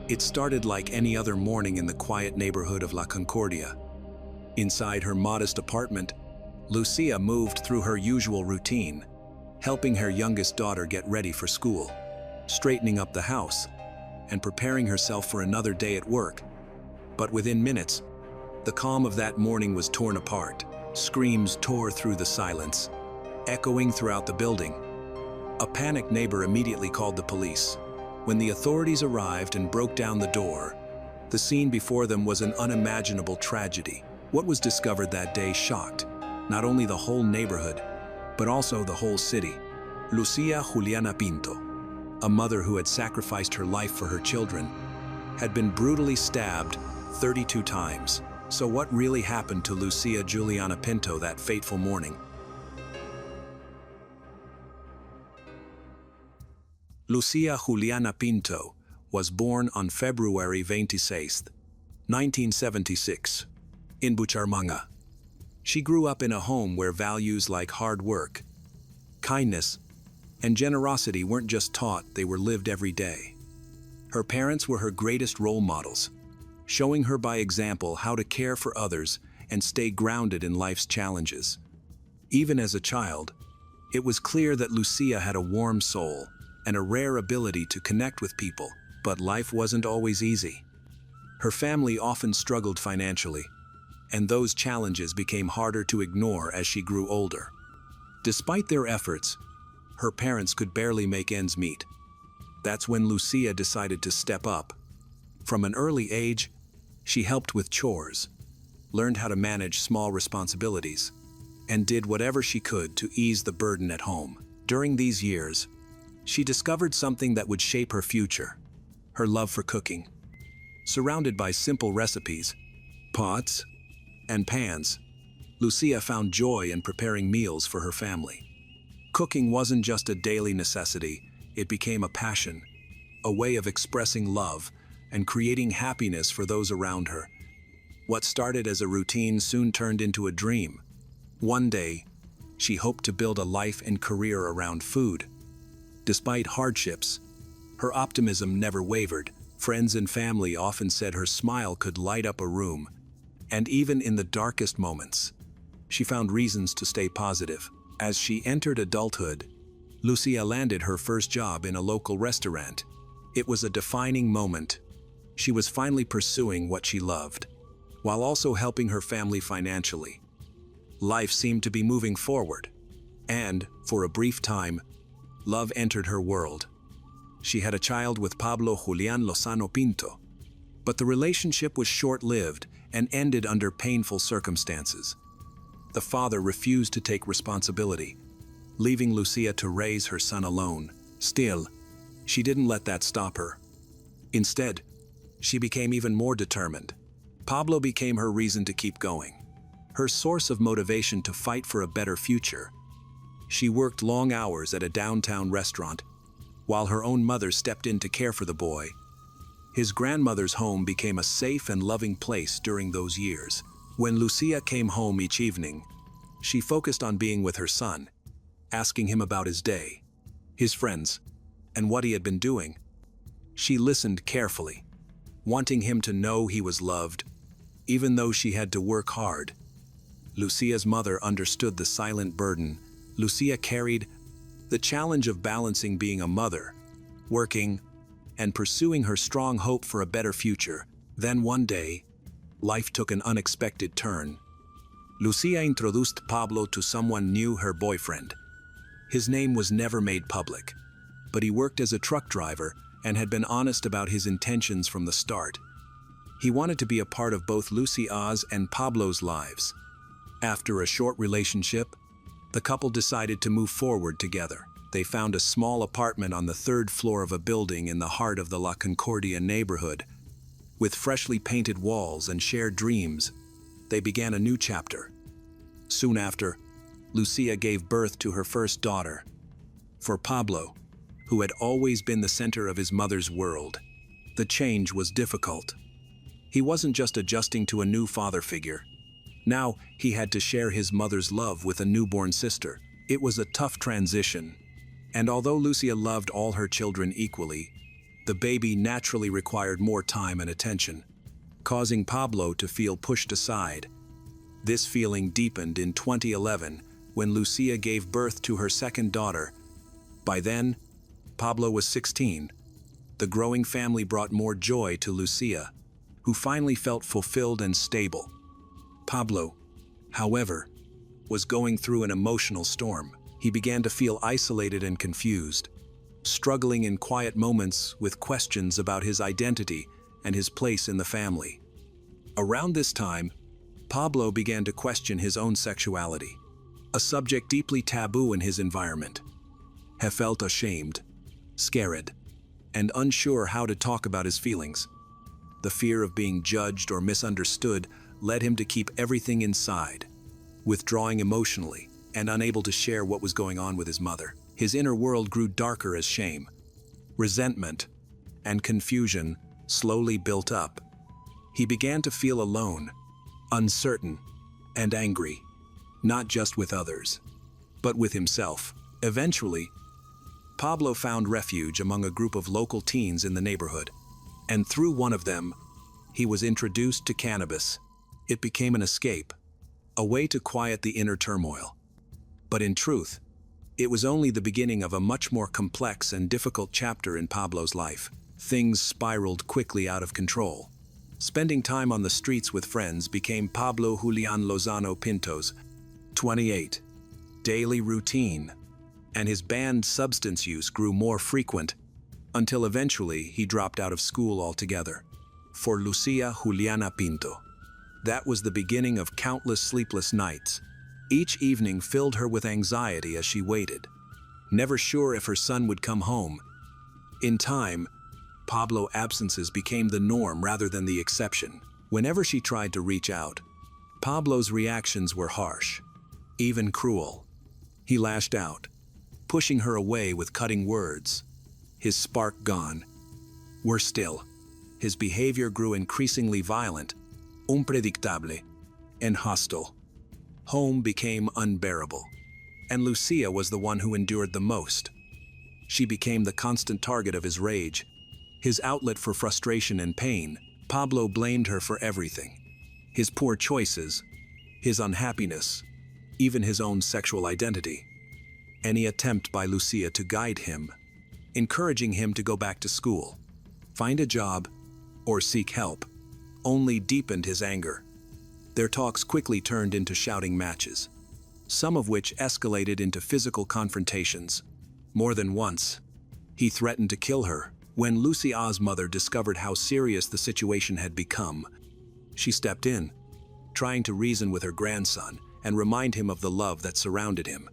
It started like any other morning in the quiet neighborhood of La Concordia. Inside her modest apartment, Lucia moved through her usual routine, helping her youngest daughter get ready for school, straightening up the house, and preparing herself for another day at work. But within minutes, the calm of that morning was torn apart. Screams tore through the silence, echoing throughout the building. A panicked neighbor immediately called the police. When the authorities arrived and broke down the door, the scene before them was an unimaginable tragedy. What was discovered that day shocked not only the whole neighborhood, but also the whole city. Lucia Juliana Pinto, a mother who had sacrificed her life for her children, had been brutally stabbed 32 times. So what really happened to Lucia Juliana Pinto that fateful morning? Lucia Juliana Pinto was born on February 26, 1976, in Bucaramanga. She grew up in a home where values like hard work, kindness, and generosity weren't just taught, they were lived every day. Her parents were her greatest role models, showing her by example how to care for others and stay grounded in life's challenges. Even as a child, it was clear that Lucia had a warm soul and a rare ability to connect with people, but life wasn't always easy. Her family often struggled financially, and those challenges became harder to ignore as she grew older. Despite their efforts, her parents could barely make ends meet. That's when Lucia decided to step up. From an early age, she helped with chores, learned how to manage small responsibilities, and did whatever she could to ease the burden at home. During these years, she discovered something that would shape her future: her love for cooking. Surrounded by simple recipes, pots, and pans, Lucia found joy in preparing meals for her family. Cooking wasn't just a daily necessity, it became a passion, a way of expressing love and creating happiness for those around her. What started as a routine soon turned into a dream. One day, she hoped to build a life and career around food. Despite hardships, her optimism never wavered. Friends and family often said her smile could light up a room, and even in the darkest moments, she found reasons to stay positive. As she entered adulthood, Lucia landed her first job in a local restaurant. It was a defining moment. She was finally pursuing what she loved, while also helping her family financially. Life seemed to be moving forward, and, for a brief time, love entered her world. She had a child with Pablo Julián Lozano Pinto, but the relationship was short-lived and ended under painful circumstances. The father refused to take responsibility, leaving Lucia to raise her son alone. Still, she didn't let that stop her. Instead, she became even more determined. Pablo became her reason to keep going, her source of motivation to fight for a better future. She worked long hours at a downtown restaurant, while her own mother stepped in to care for the boy. His grandmother's home became a safe and loving place during those years. When Lucia came home each evening, she focused on being with her son, asking him about his day, his friends, and what he had been doing. She listened carefully, wanting him to know he was loved, even though she had to work hard. Lucia's mother understood the silent burden Lucia carried, the challenge of balancing being a mother, working, and pursuing her strong hope for a better future. Then one day, life took an unexpected turn. Lucia introduced Pablo to someone new, her boyfriend. His name was never made public, but he worked as a truck driver and had been honest about his intentions from the start. He wanted to be a part of both Lucia's and Pablo's lives. After a short relationship, the couple decided to move forward together. They found a small apartment on the third floor of a building in the heart of the La Concordia neighborhood. With freshly painted walls and shared dreams, they began a new chapter. Soon after, Lucia gave birth to her first daughter. For Pablo, who had always been the center of his mother's world, the change was difficult. He wasn't just adjusting to a new father figure. Now, he had to share his mother's love with a newborn sister. It was a tough transition, and although Lucia loved all her children equally, The baby naturally required more time and attention, causing Pablo to feel pushed aside. This feeling deepened in 2011 when Lucia gave birth to her second daughter. By then, Pablo was 16. The growing family brought more joy to Lucia, who finally felt fulfilled and stable. Pablo, however, was going through an emotional storm. He began to feel isolated and confused, struggling in quiet moments with questions about his identity and his place in the family. Around this time, Pablo began to question his own sexuality, a subject deeply taboo in his environment. He felt ashamed, scared, and unsure how to talk about his feelings. The fear of being judged or misunderstood led him to keep everything inside, withdrawing emotionally and unable to share what was going on with his mother. His inner world grew darker as shame, resentment, and confusion slowly built up. He began to feel alone, uncertain, and angry, not just with others, but with himself. Eventually, Pablo found refuge among a group of local teens in the neighborhood, and through one of them, he was introduced to cannabis. It became an escape, a way to quiet the inner turmoil. But in truth, it was only the beginning of a much more complex and difficult chapter in Pablo's life. Things spiraled quickly out of control. Spending time on the streets with friends became Pablo Julian Lozano Pinto's 28 daily routine, and his banned substance use grew more frequent until eventually he dropped out of school altogether. For Lucia Juliana Pinto, that was the beginning of countless sleepless nights. Each evening filled her with anxiety as she waited, never sure if her son would come home. In time, Pablo's absences became the norm rather than the exception. Whenever she tried to reach out, Pablo's reactions were harsh, even cruel. He lashed out, pushing her away with cutting words, his spark gone. Worse still, his behavior grew increasingly violent, unpredictable, and hostile. Home became unbearable, and Lucia was the one who endured the most. She became the constant target of his rage, his outlet for frustration and pain. Pablo blamed her for everything: his poor choices, his unhappiness, even his own sexual identity. Any attempt by Lucia to guide him, encouraging him to go back to school, find a job, or seek help, only deepened his anger. Their talks quickly turned into shouting matches, some of which escalated into physical confrontations. More than once, he threatened to kill her. When Lucia's mother discovered how serious the situation had become, she stepped in, trying to reason with her grandson and remind him of the love that surrounded him.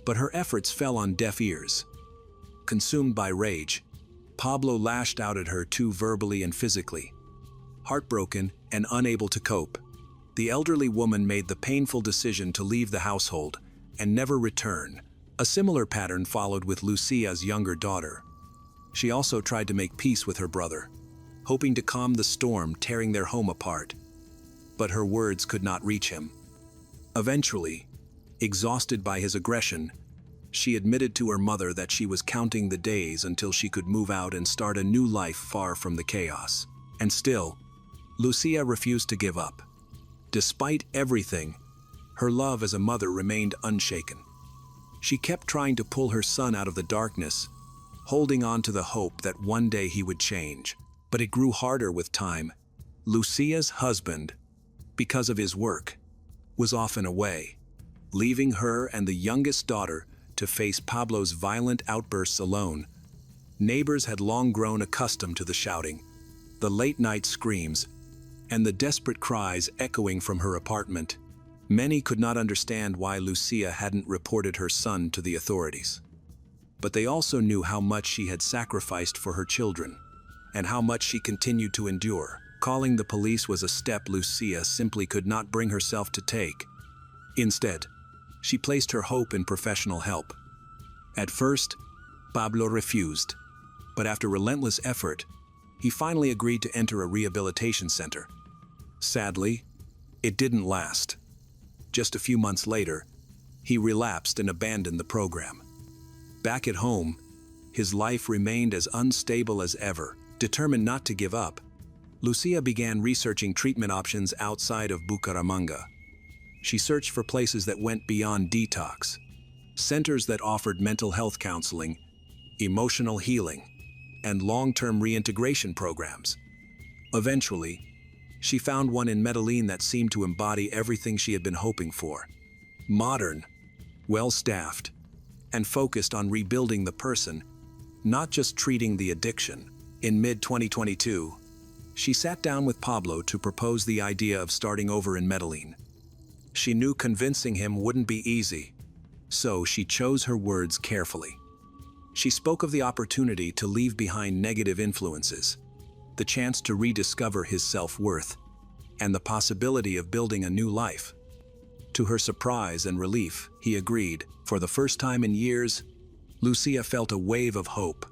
But her efforts fell on deaf ears. Consumed by rage, Pablo lashed out at her too verbally and physically. Heartbroken and unable to cope, the elderly woman made the painful decision to leave the household and never return. A similar pattern followed with Lucia's younger daughter. She also tried to make peace with her brother, hoping to calm the storm tearing their home apart. But her words could not reach him. Eventually, exhausted by his aggression, she admitted to her mother that she was counting the days until she could move out and start a new life far from the chaos. And still, Lucia refused to give up. Despite everything, her love as a mother remained unshaken. She kept trying to pull her son out of the darkness, holding on to the hope that one day he would change. But it grew harder with time. Lucia's husband, because of his work, was often away, leaving her and the youngest daughter to face Pablo's violent outbursts alone. Neighbors had long grown accustomed to the shouting, the late-night screams, and the desperate cries echoing from her apartment. Many could not understand why Lucia hadn't reported her son to the authorities. But they also knew how much she had sacrificed for her children, and how much she continued to endure. Calling the police was a step Lucia simply could not bring herself to take. Instead, she placed her hope in professional help. At first, Pablo refused, but after relentless effort, he finally agreed to enter a rehabilitation center. Sadly, it didn't last. Just a few months later, he relapsed and abandoned the program. Back at home, his life remained as unstable as ever. Determined not to give up, Lucia began researching treatment options outside of Bucaramanga. She searched for places that went beyond detox, centers that offered mental health counseling, emotional healing, and long-term reintegration programs. Eventually, she found one in Medellin that seemed to embody everything she had been hoping for. Modern, well-staffed, and focused on rebuilding the person, not just treating the addiction. In mid-2022, she sat down with Pablo to propose the idea of starting over in Medellin. She knew convincing him wouldn't be easy, so she chose her words carefully. She spoke of the opportunity to leave behind negative influences, the chance to rediscover his self-worth, and the possibility of building a new life. To her surprise and relief, he agreed. For the first time in years, Lucia felt a wave of hope.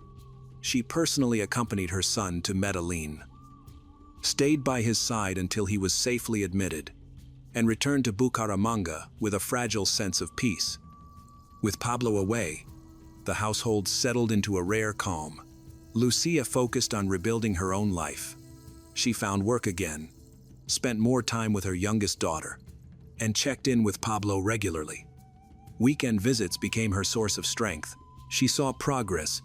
She personally accompanied her son to Medellin, stayed by his side until he was safely admitted, and returned to Bucaramanga with a fragile sense of peace. With Pablo away, the household settled into a rare calm. Lucia focused on rebuilding her own life. She found work again, spent more time with her youngest daughter, and checked in with Pablo regularly. Weekend visits became her source of strength. She saw progress,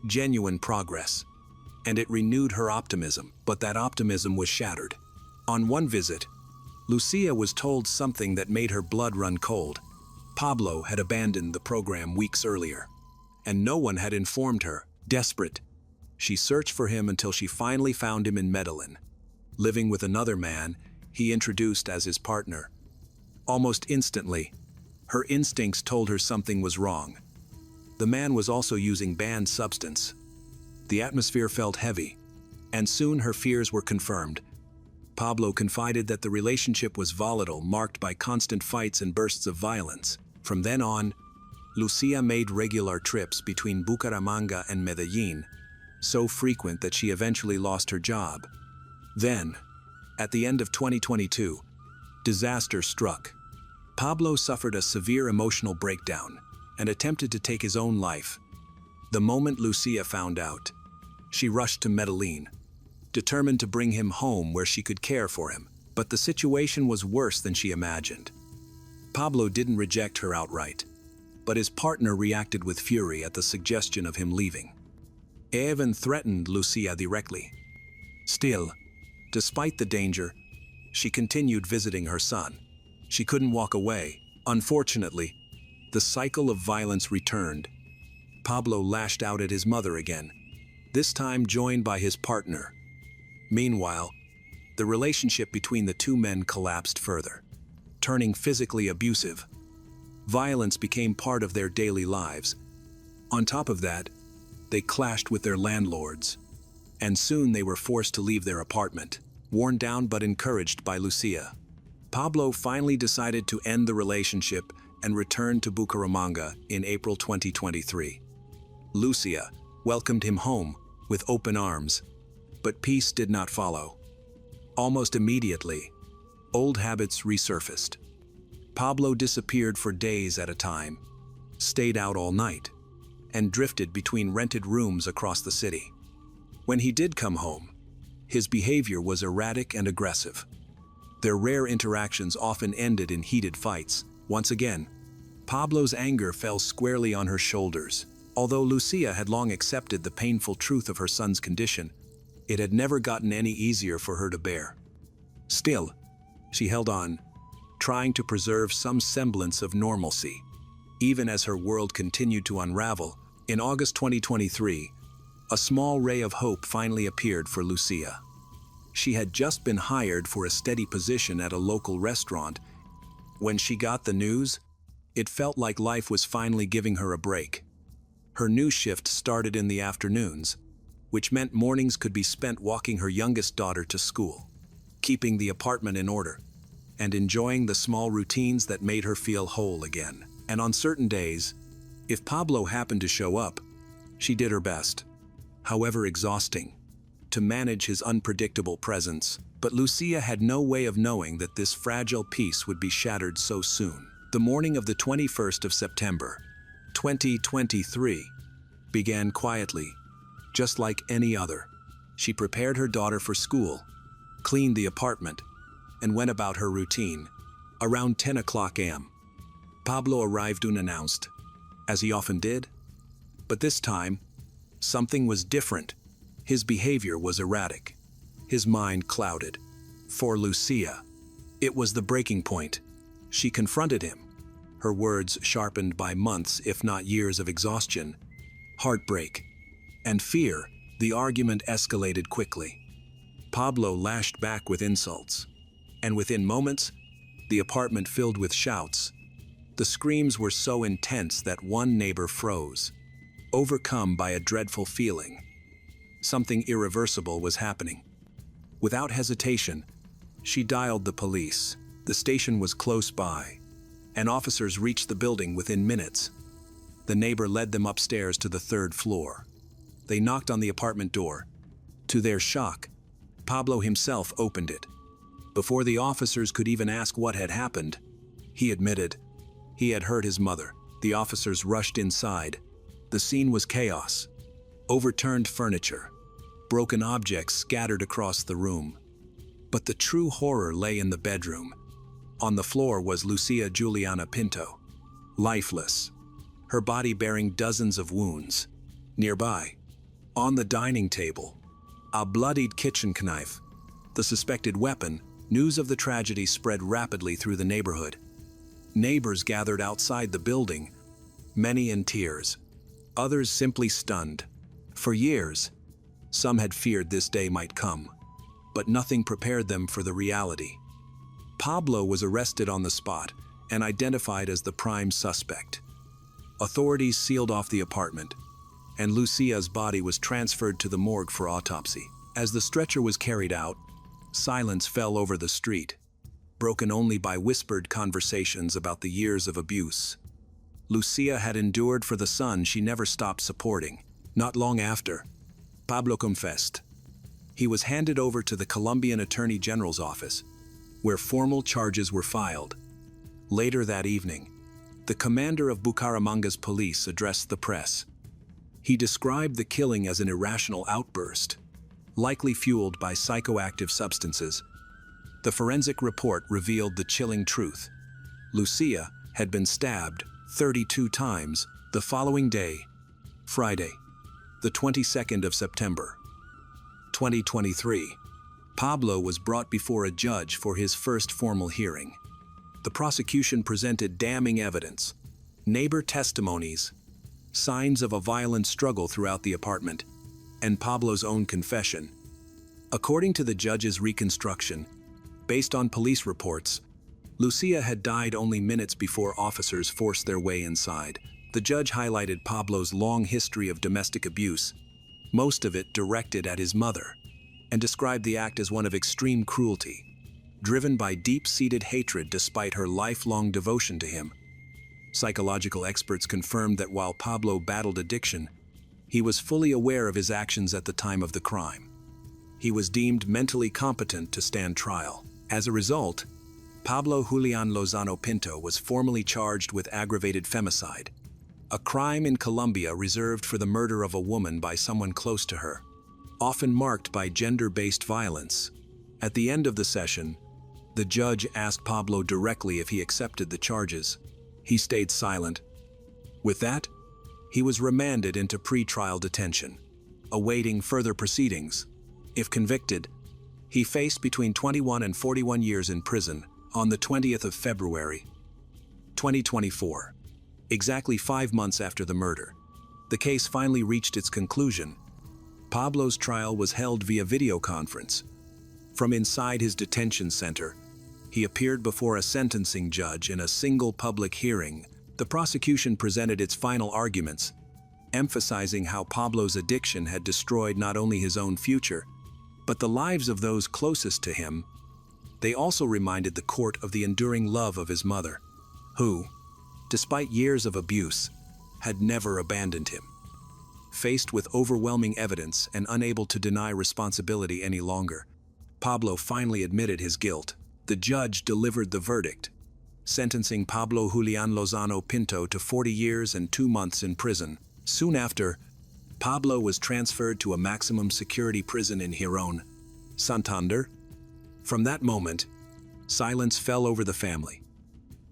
genuine progress, and it renewed her optimism, but that optimism was shattered. On one visit, Lucia was told something that made her blood run cold. Pablo had abandoned the program weeks earlier, and no one had informed her. Desperate, she searched for him until she finally found him in Medellin, living with another man he introduced as his partner. Almost instantly, her instincts told her something was wrong. The man was also using banned substance. The atmosphere felt heavy, and soon her fears were confirmed. Pablo confided that the relationship was volatile, marked by constant fights and bursts of violence. From then on, Lucia made regular trips between Bucaramanga and Medellin, so frequent that she eventually lost her job. Then, at the end of 2022, disaster struck. Pablo suffered a severe emotional breakdown and attempted to take his own life. The moment Lucia found out, she rushed to Medellin, determined to bring him home where she could care for him. But the situation was worse than she imagined. Pablo didn't reject her outright, but his partner reacted with fury at the suggestion of him leaving. He even threatened Lucia directly. Still, despite the danger, she continued visiting her son. She couldn't walk away. Unfortunately, the cycle of violence returned. Pablo lashed out at his mother again, this time joined by his partner. Meanwhile, the relationship between the two men collapsed further, turning physically abusive. Violence became part of their daily lives. On top of that, they clashed with their landlords, and soon they were forced to leave their apartment. Worn down but encouraged by Lucia, Pablo finally decided to end the relationship and return to Bucaramanga in April 2023. Lucia welcomed him home with open arms, but peace did not follow. Almost immediately, old habits resurfaced. Pablo disappeared for days at a time, stayed out all night, and drifted between rented rooms across the city. When he did come home, his behavior was erratic and aggressive. Their rare interactions often ended in heated fights. Once again, Pablo's anger fell squarely on her shoulders. Although Lucia had long accepted the painful truth of her son's condition, it had never gotten any easier for her to bear. Still, she held on, trying to preserve some semblance of normalcy. Even as her world continued to unravel, in August 2023, a small ray of hope finally appeared for Lucia. She had just been hired for a steady position at a local restaurant. When she got the news, it felt like life was finally giving her a break. Her new shift started in the afternoons, which meant mornings could be spent walking her youngest daughter to school, keeping the apartment in order, and enjoying the small routines that made her feel whole again. And on certain days, if Pablo happened to show up, she did her best, however exhausting, to manage his unpredictable presence. But Lucia had no way of knowing that this fragile peace would be shattered so soon. The morning of the 21st of September, 2023, began quietly, just like any other. She prepared her daughter for school, cleaned the apartment, and went about her routine. Around 10 o'clock a.m., Pablo arrived unannounced, as he often did. But this time, something was different. His behavior was erratic, his mind clouded. For Lucia, it was the breaking point. She confronted him, her words sharpened by months, if not years of exhaustion, heartbreak, and fear. The argument escalated quickly. Pablo lashed back with insults, and within moments, the apartment filled with shouts. The screams were so intense that one neighbor froze, overcome by a dreadful feeling. Something irreversible was happening. Without hesitation, she dialed the police. The station was close by, and officers reached the building within minutes. The neighbor led them upstairs to the 3rd floor. They knocked on the apartment door. To their shock, Pablo himself opened it. Before the officers could even ask what had happened, he admitted he had hurt his mother. The officers rushed inside. The scene was chaos. Overturned furniture, broken objects scattered across the room. But the true horror lay in the bedroom. On the floor was Lucia Juliana Pinto, lifeless, her body bearing dozens of wounds. Nearby, on the dining table, a bloodied kitchen knife, the suspected weapon. News of the tragedy spread rapidly through the neighborhood. Neighbors gathered outside the building, many in tears, others simply stunned. For years, some had feared this day might come, but nothing prepared them for the reality. Pablo was arrested on the spot and identified as the prime suspect. Authorities sealed off the apartment, and Lucia's body was transferred to the morgue for autopsy. As the stretcher was carried out, silence fell over the street, broken only by whispered conversations about the years of abuse Lucia had endured for the son she never stopped supporting. Not long after, Pablo confessed. He was handed over to the Colombian Attorney General's office, where formal charges were filed. Later that evening, the commander of Bucaramanga's police addressed the press. He described the killing as an irrational outburst, likely fueled by psychoactive substances. The forensic report revealed the chilling truth. Lucia had been stabbed 32 times the following day, Friday, the 22nd of September, 2023. Pablo was brought before a judge for his first formal hearing. The prosecution presented damning evidence, neighbor testimonies, signs of a violent struggle throughout the apartment, and Pablo's own confession. According to the judge's reconstruction, based on police reports, Lucia had died only minutes before officers forced their way inside. The judge highlighted Pablo's long history of domestic abuse, most of it directed at his mother, and described the act as one of extreme cruelty, driven by deep-seated hatred despite her lifelong devotion to him. Psychological experts confirmed that while Pablo battled addiction, he was fully aware of his actions at the time of the crime. He was deemed mentally competent to stand trial. As a result, Pablo Julian Lozano Pinto was formally charged with aggravated femicide, a crime in Colombia reserved for the murder of a woman by someone close to her, often marked by gender-based violence. At the end of the session, the judge asked Pablo directly if he accepted the charges. He stayed silent. With that, he was remanded into pre-trial detention, awaiting further proceedings. If convicted, he faced between 21 and 41 years in prison. On the 20th of February, 2024, exactly 5 months after the murder, the case finally reached its conclusion. Pablo's trial was held via video conference. From inside his detention center, he appeared before a sentencing judge in a single public hearing. The prosecution presented its final arguments, emphasizing how Pablo's addiction had destroyed not only his own future, but the lives of those closest to him. They also reminded the court of the enduring love of his mother, who, despite years of abuse, had never abandoned him. Faced with overwhelming evidence and unable to deny responsibility any longer, Pablo finally admitted his guilt. The judge delivered the verdict, sentencing Pablo Julian Lozano Pinto to 40 years and 2 months in prison. Soon after, Pablo was transferred to a maximum security prison in Girón, Santander. From that moment, silence fell over the family.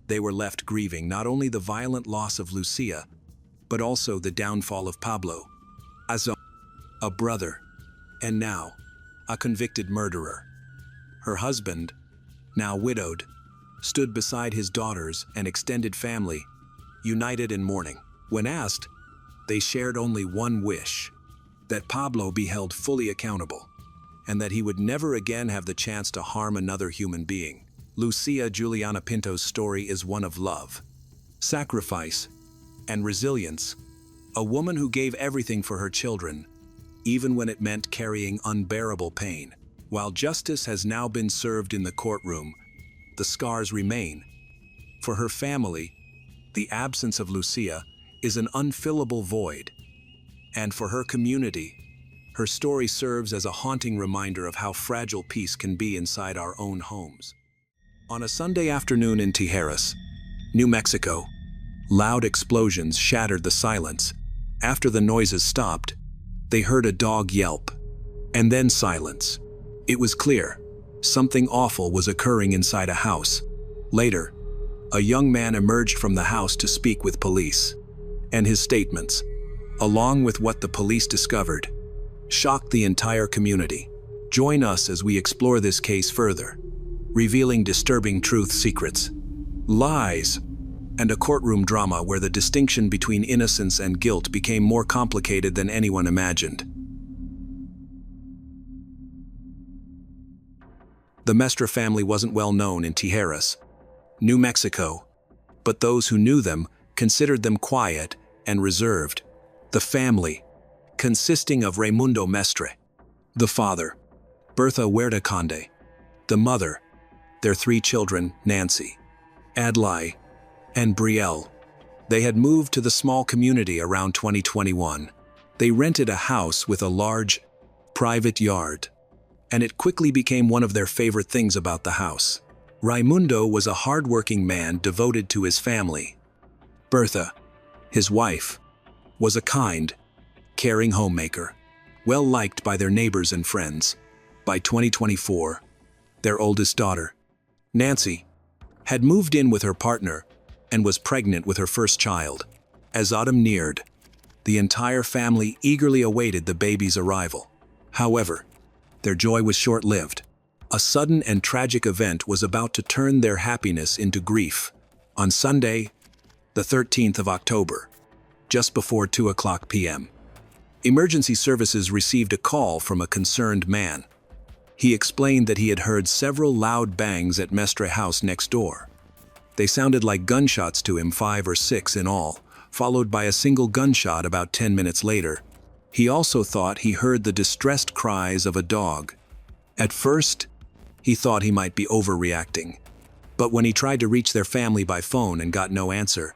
They were left grieving not only the violent loss of Lucia, but also the downfall of Pablo, as a brother, and now a convicted murderer. Her husband, now widowed, stood beside his daughters and extended family, united in mourning. When asked, they shared only one wish: that Pablo be held fully accountable, and that he would never again have the chance to harm another human being. Lucia Juliana Pinto's story is one of love, sacrifice, and resilience. A woman who gave everything for her children, even when it meant carrying unbearable pain. While justice has now been served in the courtroom, the scars remain. For her family, the absence of Lucia is an unfillable void. And for her community, her story serves as a haunting reminder of how fragile peace can be inside our own homes. On a Sunday afternoon in Tijeras, New Mexico, loud explosions shattered the silence. After the noises stopped, they heard a dog yelp, and then silence. It was clear something awful was occurring inside a house. Later, a young man emerged from the house to speak with police, and his statements, along with what the police discovered, shocked the entire community. Join us as we explore this case further, revealing disturbing truth secrets, lies, and a courtroom drama where the distinction between innocence and guilt became more complicated than anyone imagined. The Mestre family wasn't well known in Tijeras, New Mexico, but those who knew them considered them quiet and reserved. The family, consisting of Raimundo Mestre, the father, Bertha Huerta Conde, the mother, their 3 children, Nancy, Adli, and Brielle. They had moved to the small community around 2021. They rented a house with a large, private yard, and it quickly became one of their favorite things about the house. Raimundo was a hard-working man devoted to his family. Bertha, his wife, was a kind, caring homemaker, well-liked by their neighbors and friends. By 2024, their oldest daughter, Nancy, had moved in with her partner and was pregnant with her first child. As autumn neared, the entire family eagerly awaited the baby's arrival. However, their joy was short-lived. A sudden and tragic event was about to turn their happiness into grief. On Sunday, the 13th of October, just before 2:00 p.m., emergency services received a call from a concerned man. He explained that he had heard several loud bangs at Mestre house next door. They sounded like gunshots to him, 5 or 6 in all, followed by a single gunshot about 10 minutes later. He also thought he heard the distressed cries of a dog. At first, he thought he might be overreacting, but when he tried to reach their family by phone and got no answer,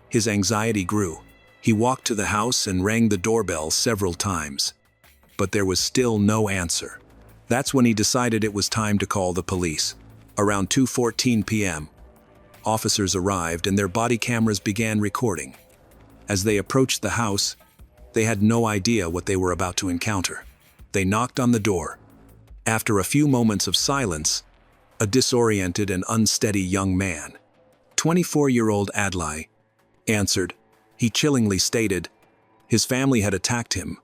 his anxiety grew. He walked to the house and rang the doorbell several times, but there was still no answer. That's when he decided it was time to call the police. Around 2:14 p.m., officers arrived and their body cameras began recording. As they approached the house, they had no idea what they were about to encounter. They knocked on the door. After a few moments of silence, a disoriented and unsteady young man, 24-year-old Adli, answered. He chillingly stated his family had attacked him.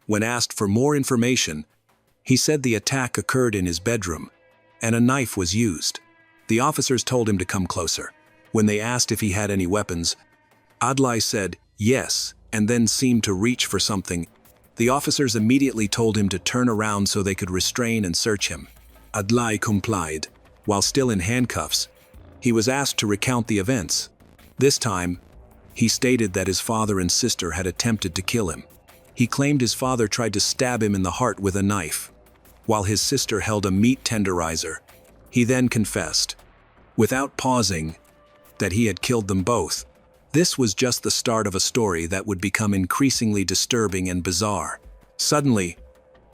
When asked for more information, he said the attack occurred in his bedroom and a knife was used. The officers told him to come closer. When they asked if he had any weapons, Adli said yes, and then seemed to reach for something. The officers immediately told him to turn around so they could restrain and search him. Adli complied. While still in handcuffs, he was asked to recount the events. This time, he stated that his father and sister had attempted to kill him. He claimed his father tried to stab him in the heart with a knife, while his sister held a meat tenderizer. He then confessed, without pausing, that he had killed them both. This was just the start of a story that would become increasingly disturbing and bizarre. Suddenly,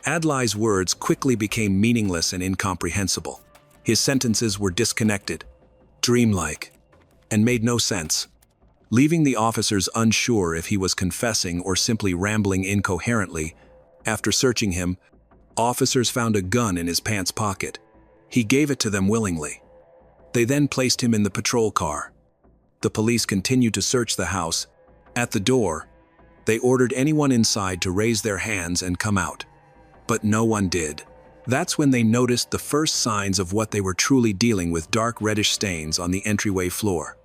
Adli's words quickly became meaningless and incomprehensible. His sentences were disconnected, dreamlike, and made no sense. leaving the officers unsure if he was confessing or simply rambling incoherently. After searching him, officers found a gun in his pants pocket. He gave it to them willingly. They then placed him in the patrol car. The police continued to search the house. At the door, they ordered anyone inside to raise their hands and come out. But no one did. That's when they noticed the first signs of what they were truly dealing with: dark reddish stains on the entryway floor.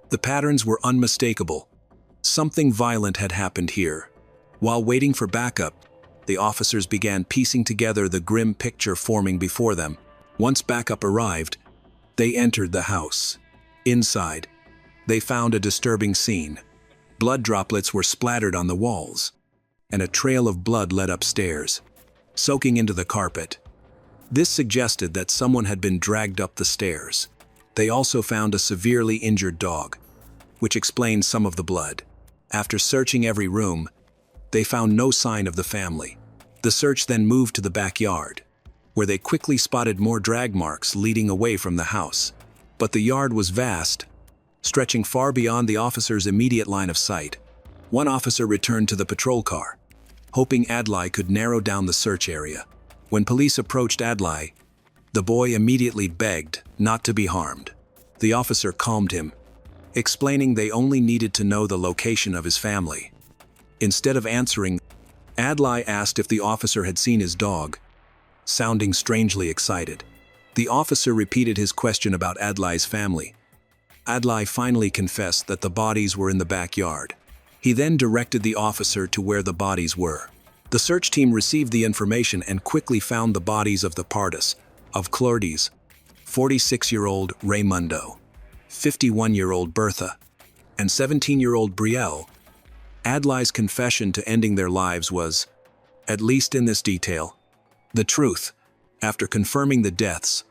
The patterns were unmistakable. Something violent had happened here. While waiting for backup, the officers began piecing together the grim picture forming before them. Once backup arrived, they entered the house. Inside, they found a disturbing scene. Blood droplets were splattered on the walls, and a trail of blood led upstairs, soaking into the carpet. This suggested that someone had been dragged up the stairs. They also found a severely injured dog, which explains some of the blood. After searching every room, they found no sign of the family. The search then moved to the backyard, where they quickly spotted more drag marks leading away from the house. But the yard was vast, stretching far beyond the officers' immediate line of sight. One officer returned to the patrol car, hoping Adli could narrow down the search area. When police approached Adli, the boy immediately begged not to be harmed. The officer calmed him, explaining they only needed to know the location of his family. Instead of answering, Adli asked if the officer had seen his dog, sounding strangely excited. The officer repeated his question about Adli's family. Adli finally confessed that the bodies were in the backyard. He then directed the officer to where the bodies were. The search team received the information and quickly found the bodies of the Pardis, of Clordes, 46-year-old Raimundo, 51-year-old Bertha, and 17-year-old Brielle. Adli's confession to ending their lives was, at least in this detail, the truth. After confirming the deaths,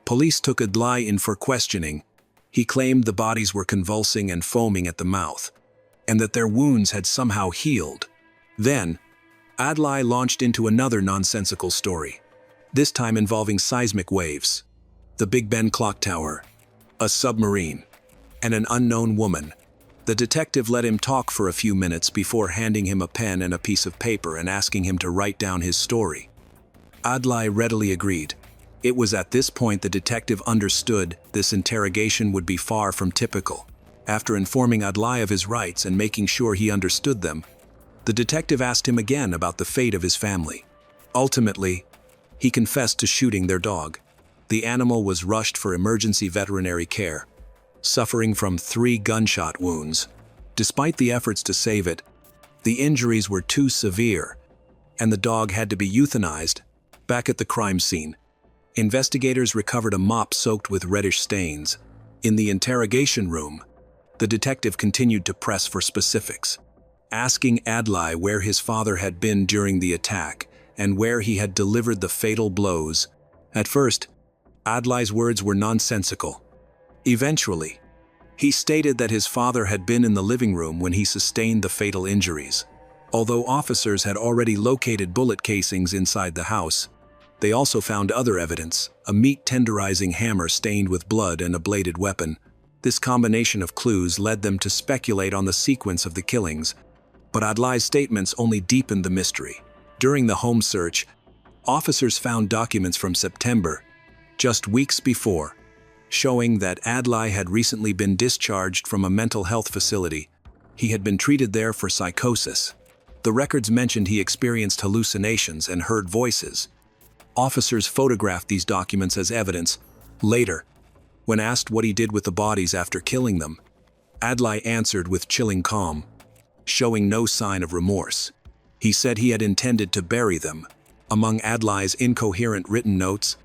police took Adli in for questioning. He claimed the bodies were convulsing and foaming at the mouth, and that their wounds had somehow healed. Then, Adli launched into another nonsensical story, this time involving seismic waves, the Big Ben clock tower, a submarine, and an unknown woman. The detective let him talk for a few minutes before handing him a pen and a piece of paper and asking him to write down his story. Adli readily agreed. It was at this point the detective understood this interrogation would be far from typical. After informing Adli of his rights and making sure he understood them, the detective asked him again about the fate of his family. Ultimately, he confessed to shooting their dog. The animal was rushed for emergency veterinary care, suffering from 3 gunshot wounds. Despite the efforts to save it, the injuries were too severe, and the dog had to be euthanized. Back at the crime scene, investigators recovered a mop soaked with reddish stains. In the interrogation room, the detective continued to press for specifics, asking Adli where his father had been during the attack and where he had delivered the fatal blows. At first, Adli's words were nonsensical. Eventually, he stated that his father had been in the living room when he sustained the fatal injuries. Although officers had already located bullet casings inside the house, they also found other evidence: a meat tenderizing hammer stained with blood and a bladed weapon. This combination of clues led them to speculate on the sequence of the killings, but Adli's statements only deepened the mystery. During the home search, officers found documents from September, just weeks before, showing that Adli had recently been discharged from a mental health facility. He had been treated there for psychosis. The records mentioned he experienced hallucinations and heard voices. Officers photographed these documents as evidence. Later, when asked what he did with the bodies after killing them, Adli answered with chilling calm, showing no sign of remorse. He said he had intended to bury them. Among Adli's incoherent written notes,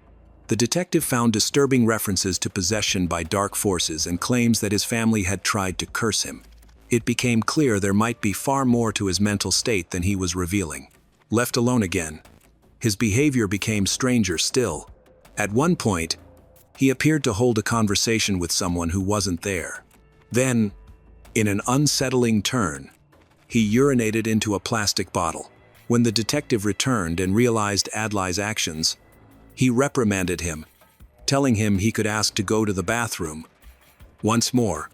the detective found disturbing references to possession by dark forces and claims that his family had tried to curse him. It became clear there might be far more to his mental state than he was revealing. Left alone again, his behavior became stranger still. At one point, he appeared to hold a conversation with someone who wasn't there. Then, in an unsettling turn, he urinated into a plastic bottle. When the detective returned and realized Adli's actions, he reprimanded him, telling him he could ask to go to the bathroom. Once more,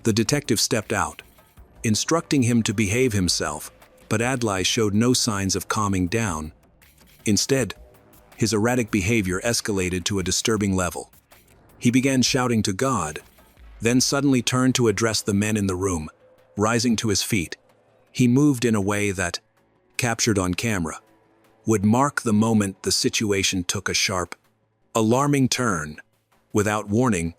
The detective stepped out, instructing him to behave himself, but Adli showed no signs of calming down. Instead, his erratic behavior escalated to a disturbing level. He began shouting to God, then suddenly turned to address the men in the room, rising to his feet. He moved in a way that, captured on camera, would mark the moment the situation took a sharp, alarming turn. Without warning,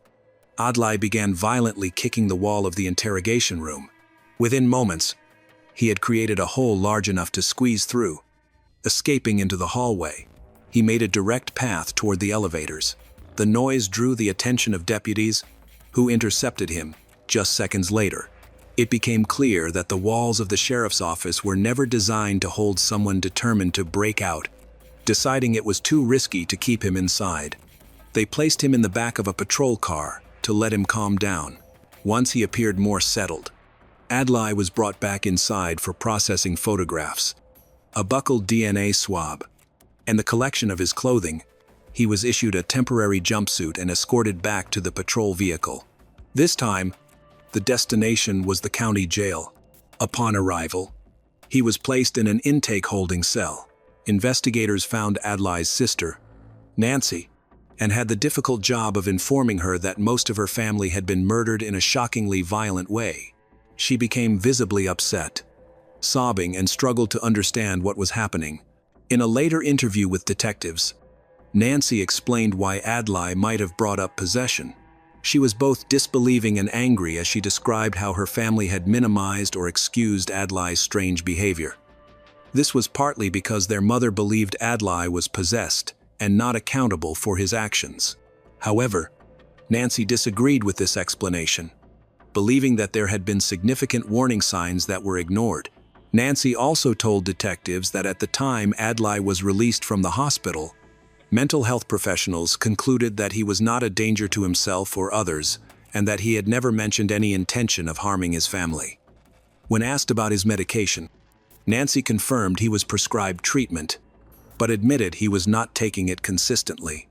Adli began violently kicking the wall of the interrogation room. Within moments, he had created a hole large enough to squeeze through. Escaping into the hallway, he made a direct path toward the elevators. The noise drew the attention of deputies, who intercepted him. Just seconds later, it became clear that the walls of the sheriff's office were never designed to hold someone determined to break out. Deciding it was too risky to keep him inside, they placed him in the back of a patrol car to let him calm down. Once he appeared more settled, Adli was brought back inside for processing photographs, a buckled DNA swab, and the collection of his clothing. He was issued a temporary jumpsuit and escorted back to the patrol vehicle. This time, the destination was the county jail. Upon arrival, he was placed in an intake holding cell. Investigators found Adli's sister, Nancy, and had the difficult job of informing her that most of her family had been murdered in a shockingly violent way. She became visibly upset, sobbing, and struggled to understand what was happening. In a later interview with detectives, Nancy explained why Adli might have brought up possession. She was both disbelieving and angry as she described how her family had minimized or excused Adli's strange behavior. This was partly because their mother believed Adli was possessed and not accountable for his actions. However, Nancy disagreed with this explanation, believing that there had been significant warning signs that were ignored. Nancy also told detectives that at the time Adli was released from the hospital, mental health professionals concluded that he was not a danger to himself or others, and that he had never mentioned any intention of harming his family. When asked about his medication, Nancy confirmed he was prescribed treatment, but admitted he was not taking it consistently.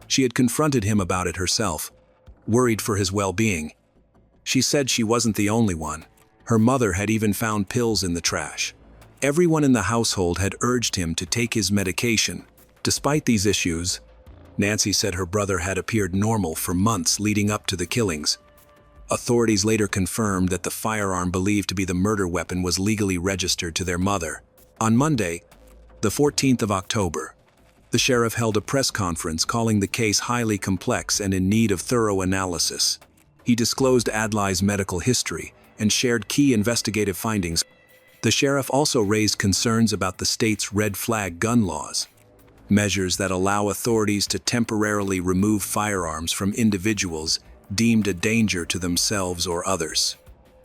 She had confronted him about it herself, worried for his well-being. She said she wasn't the only one. Her mother had even found pills in the trash. Everyone in the household had urged him to take his medication. Despite these issues, Nancy said her brother had appeared normal for months leading up to the killings. Authorities later confirmed that the firearm believed to be the murder weapon was legally registered to their mother. On Monday, the 14th of October, the sheriff held a press conference calling the case highly complex and in need of thorough analysis. He disclosed Adli's medical history and shared key investigative findings. The sheriff also raised concerns about the state's red flag gun laws, measures that allow authorities to temporarily remove firearms from individuals deemed a danger to themselves or others,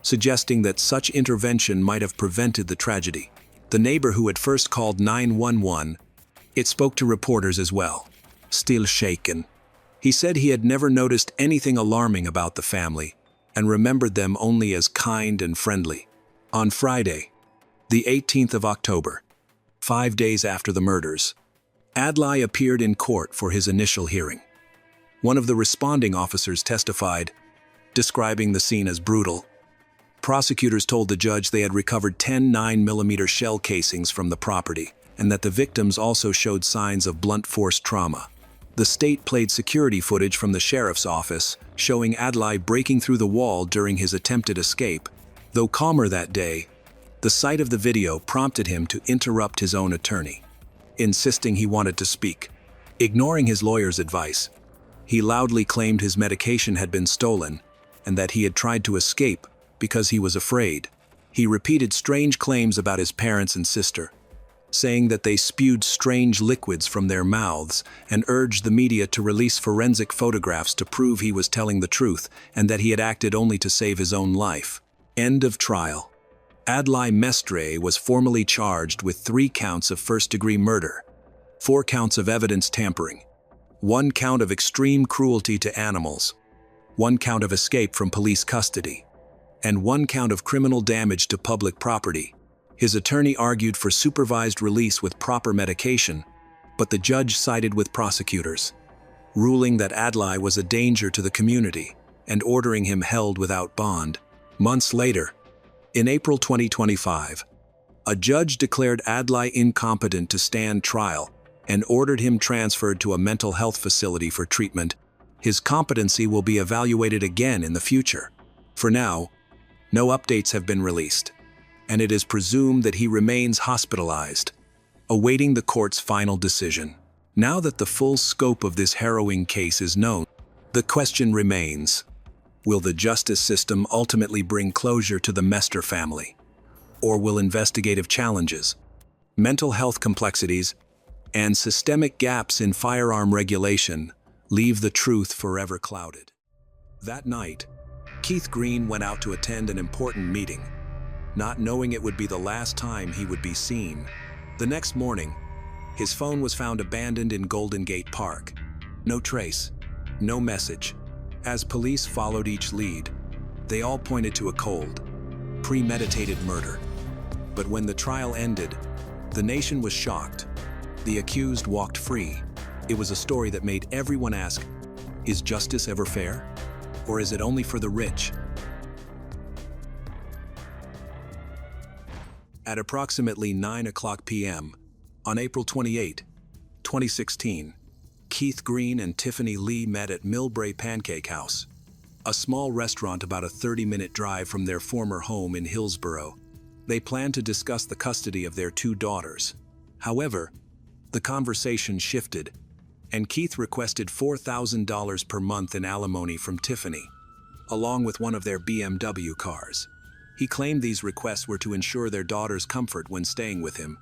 suggesting that such intervention might have prevented the tragedy. The neighbor who had first called 911, it spoke to reporters as well, still shaken. He said he had never noticed anything alarming about the family and remembered them only as kind and friendly. On Friday, the 18th of October, 5 days after the murders, Adli appeared in court for his initial hearing. One of the responding officers testified, describing the scene as brutal. Prosecutors told the judge they had recovered 10 9mm shell casings from the property, and that the victims also showed signs of blunt force trauma. The state played security footage from the sheriff's office, showing Adli breaking through the wall during his attempted escape. Though calmer that day, the sight of the video prompted him to interrupt his own attorney, insisting he wanted to speak. Ignoring his lawyer's advice, he loudly claimed his medication had been stolen and that he had tried to escape because he was afraid. He repeated strange claims about his parents and sister, saying that they spewed strange liquids from their mouths, and urged the media to release forensic photographs to prove he was telling the truth and that he had acted only to save his own life. End of trial. Adli Mestre was formally charged with 3 counts of first-degree murder, 4 counts of evidence tampering, 1 count of extreme cruelty to animals, 1 count of escape from police custody, and 1 count of criminal damage to public property. His attorney argued for supervised release with proper medication, but the judge sided with prosecutors, ruling that Adli was a danger to the community and ordering him held without bond. Months later, in April 2025, a judge declared Adli incompetent to stand trial and ordered him transferred to a mental health facility for treatment. His competency will be evaluated again in the future. For now, no updates have been released, and it is presumed that he remains hospitalized, awaiting the court's final decision. Now that the full scope of this harrowing case is known, the question remains: will the justice system ultimately bring closure to the Mestre family? Or will investigative challenges, mental health complexities, and systemic gaps in firearm regulation leave the truth forever clouded? That night, Keith Green went out to attend an important meeting, not knowing it would be the last time he would be seen. The next morning, his phone was found abandoned in Golden Gate Park. No trace, no message. As police followed each lead, they all pointed to a cold, premeditated murder. But when the trial ended, the nation was shocked. The accused walked free. It was a story that made everyone ask, is justice ever fair? Or is it only for the rich? At approximately 9:00 p.m. on April 28, 2016, Keith Green and Tiffany Lee met at Millbrae Pancake House, a small restaurant about a 30-minute drive from their former home in Hillsborough. They planned to discuss the custody of their 2 daughters. However, the conversation shifted, and Keith requested $4,000 per month in alimony from Tiffany, along with one of their BMW cars. He claimed these requests were to ensure their daughters' comfort when staying with him,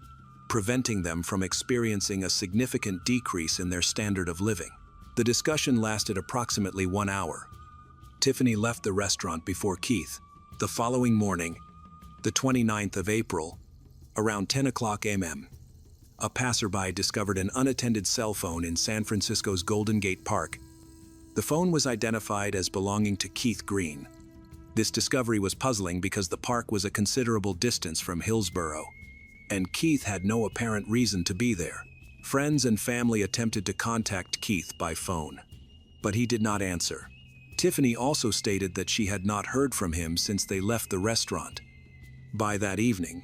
preventing them from experiencing a significant decrease in their standard of living. The discussion lasted approximately 1 hour. Tiffany left the restaurant before Keith. The following morning, the 29th of April, around 10:00 a.m., a passerby discovered an unattended cell phone in San Francisco's Golden Gate Park. The phone was identified as belonging to Keith Green. This discovery was puzzling because the park was a considerable distance from Hillsborough, and Keith had no apparent reason to be there. Friends and family attempted to contact Keith by phone, but he did not answer. Tiffany also stated that she had not heard from him since they left the restaurant. By that evening,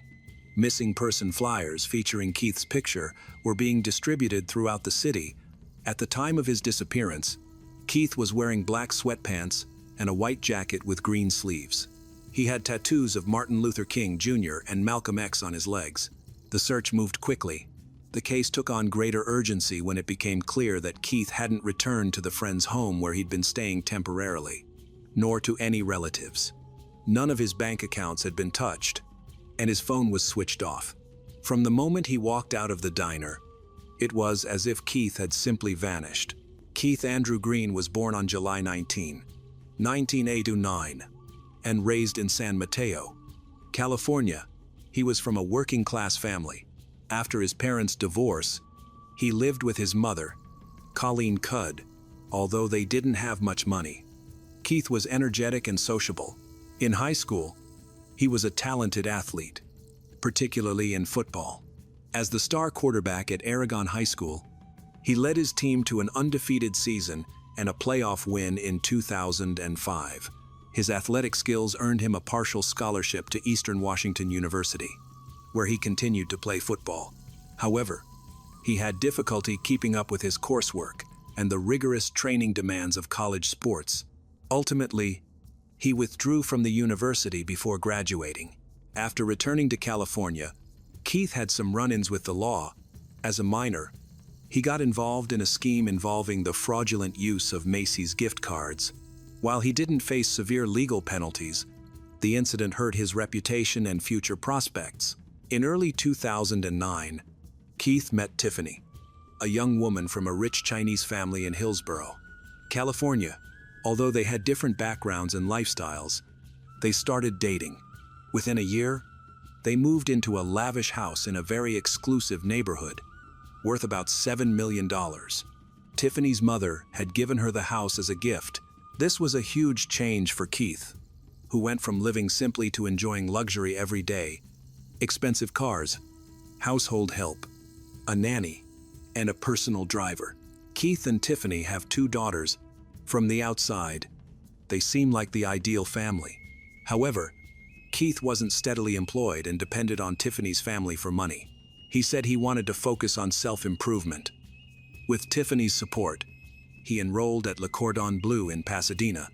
missing person flyers featuring Keith's picture were being distributed throughout the city. At the time of his disappearance, Keith was wearing black sweatpants and a white jacket with green sleeves. He had tattoos of Martin Luther King Jr. and Malcolm X on his legs. The search moved quickly. The case took on greater urgency when it became clear that Keith hadn't returned to the friend's home where he'd been staying temporarily, nor to any relatives. None of his bank accounts had been touched, and his phone was switched off. From the moment he walked out of the diner, it was as if Keith had simply vanished. Keith Andrew Green was born on July 19, 1989, and raised in San Mateo, California. He was from a working-class family. After his parents' divorce, he lived with his mother, Colleen Cudd, although they didn't have much money. Keith was energetic and sociable. In high school, he was a talented athlete, particularly in football. As the star quarterback at Aragon High School, he led his team to an undefeated season and a playoff win in 2005. His athletic skills earned him a partial scholarship to Eastern Washington University, where he continued to play football. However, he had difficulty keeping up with his coursework and the rigorous training demands of college sports. Ultimately, he withdrew from the university before graduating. After returning to California, Keith had some run-ins with the law. As a minor, he got involved in a scheme involving the fraudulent use of Macy's gift cards. While he didn't face severe legal penalties, the incident hurt his reputation and future prospects. In early 2009, Keith met Tiffany, a young woman from a rich Chinese family in Hillsborough, California. Although they had different backgrounds and lifestyles, they started dating. Within a year, they moved into a lavish house in a very exclusive neighborhood, worth about $7 million. Tiffany's mother had given her the house as a gift. This was a huge change for Keith, who went from living simply to enjoying luxury every day: expensive cars, household help, a nanny, and a personal driver. Keith and Tiffany have 2 daughters. From the outside, They seemed like the ideal family. However, Keith wasn't steadily employed and depended on Tiffany's family for money. He said he wanted to focus on self-improvement. With Tiffany's support, he enrolled at Le Cordon Bleu in Pasadena,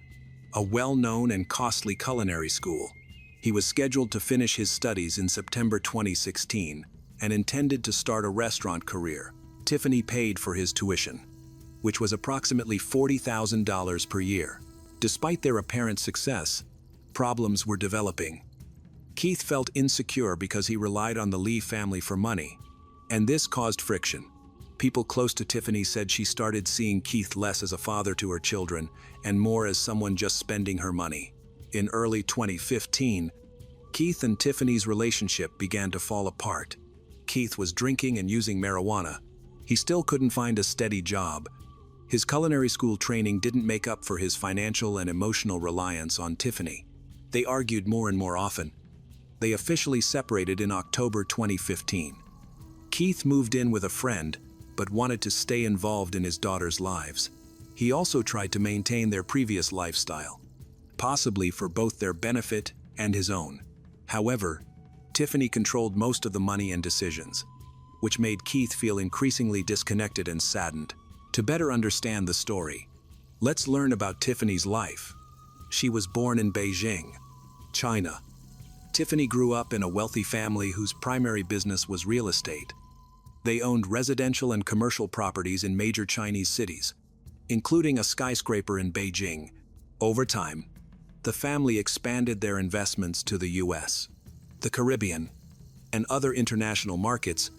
a well-known and costly culinary school. He was scheduled to finish his studies in September 2016 and intended to start a restaurant career. Tiffany paid for his tuition, which was approximately $40,000 per year. Despite their apparent success, problems were developing. Keith felt insecure because he relied on the Lee family for money, and this caused friction. People close to Tiffany said she started seeing Keith less as a father to her children and more as someone just spending her money. In early 2015, Keith and Tiffany's relationship began to fall apart. Keith was drinking and using marijuana. He still couldn't find a steady job. His culinary school training didn't make up for his financial and emotional reliance on Tiffany. They argued more and more often. They officially separated in October 2015. Keith moved in with a friend, but wanted to stay involved in his daughter's lives. He also tried to maintain their previous lifestyle, possibly for both their benefit and his own. However, Tiffany controlled most of the money and decisions, which made Keith feel increasingly disconnected and saddened. To better understand the story, let's learn about Tiffany's life. She was born in Beijing, China. Tiffany grew up in a wealthy family whose primary business was real estate. They owned residential and commercial properties in major Chinese cities, including a skyscraper in Beijing. Over time, the family expanded their investments to the US, the Caribbean, and other international markets.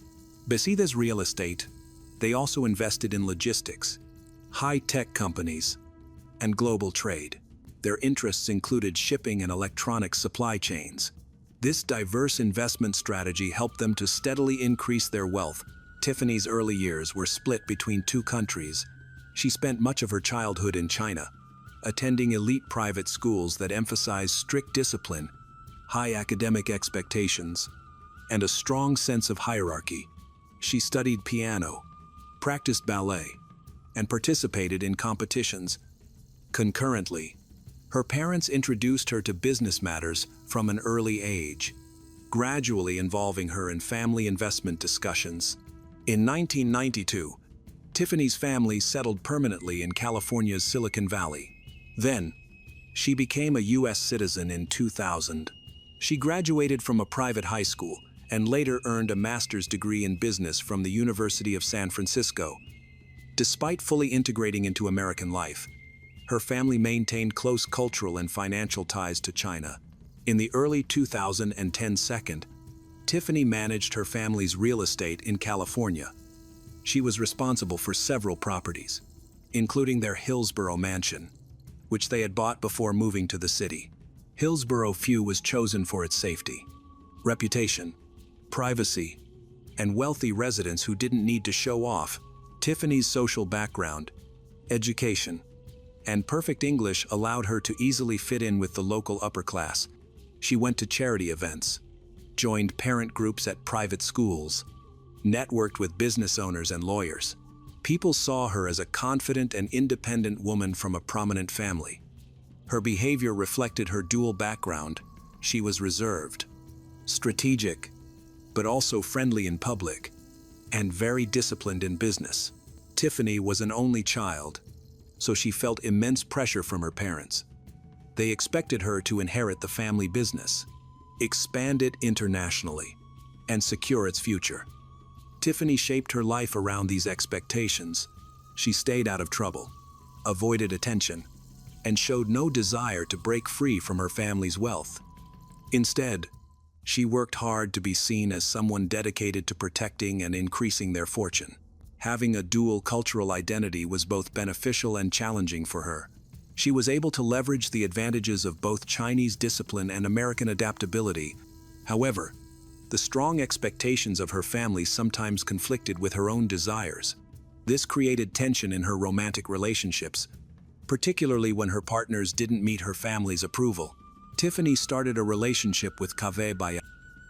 Besides real estate, they also invested in logistics, high-tech companies, and global trade. Their interests included shipping and electronic supply chains. This diverse investment strategy helped them to steadily increase their wealth. Tiffany's early years were split between two countries. She spent much of her childhood in China, attending elite private schools that emphasized strict discipline, high academic expectations, and a strong sense of hierarchy. She studied piano, practiced ballet, and participated in competitions. Concurrently, her parents introduced her to business matters from an early age, gradually involving her in family investment discussions. In 1992, Tiffany's family settled permanently in California's Silicon Valley. Then, she became a U.S. citizen in 2000. She graduated from a private high school and later earned a master's degree in business from the University of San Francisco. Despite fully integrating into American life, her family maintained close cultural and financial ties to China. In the early 2010s, Tiffany managed her family's real estate in California. She was responsible for several properties, including their Hillsborough mansion, which they had bought before moving to the city. Hillsborough View was chosen for its safety, reputation, privacy, and wealthy residents who didn't need to show off. Tiffany's social background, education, and perfect English allowed her to easily fit in with the local upper class. She went to charity events, joined parent groups at private schools, networked with business owners and lawyers. People saw her as a confident and independent woman from a prominent family. Her behavior reflected her dual background. She was reserved, strategic, but also friendly in public, and very disciplined in business. Tiffany was an only child, so she felt immense pressure from her parents. They expected her to inherit the family business, expand it internationally, and secure its future. Tiffany shaped her life around these expectations. She stayed out of trouble, avoided attention, and showed no desire to break free from her family's wealth. Instead, she worked hard to be seen as someone dedicated to protecting and increasing their fortune. Having a dual cultural identity was both beneficial and challenging for her. She was able to leverage the advantages of both Chinese discipline and American adaptability. However, the strong expectations of her family sometimes conflicted with her own desires. This created tension in her romantic relationships, particularly when her partners didn't meet her family's approval. Tiffany started a relationship with Kaveh Bayat.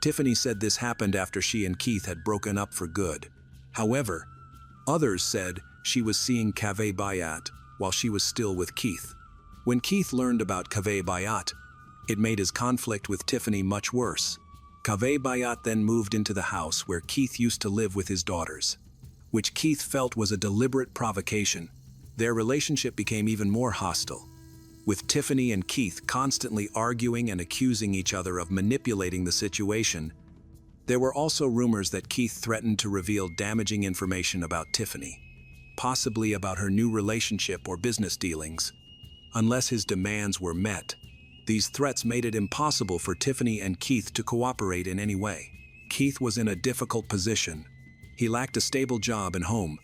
Tiffany said this happened after she and Keith had broken up for good. However, others said she was seeing Kaveh Bayat while she was still with Keith, When Keith learned about Kaveh Bayat, it made his conflict with Tiffany much worse. Kaveh Bayat then moved into the house where Keith used to live with his daughters, which Keith felt was a deliberate provocation. Their relationship became even more hostile, with Tiffany and Keith constantly arguing and accusing each other of manipulating the situation. There were also rumors that Keith threatened to reveal damaging information about Tiffany, possibly about her new relationship or business dealings, unless his demands were met. These threats made it impossible for Tiffany and Keith to cooperate in any way. Keith was in a difficult position. He lacked a stable job and home,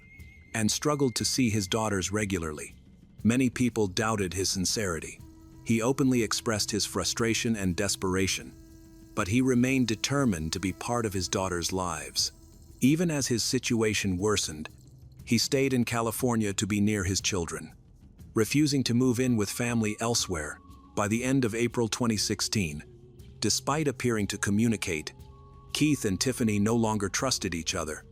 and struggled to see his daughters regularly. Many people doubted his sincerity. He openly expressed his frustration and desperation, but he remained determined to be part of his daughters' lives. Even as his situation worsened, he stayed in California to be near his children, refusing to move in with family elsewhere. By the end of April 2016, despite appearing to communicate, Keith and Tiffany no longer trusted each other.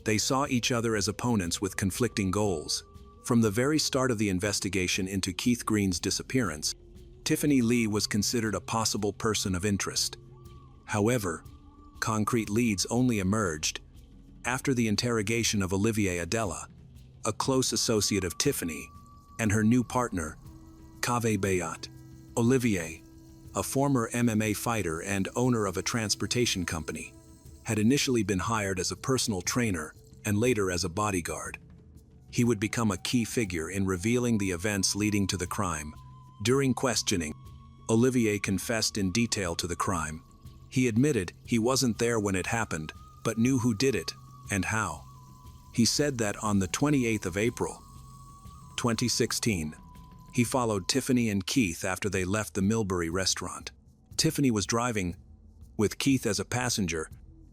They saw each other as opponents with conflicting goals. From the very start of the investigation into Keith Green's disappearance, Tiffany Lee was considered a possible person of interest. However, concrete leads only emerged after the interrogation of Olivier Adela, a close associate of Tiffany, and her new partner, Kaveh Bayat. Olivier, a former MMA fighter and owner of a transportation company, had initially been hired as a personal trainer and later as a bodyguard. He would become a key figure in revealing the events leading to the crime. During questioning, Olivier confessed in detail to the crime. He admitted he wasn't there when it happened, but knew who did it and how. He said that on the 28th of April, 2016, he followed Tiffany and Keith after they left the Millbury restaurant. Tiffany was driving, with Keith as a passenger.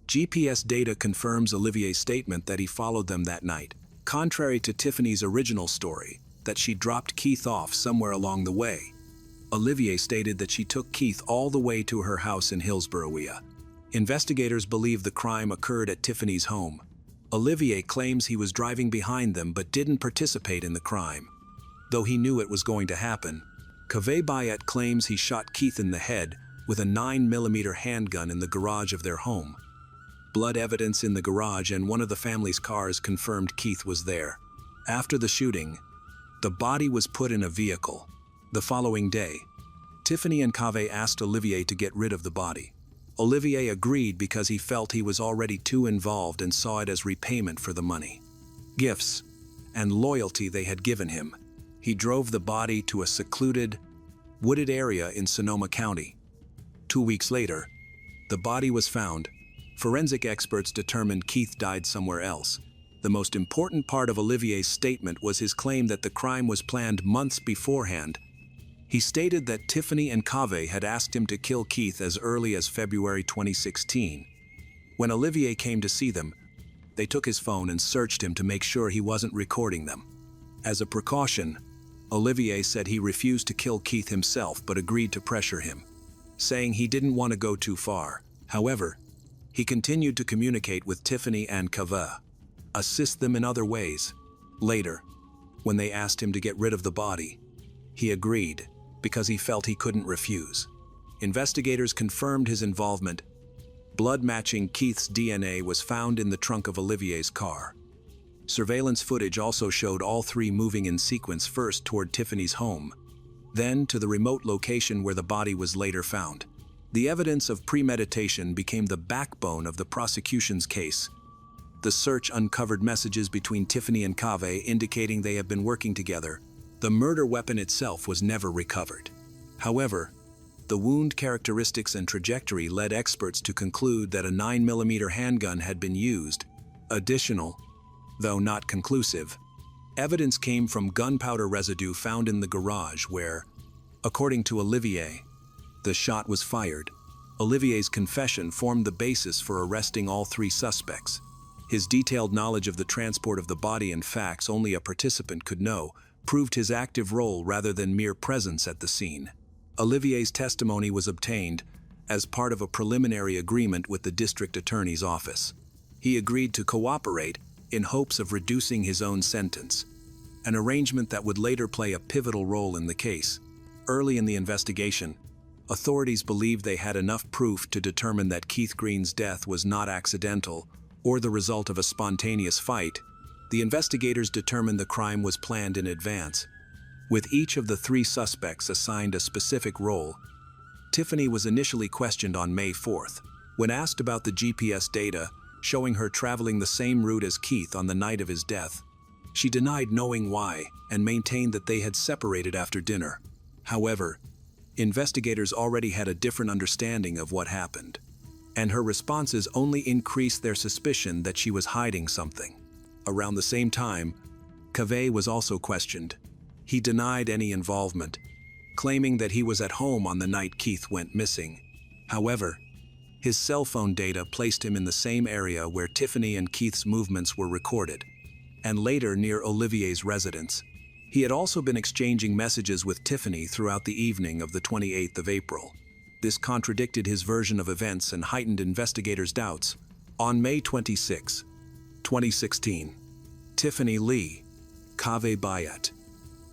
GPS data confirms Olivier's statement that he followed them that night, contrary to Tiffany's original story, that she dropped Keith off somewhere along the way. Olivier stated that she took Keith all the way to her house in Hillsborough. Investigators believe the crime occurred at Tiffany's home. Olivier claims he was driving behind them but didn't participate in the crime, though he knew it was going to happen. Kaveh Bayat claims he shot Keith in the head with a 9mm handgun in the garage of their home. Blood evidence in the garage and one of the family's cars confirmed Keith was there. After the shooting, the body was put in a vehicle. The following day, Tiffany and Kaveh asked Olivier to get rid of the body. Olivier agreed because he felt he was already too involved and saw it as repayment for the money, gifts, and loyalty they had given him. He drove the body to a secluded, wooded area in Sonoma County. 2 weeks later, the body was found. Forensic experts determined Keith died somewhere else. The most important part of Olivier's statement was his claim that the crime was planned months beforehand. He stated that Tiffany and Kaveh had asked him to kill Keith as early as February 2016. When Olivier came to see them, they took his phone and searched him to make sure he wasn't recording them. As a precaution, Olivier said he refused to kill Keith himself but agreed to pressure him, saying he didn't want to go too far. However, he continued to communicate with Tiffany and Kaveh, assist them in other ways. Later, when they asked him to get rid of the body, he agreed because he felt he couldn't refuse. Investigators confirmed his involvement. Blood matching Keith's DNA was found in the trunk of Olivier's car. Surveillance footage also showed all three moving in sequence, first toward Tiffany's home, then to the remote location where the body was later found. The evidence of premeditation became the backbone of the prosecution's case. The search uncovered messages between Tiffany and Kaveh indicating they had been working together. The murder weapon itself was never recovered. However, the wound characteristics and trajectory led experts to conclude that a 9mm handgun had been used. Additional, though not conclusive, evidence came from gunpowder residue found in the garage where, according to Olivier, the shot was fired. Olivier's confession formed the basis for arresting all three suspects. His detailed knowledge of the transport of the body and facts only a participant could know proved his active role rather than mere presence at the scene. Olivier's testimony was obtained as part of a preliminary agreement with the district attorney's office. He agreed to cooperate in hopes of reducing his own sentence, an arrangement that would later play a pivotal role in the case. Early in the investigation, authorities believed they had enough proof to determine that Keith Green's death was not accidental or the result of a spontaneous fight. The investigators determined the crime was planned in advance. With each of the 3 suspects assigned a specific role, Tiffany was initially questioned on May 4th. When asked about the GPS data showing her traveling the same route as Keith on the night of his death, she denied knowing why and maintained that they had separated after dinner. However, investigators already had a different understanding of what happened, and her responses only increased their suspicion that she was hiding something. Around the same time, Cavey was also questioned. He denied any involvement, claiming that he was at home on the night Keith went missing. However, his cell phone data placed him in the same area where Tiffany and Keith's movements were recorded, and later near Olivier's residence. He had also been exchanging messages with Tiffany throughout the evening of the 28th of April. This contradicted his version of events and heightened investigators' doubts. On May 26, 2016, Tiffany Lee, Cavey Bayat,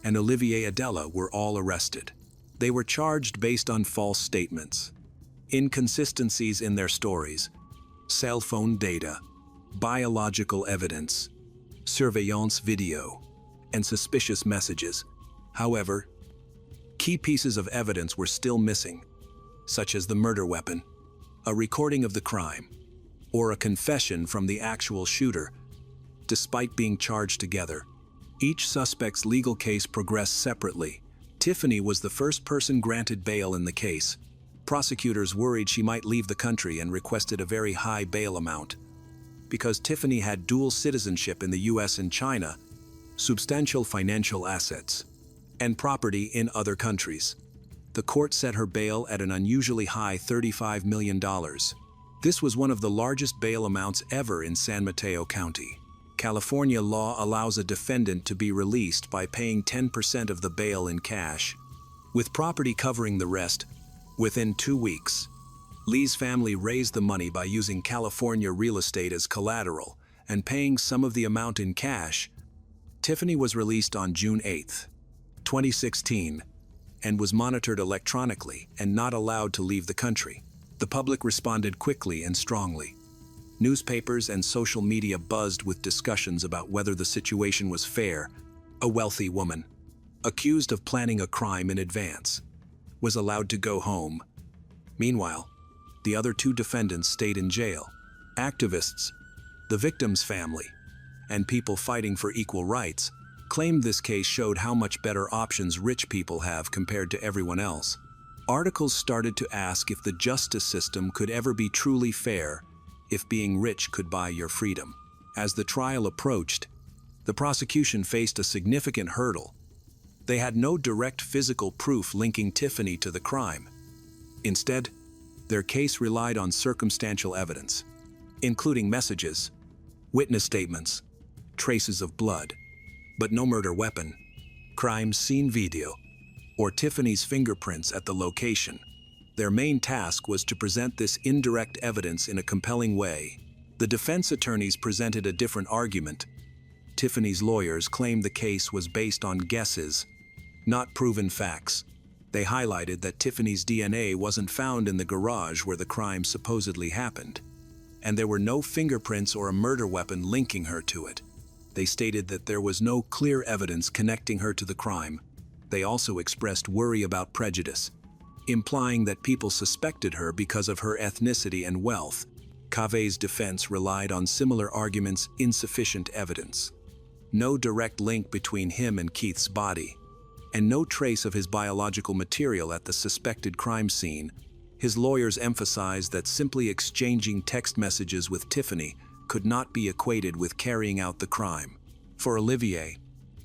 and Olivier Adela were all arrested. They were charged based on false statements, inconsistencies in their stories, cell phone data, biological evidence, surveillance video, and suspicious messages. However, key pieces of evidence were still missing, such as the murder weapon, a recording of the crime, or a confession from the actual shooter. Despite being charged together, each suspect's legal case progressed separately. Tiffany was the first person granted bail in the case. Prosecutors worried she might leave the country and requested a very high bail amount. Because Tiffany had dual citizenship in the US and China, substantial financial assets, and property in other countries, the court set her bail at an unusually high $35 million. This was one of the largest bail amounts ever in San Mateo County. California law allows a defendant to be released by paying 10% of the bail in cash, with property covering the rest. Within 2 weeks, Lee's family raised the money by using California real estate as collateral and paying some of the amount in cash. Tiffany was released on June 8, 2016, and was monitored electronically and not allowed to leave the country. The public responded quickly and strongly. Newspapers and social media buzzed with discussions about whether the situation was fair. A wealthy woman, accused of planning a crime in advance, was allowed to go home. Meanwhile, the other 2 defendants stayed in jail. Activists, the victim's family, and people fighting for equal rights claimed this case showed how much better options rich people have compared to everyone else. Articles started to ask if the justice system could ever be truly fair, if being rich could buy your freedom. As the trial approached, the prosecution faced a significant hurdle. They had no direct physical proof linking Tiffany to the crime. Instead, their case relied on circumstantial evidence, including messages, witness statements, traces of blood, but no murder weapon, crime scene video, or Tiffany's fingerprints at the location. Their main task was to present this indirect evidence in a compelling way. The defense attorneys presented a different argument. Tiffany's lawyers claimed the case was based on guesses, not proven facts. They highlighted that Tiffany's DNA wasn't found in the garage where the crime supposedly happened, and there were no fingerprints or a murder weapon linking her to it. They stated that there was no clear evidence connecting her to the crime. They also expressed worry about prejudice, implying that people suspected her because of her ethnicity and wealth. Cavey's defense relied on similar arguments: insufficient evidence, no direct link between him and Keith's body, and no trace of his biological material at the suspected crime scene. His lawyers emphasized that simply exchanging text messages with Tiffany could not be equated with carrying out the crime. For Olivier,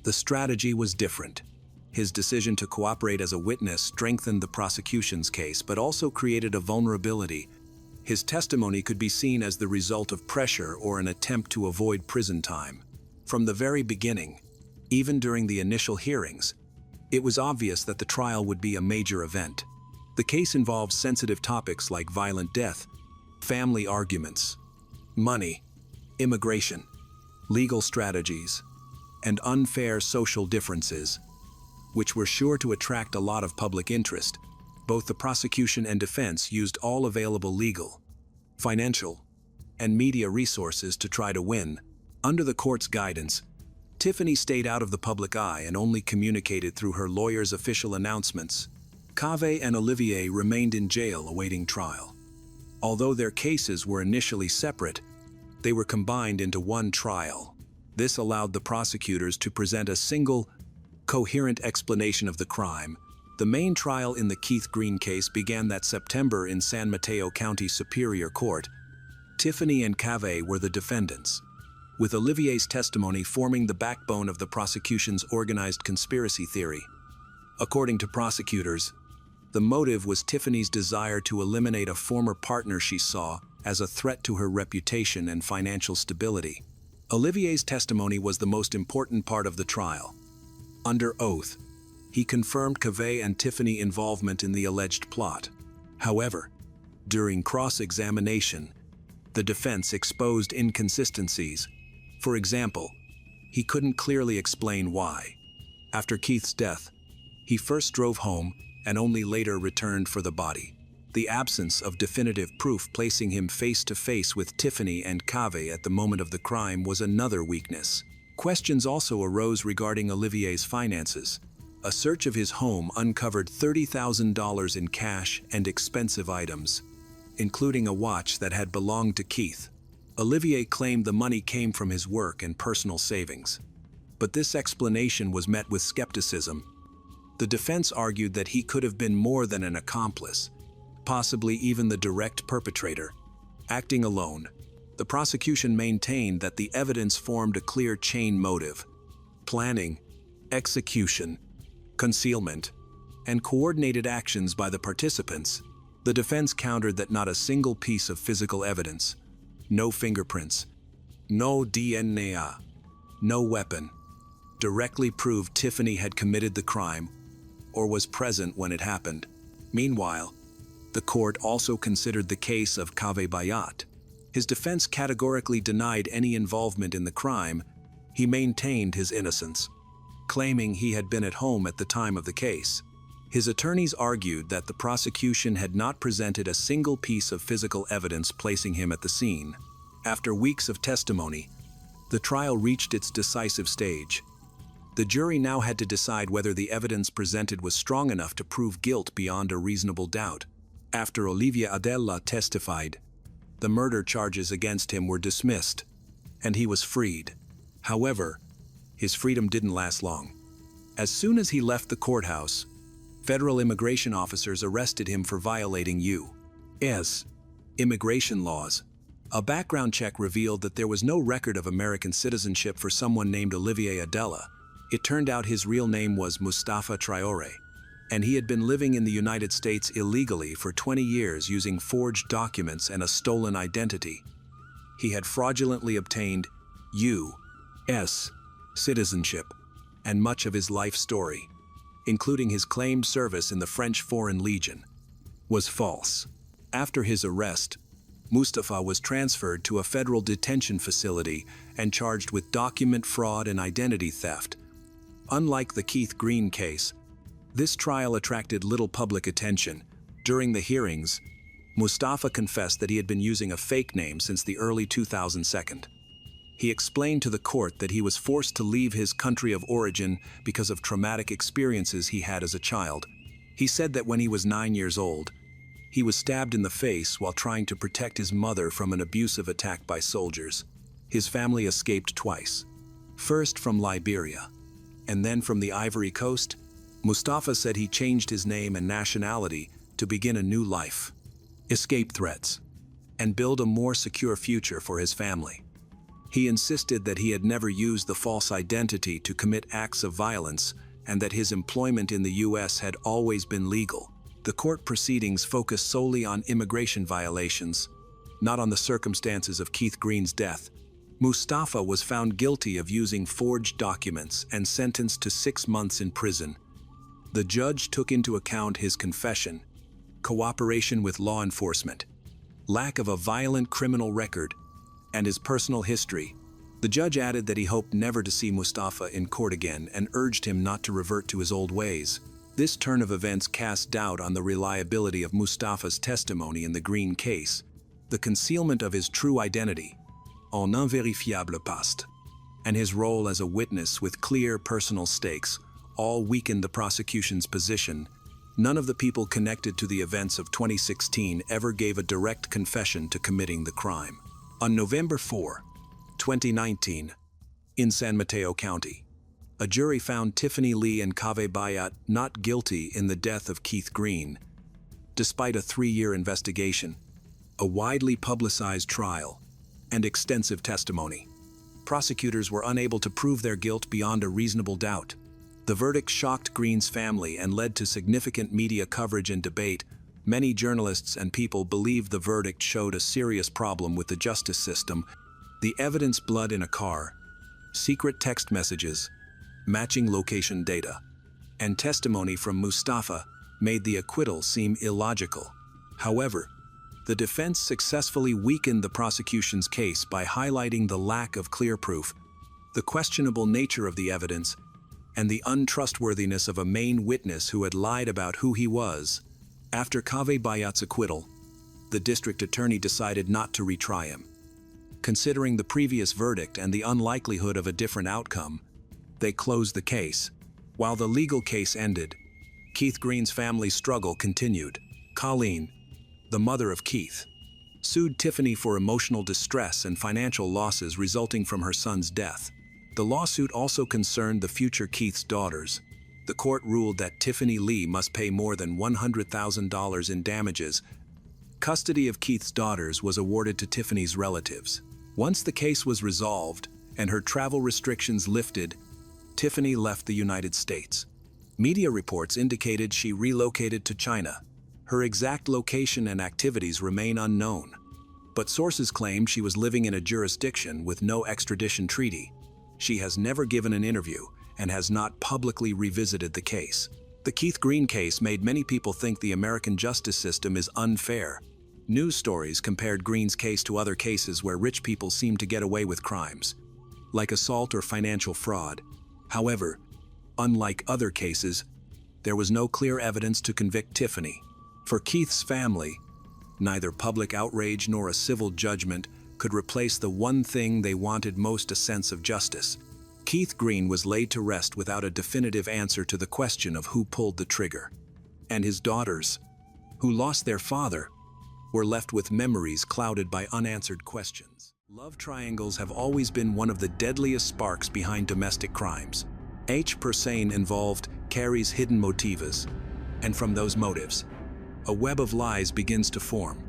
the strategy was different. His decision to cooperate as a witness strengthened the prosecution's case, but also created a vulnerability. His testimony could be seen as the result of pressure or an attempt to avoid prison time. From the very beginning, even during the initial hearings, it was obvious that the trial would be a major event. The case involved sensitive topics like violent death, family arguments, money, immigration, legal strategies, and unfair social differences. which were sure to attract a lot of public interest. Both the prosecution and defense used all available legal, financial, and media resources to try to win. Under the court's guidance, Tiffany stayed out of the public eye and only communicated through her lawyer's official announcements. Cave and Olivier remained in jail awaiting trial. Although their cases were initially separate, they were combined into one trial. This allowed the prosecutors to present a single, coherent explanation of the crime. The main trial in the Keith Green case began that September in San Mateo County Superior Court. Tiffany and Cave were the defendants, with Olivier's testimony forming the backbone of the prosecution's organized conspiracy theory. According to prosecutors, the motive was Tiffany's desire to eliminate a former partner she saw as a threat to her reputation and financial stability. Olivier's testimony was the most important part of the trial. Under oath, he confirmed Cave and Tiffany's involvement in the alleged plot. However, during cross-examination, the defense exposed inconsistencies. For example, he couldn't clearly explain why, after Keith's death, he first drove home and only later returned for the body. The absence of definitive proof placing him face-to-face with Tiffany and Cave at the moment of the crime was another weakness. Questions also arose regarding Olivier's finances. A search of his home uncovered $30,000 in cash and expensive items, including a watch that had belonged to Keith. Olivier claimed the money came from his work and personal savings. But this explanation was met with skepticism. The defense argued that he could have been more than an accomplice, possibly even the direct perpetrator. Acting alone, the prosecution maintained that the evidence formed a clear chain motive: planning, execution, concealment, and coordinated actions by the participants. The defense countered that not a single piece of physical evidence, no fingerprints, no DNA, no weapon, directly proved Tiffany had committed the crime or was present when it happened. Meanwhile, the court also considered the case of Cave Bayat. His defense categorically denied any involvement in the crime. He maintained his innocence, claiming he had been at home at the time of the case. His attorneys argued that the prosecution had not presented a single piece of physical evidence placing him at the scene. After weeks of testimony, the trial reached its decisive stage. The jury now had to decide whether the evidence presented was strong enough to prove guilt beyond a reasonable doubt. After Olivier Adela testified, the murder charges against him were dismissed, and he was freed. However, his freedom didn't last long. As soon as he left the courthouse, federal immigration officers arrested him for violating U.S. immigration laws. A background check revealed that there was no record of American citizenship for someone named Olivier Adela. It turned out his real name was Mustafa Traore, and he had been living in the United States illegally for 20 years using forged documents and a stolen identity. He had fraudulently obtained U.S. citizenship, and much of his life story, including his claimed service in the French Foreign Legion, was false. After his arrest, Mustafa was transferred to a federal detention facility and charged with document fraud and identity theft. Unlike the Keith Green case, this trial attracted little public attention. During the hearings, Mustafa confessed that he had been using a fake name since the early 2000s. He explained to the court that he was forced to leave his country of origin because of traumatic experiences he had as a child. He said that when he was 9 years old, he was stabbed in the face while trying to protect his mother from an abusive attack by soldiers. His family escaped twice, first from Liberia, and then from the Ivory Coast. Mustafa said he changed his name and nationality to begin a new life, escape threats, and build a more secure future for his family. He insisted that he had never used the false identity to commit acts of violence and that his employment in the U.S. had always been legal. The court proceedings focused solely on immigration violations, not on the circumstances of Keith Green's death. Mustafa was found guilty of using forged documents and sentenced to 6 months in prison. The judge took into account his confession, cooperation with law enforcement, lack of a violent criminal record, and his personal history. The judge added that he hoped never to see Mustafa in court again and urged him not to revert to his old ways. This turn of events cast doubt on the reliability of Mustafa's testimony in the Green case, the concealment of his true identity, un invérifiable past, and his role as a witness with clear personal stakes, all weakened the prosecution's position. None of the people connected to the events of 2016 ever gave a direct confession to committing the crime. On November 4, 2019, in San Mateo County, a jury found Tiffany Lee and Kaveh Bayat not guilty in the death of Keith Green. Despite a 3-year investigation, a widely publicized trial, and extensive testimony, prosecutors were unable to prove their guilt beyond a reasonable doubt. The verdict shocked Green's family and led to significant media coverage and debate. Many journalists and people believe the verdict showed a serious problem with the justice system. The evidence: blood in a car, secret text messages, matching location data, and testimony from Mustafa made the acquittal seem illogical. However, the defense successfully weakened the prosecution's case by highlighting the lack of clear proof, the questionable nature of the evidence, and the untrustworthiness of a main witness who had lied about who he was. After Kaveh Bayat's acquittal, the district attorney decided not to retry him. Considering the previous verdict and the unlikelihood of a different outcome, they closed the case. While the legal case ended, Keith Green's family struggle continued. Colleen, the mother of Keith, sued Tiffany for emotional distress and financial losses resulting from her son's death. The lawsuit also concerned the future Keith's daughters. The court ruled that Tiffany Lee must pay more than $100,000 in damages. Custody of Keith's daughters was awarded to Tiffany's relatives. Once the case was resolved and her travel restrictions lifted, Tiffany left the United States. Media reports indicated she relocated to China. Her exact location and activities remain unknown, but sources claim she was living in a jurisdiction with no extradition treaty. She has never given an interview and has not publicly revisited the case. The Keith Green case made many people think the American justice system is unfair. News stories compared Green's case to other cases where rich people seem to get away with crimes, like assault or financial fraud. However, unlike other cases, there was no clear evidence to convict Tiffany. For Keith's family, neither public outrage nor a civil judgment could replace the one thing they wanted most: a sense of justice. Keith Green was laid to rest without a definitive answer to the question of who pulled the trigger. And his daughters, who lost their father, were left with memories clouded by unanswered questions. Love triangles have always been one of the deadliest sparks behind domestic crimes. Each person involved carries hidden motives, and from those motives, a web of lies begins to form,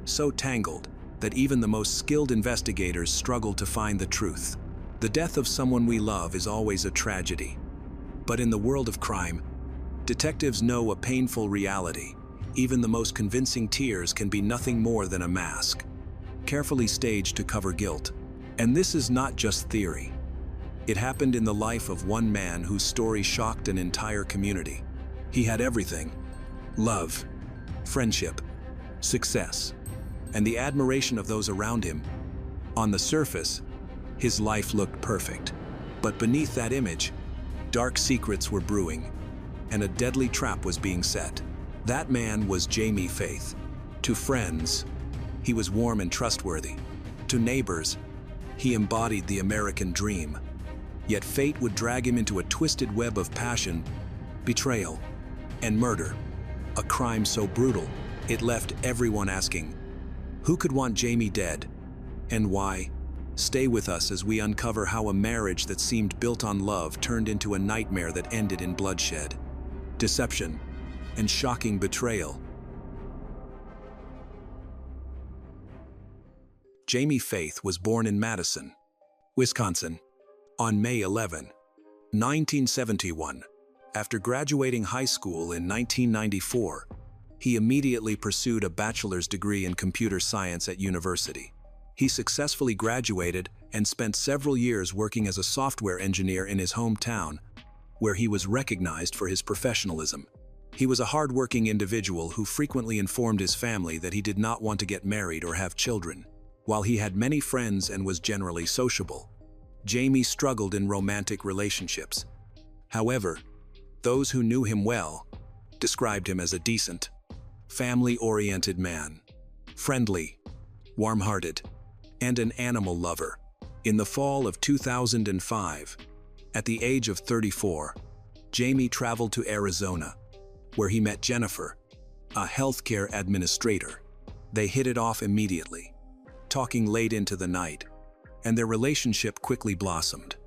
so tangled that even the most skilled investigators struggle to find the truth. The death of someone we love is always a tragedy. But in the world of crime, detectives know a painful reality. Even the most convincing tears can be nothing more than a mask, carefully staged to cover guilt. And this is not just theory. It happened in the life of one man whose story shocked an entire community. He had everything: love, friendship, success, and the admiration of those around him. On the surface, his life looked perfect. But beneath that image, dark secrets were brewing, and a deadly trap was being set. That man was Jaime Faith. To friends, he was warm and trustworthy. To neighbors, he embodied the American dream. Yet fate would drag him into a twisted web of passion, betrayal, and murder. A crime so brutal, it left everyone asking, who could want Jaime dead, and why? Stay with us as we uncover how a marriage that seemed built on love turned into a nightmare that ended in bloodshed, deception, and shocking betrayal. Jaime Faith was born in Madison, Wisconsin, on May 11, 1971. After graduating high school in 1994, he immediately pursued a bachelor's degree in computer science at university. He successfully graduated and spent several years working as a software engineer in his hometown, where he was recognized for his professionalism. He was a hardworking individual who frequently informed his family that he did not want to get married or have children. While he had many friends and was generally sociable, Jaime struggled in romantic relationships. However, those who knew him well described him as a decent, family-oriented man, friendly, warm-hearted, and an animal lover. In the fall of 2005, at the age of 34, Jaime traveled to Arizona, where he met Jennifer, a healthcare administrator. They hit it off immediately, talking late into the night, and their relationship quickly blossomed.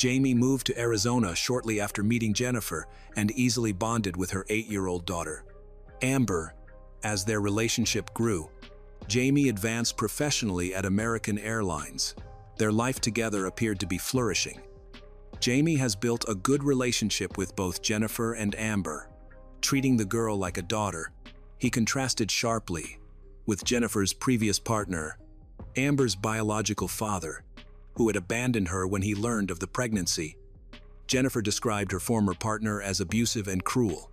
Jaime moved to Arizona shortly after meeting Jennifer and easily bonded with her 8-year-old daughter, Amber. As their relationship grew, Jaime advanced professionally at American Airlines. Their life together appeared to be flourishing. Jaime has built a good relationship with both Jennifer and Amber. Treating the girl like a daughter, he contrasted sharply with Jennifer's previous partner, Amber's biological father, who had abandoned her when he learned of the pregnancy. Jennifer described her former partner as abusive and cruel,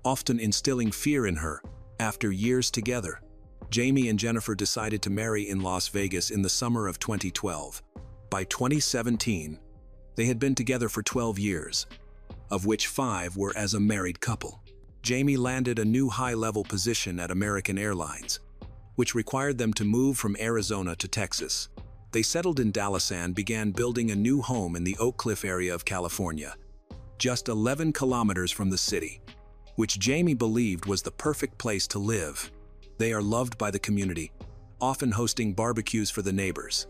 often instilling fear in her. After years together, Jaime and Jennifer decided to marry in Las Vegas in the summer of 2012. By 2017, they had been together for 12 years, of which 5 were as a married couple. Jaime landed a new high-level position at American Airlines, which required them to move from Arizona to Texas. They settled in Dallas and began building a new home in the Oak Cliff area of California, just 11 kilometers from the city, which Jaime believed was the perfect place to live. They are loved by the community, often hosting barbecues for the neighbors.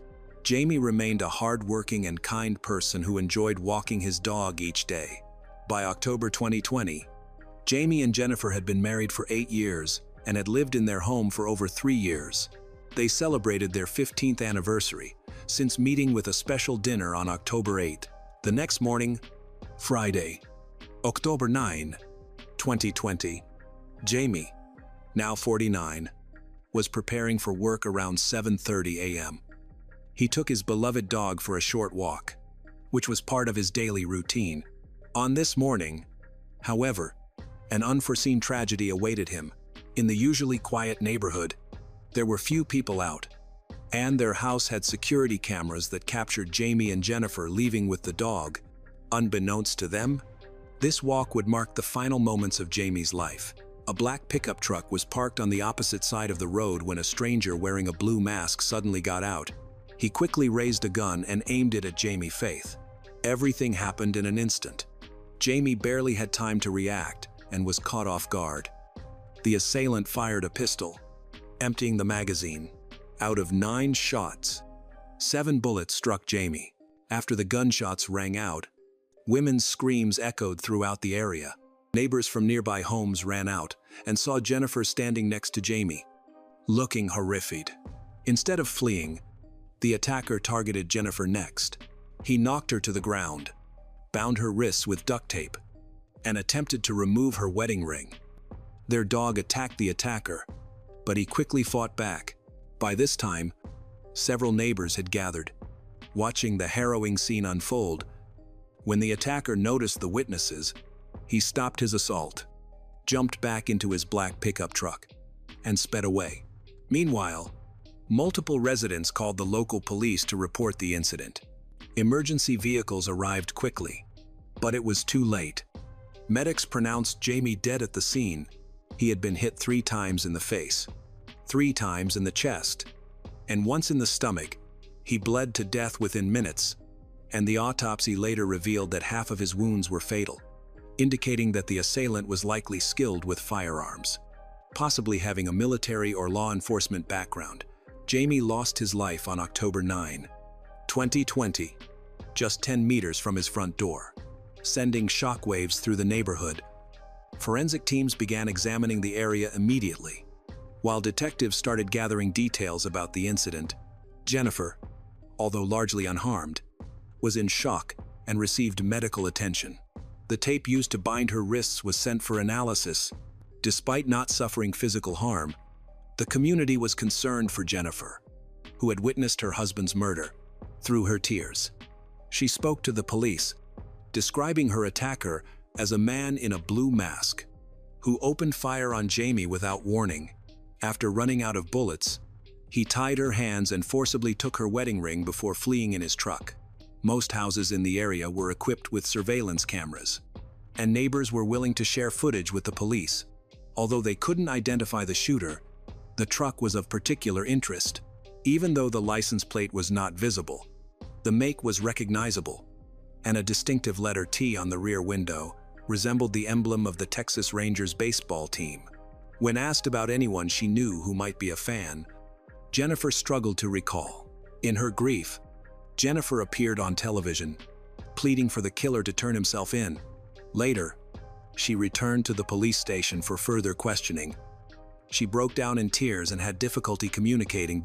Jaime remained a hard-working and kind person who enjoyed walking his dog each day. By October 2020, Jaime and Jennifer had been married for 8 years and had lived in their home for over 3 years. They celebrated their 15th anniversary since meeting with a special dinner on October 8. The next morning, Friday, October 9, 2020, Jaime, now 49, was preparing for work around 7:30 a.m. He took his beloved dog for a short walk, which was part of his daily routine. On this morning, however, an unforeseen tragedy awaited him. In the usually quiet neighborhood, there were few people out, and their house had security cameras that captured Jaime and Jennifer leaving with the dog. Unbeknownst to them, this walk would mark the final moments of Jaime's life. A black pickup truck was parked on the opposite side of the road when a stranger wearing a blue mask suddenly got out. He quickly raised a gun and aimed it at Jaime Faith. Everything happened in an instant. Jaime barely had time to react and was caught off guard. The assailant fired a pistol, emptying the magazine. Out of 9 shots, 7 bullets struck Jaime. After the gunshots rang out, women's screams echoed throughout the area. Neighbors from nearby homes ran out and saw Jennifer standing next to Jaime, looking horrified. Instead of fleeing, the attacker targeted Jennifer next. He knocked her to the ground, bound her wrists with duct tape, and attempted to remove her wedding ring. Their dog attacked the attacker, but he quickly fought back. By this time, several neighbors had gathered, watching the harrowing scene unfold. When the attacker noticed the witnesses, he stopped his assault, jumped back into his black pickup truck, and sped away. Meanwhile, multiple residents called the local police to report the incident. Emergency vehicles arrived quickly, but it was too late. Medics pronounced Jaime dead at the scene. He had been hit 3 times in the face, 3 times in the chest, and once in the stomach. He bled to death within minutes, and the autopsy later revealed that half of his wounds were fatal, indicating that the assailant was likely skilled with firearms, possibly having a military or law enforcement background. Jaime lost his life on October 9, 2020, just 10 meters from his front door, sending shockwaves through the neighborhood. Forensic teams began examining the area immediately. While detectives started gathering details about the incident, Jennifer, although largely unharmed, was in shock and received medical attention. The tape used to bind her wrists was sent for analysis. Despite not suffering physical harm, the community was concerned for Jennifer, who had witnessed her husband's murder. Through her tears, she spoke to the police, describing her attacker as a man in a blue mask, who opened fire on Jaime without warning. After running out of bullets, he tied her hands and forcibly took her wedding ring before fleeing in his truck. Most houses in the area were equipped with surveillance cameras, and neighbors were willing to share footage with the police. Although they couldn't identify the shooter, the truck was of particular interest. Even though the license plate was not visible, the make was recognizable, and a distinctive letter T on the rear window resembled the emblem of the Texas Rangers baseball team. When asked about anyone she knew who might be a fan, Jennifer struggled to recall. In her grief, Jennifer appeared on television, pleading for the killer to turn himself in. Later, she returned to the police station for further questioning. She broke down in tears and had difficulty communicating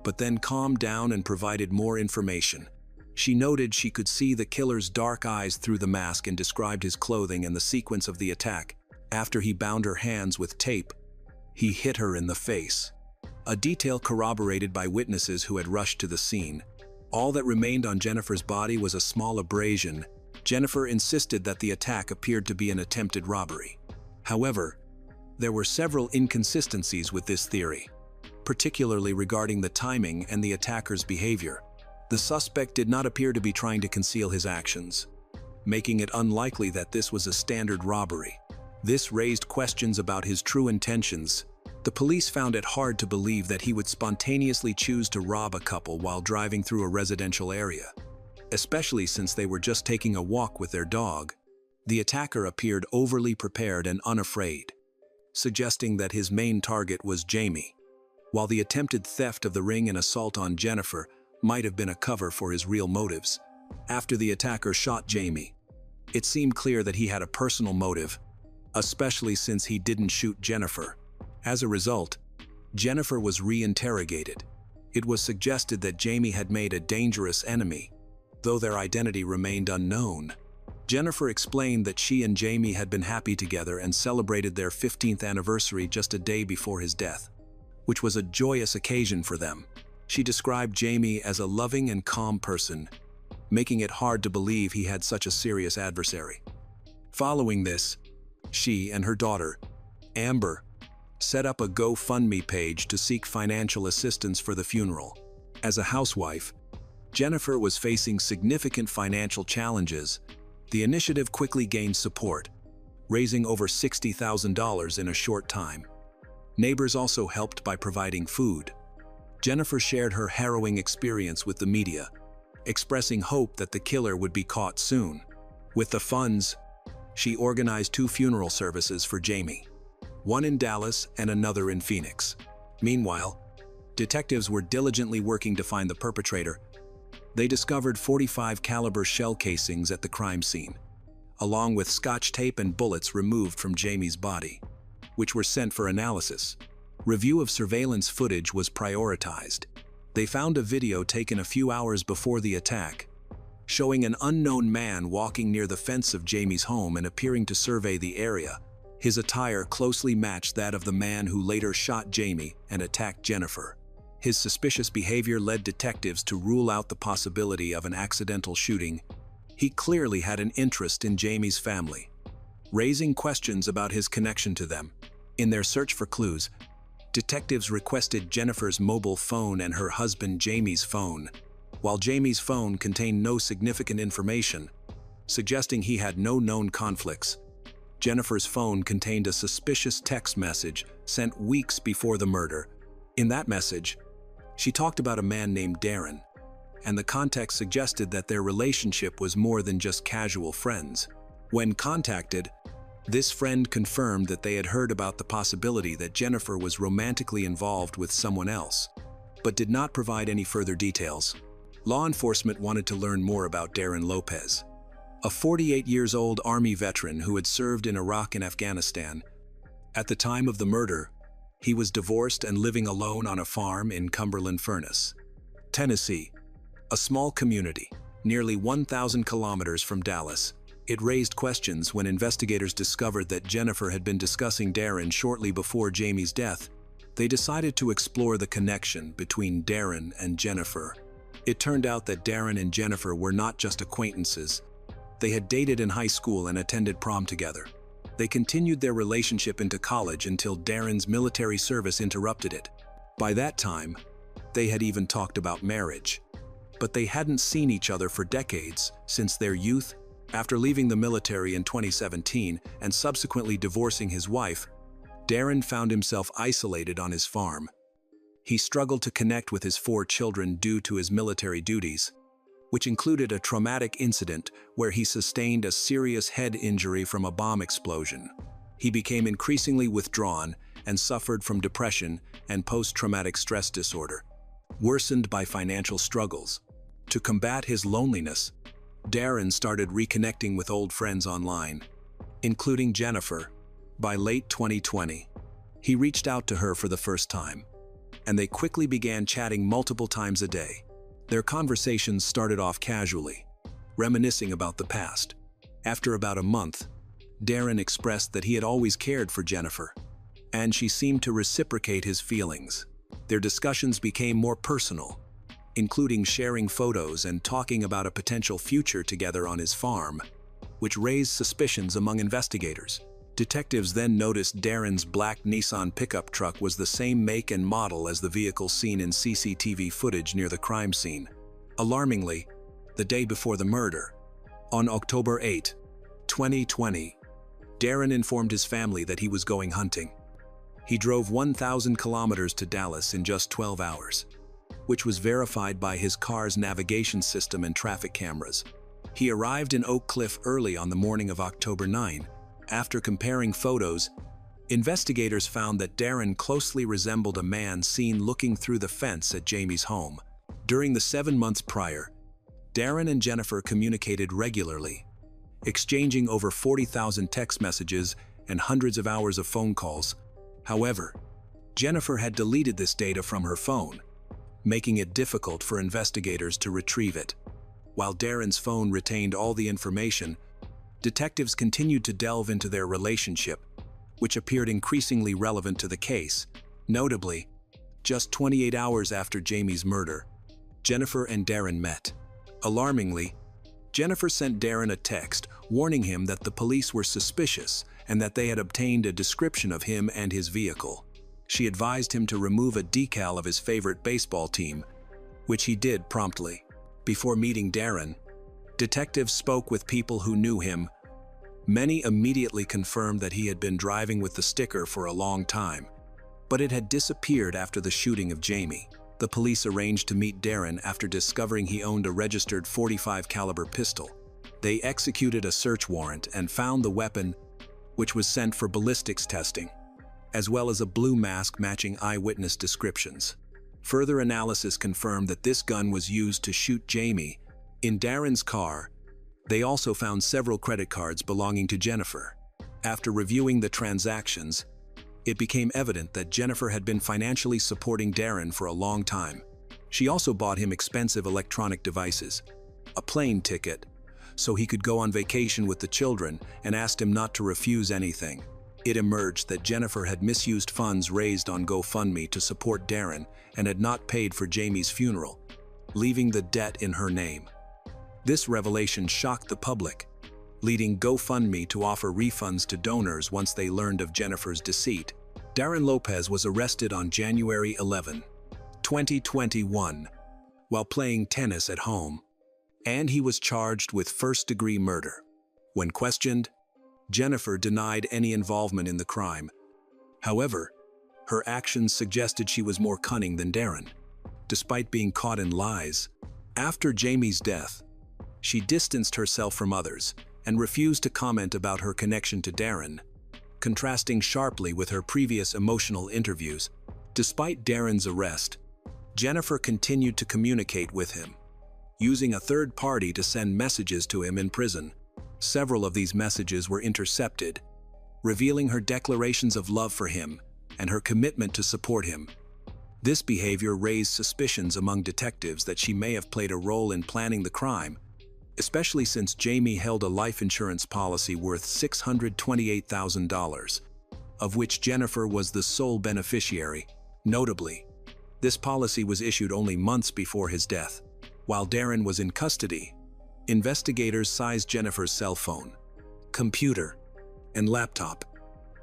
but then calmed down and provided more information. She noted she could see the killer's dark eyes through the mask and described his clothing and the sequence of the attack. After he bound her hands with tape, he hit her in the face. A detail corroborated by witnesses who had rushed to the scene. All that remained on Jennifer's body was a small abrasion. Jennifer insisted that the attack appeared to be an attempted robbery. However, there were several inconsistencies with this theory, particularly regarding the timing and the attacker's behavior. The suspect did not appear to be trying to conceal his actions, making it unlikely that this was a standard robbery. This raised questions about his true intentions. The police found it hard to believe that he would spontaneously choose to rob a couple while driving through a residential area, especially since they were just taking a walk with their dog. The attacker appeared overly prepared and unafraid, suggesting that his main target was Jaime, while the attempted theft of the ring and assault on Jennifer might have been a cover for his real motives. After the attacker shot Jaime, it seemed clear that he had a personal motive, especially since he didn't shoot Jennifer. As a result, Jennifer was re-interrogated. It was suggested that Jaime had made a dangerous enemy, though their identity remained unknown. Jennifer explained that she and Jaime had been happy together and celebrated their 15th anniversary just a day before his death, which was a joyous occasion for them. She described Jaime as a loving and calm person, making it hard to believe he had such a serious adversary. Following this, she and her daughter, Amber, set up a GoFundMe page to seek financial assistance for the funeral. As a housewife, Jennifer was facing significant financial challenges. The initiative quickly gained support, raising over $60,000 in a short time. Neighbors also helped by providing food. Jennifer shared her harrowing experience with the media, expressing hope that the killer would be caught soon. With the funds, she organized 2 funeral services for Jaime, one in Dallas and another in Phoenix. Meanwhile, detectives were diligently working to find the perpetrator. They discovered .45 caliber shell casings at the crime scene, along with Scotch tape and bullets removed from Jaime's body, which were sent for analysis. Review of surveillance footage was prioritized. They found a video taken a few hours before the attack, showing an unknown man walking near the fence of Jaime's home and appearing to survey the area. His attire closely matched that of the man who later shot Jaime and attacked Jennifer. His suspicious behavior led detectives to rule out the possibility of an accidental shooting. He clearly had an interest in Jaime's family, raising questions about his connection to them. In their search for clues, detectives requested Jennifer's mobile phone and her husband Jaime's phone. While Jaime's phone contained no significant information, suggesting he had no known conflicts, Jennifer's phone contained a suspicious text message sent weeks before the murder. In that message, she talked about a man named Darren, and the context suggested that their relationship was more than just casual friends. When contacted, this friend confirmed that they had heard about the possibility that Jennifer was romantically involved with someone else, but did not provide any further details. Law enforcement wanted to learn more about Darren Lopez, a 48-year-old Army veteran who had served in Iraq and Afghanistan. At the time of the murder, he was divorced and living alone on a farm in Cumberland Furnace, Tennessee, a small community, nearly 1,000 kilometers from Dallas. It raised questions when investigators discovered that Jennifer had been discussing Darren shortly before Jaime's death. They decided to explore the connection between Darren and Jennifer. It turned out that Darren and Jennifer were not just acquaintances. They had dated in high school and attended prom together. They continued their relationship into college until Darren's military service interrupted it. By that time, they had even talked about marriage. but they hadn't seen each other for decades, since their youth. After leaving the military in 2017 and subsequently divorcing his wife, Darren found himself isolated on his farm. He struggled to connect with his 4 children due to his military duties, which included a traumatic incident where he sustained a serious head injury from a bomb explosion. He became increasingly withdrawn and suffered from depression and post-traumatic stress disorder, worsened by financial struggles. To combat his loneliness, Darren started reconnecting with old friends online, including Jennifer. By late 2020, he reached out to her for the first time, and they quickly began chatting multiple times a day. Their conversations started off casually, reminiscing about the past. After about a month, Darren expressed that he had always cared for Jennifer, and she seemed to reciprocate his feelings. Their discussions became more personal, including sharing photos and talking about a potential future together on his farm, which raised suspicions among investigators. Detectives then noticed Darren's black Nissan pickup truck was the same make and model as the vehicle seen in CCTV footage near the crime scene. Alarmingly, the day before the murder, on October 8, 2020, Darren informed his family that he was going hunting. He drove 1,000 kilometers to Dallas in just 12 hours, which was verified by his car's navigation system and traffic cameras. He arrived in Oak Cliff early on the morning of October 9. After comparing photos, investigators found that Darren closely resembled a man seen looking through the fence at Jamie's home. During the 7 months prior, Darren and Jennifer communicated regularly, exchanging over 40,000 text messages and hundreds of hours of phone calls. However, Jennifer had deleted this data from her phone, making it difficult for investigators to retrieve it. While Darren's phone retained all the information, detectives continued to delve into their relationship, which appeared increasingly relevant to the case. Notably, just 28 hours after Jamie's murder, Jennifer and Darren met. Alarmingly, Jennifer sent Darren a text warning him that the police were suspicious and that they had obtained a description of him and his vehicle. She advised him to remove a decal of his favorite baseball team, which he did promptly. Before meeting Darren, detectives spoke with people who knew him. Many immediately confirmed that he had been driving with the sticker for a long time, but it had disappeared after the shooting of Jamie. The police arranged to meet Darren after discovering he owned a registered .45 caliber pistol. They executed a search warrant and found the weapon, which was sent for ballistics testing, as well as a blue mask matching eyewitness descriptions. Further analysis confirmed that this gun was used to shoot Jamie. In Darren's car, they also found several credit cards belonging to Jennifer. After reviewing the transactions, it became evident that Jennifer had been financially supporting Darren for a long time. She also bought him expensive electronic devices, a plane ticket, so he could go on vacation with the children, and asked him not to refuse anything. It emerged that Jennifer had misused funds raised on GoFundMe to support Darren and had not paid for Jamie's funeral, leaving the debt in her name. This revelation shocked the public, leading GoFundMe to offer refunds to donors once they learned of Jennifer's deceit. Darren Lopez was arrested on January 11, 2021, while playing tennis at home, and he was charged with first-degree murder. When questioned, Jennifer denied any involvement in the crime. However, her actions suggested she was more cunning than Darren. Despite being caught in lies, after Jamie's death, she distanced herself from others and refused to comment about her connection to Darren, contrasting sharply with her previous emotional interviews. Despite Darren's arrest, Jennifer continued to communicate with him, using a third party to send messages to him in prison. Several of these messages were intercepted, revealing her declarations of love for him and her commitment to support him. This behavior raised suspicions among detectives that she may have played a role in planning the crime, especially since Jamie held a life insurance policy worth $628,000, of which Jennifer was the sole beneficiary. Notably, this policy was issued only months before his death. While Darren was in custody, investigators seized Jennifer's cell phone, computer, and laptop,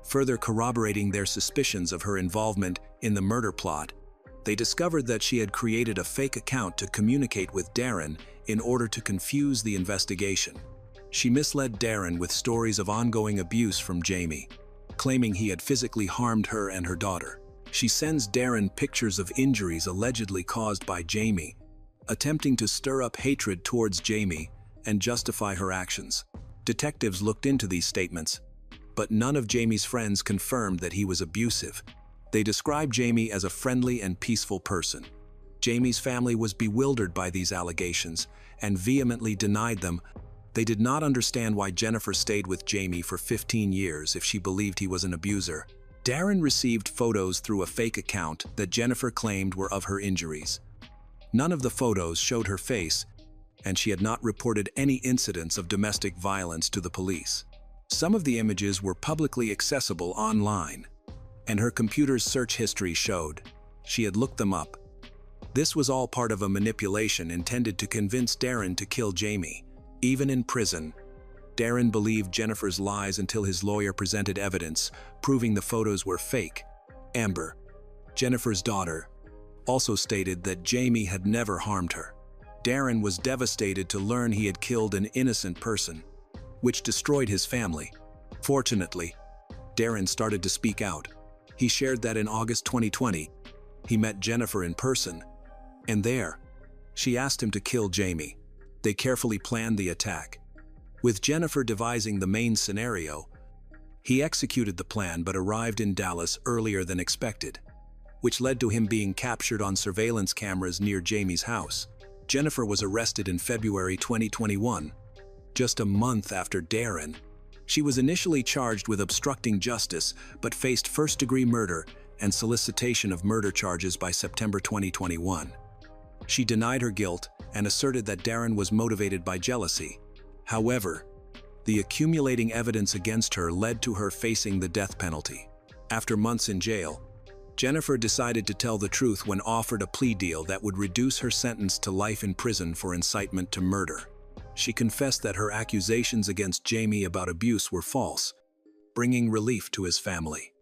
further corroborating their suspicions of her involvement in the murder plot. They discovered that she had created a fake account to communicate with Darren in order to confuse the investigation. She misled Darren with stories of ongoing abuse from Jaime, claiming he had physically harmed her and her daughter. She sends Darren pictures of injuries allegedly caused by Jaime, attempting to stir up hatred towards Jaime and justify her actions. Detectives looked into these statements, but none of Jaime's friends confirmed that he was abusive. They described Jaime as a friendly and peaceful person. Jaime's family was bewildered by these allegations and vehemently denied them. They did not understand why Jennifer stayed with Jaime for 15 years if she believed he was an abuser. Darren received photos through a fake account that Jennifer claimed were of her injuries. None of the photos showed her face, and she had not reported any incidents of domestic violence to the police. Some of the images were publicly accessible online, and her computer's search history showed she had looked them up. This was all part of a manipulation intended to convince Darren to kill Jaime. Even in prison, Darren believed Jennifer's lies until his lawyer presented evidence proving the photos were fake. Amber, Jennifer's daughter, also stated that Jaime had never harmed her. Darren was devastated to learn he had killed an innocent person, which destroyed his family. Fortunately, Darren started to speak out. He shared that in August 2020, he met Jennifer in person, and there, she asked him to kill Jaime. They carefully planned the attack. With Jennifer devising the main scenario, he executed the plan but arrived in Dallas earlier than expected, which led to him being captured on surveillance cameras near Jaime's house. Jennifer was arrested in February 2021, just a month after Darren. She was initially charged with obstructing justice but faced first-degree murder and solicitation of murder charges by September 2021. She denied her guilt and asserted that Darren was motivated by jealousy. However, the accumulating evidence against her led to her facing the death penalty. After months in jail, Jennifer decided to tell the truth when offered a plea deal that would reduce her sentence to life in prison for incitement to murder. She confessed that her accusations against Jaime about abuse were false, bringing relief to his family,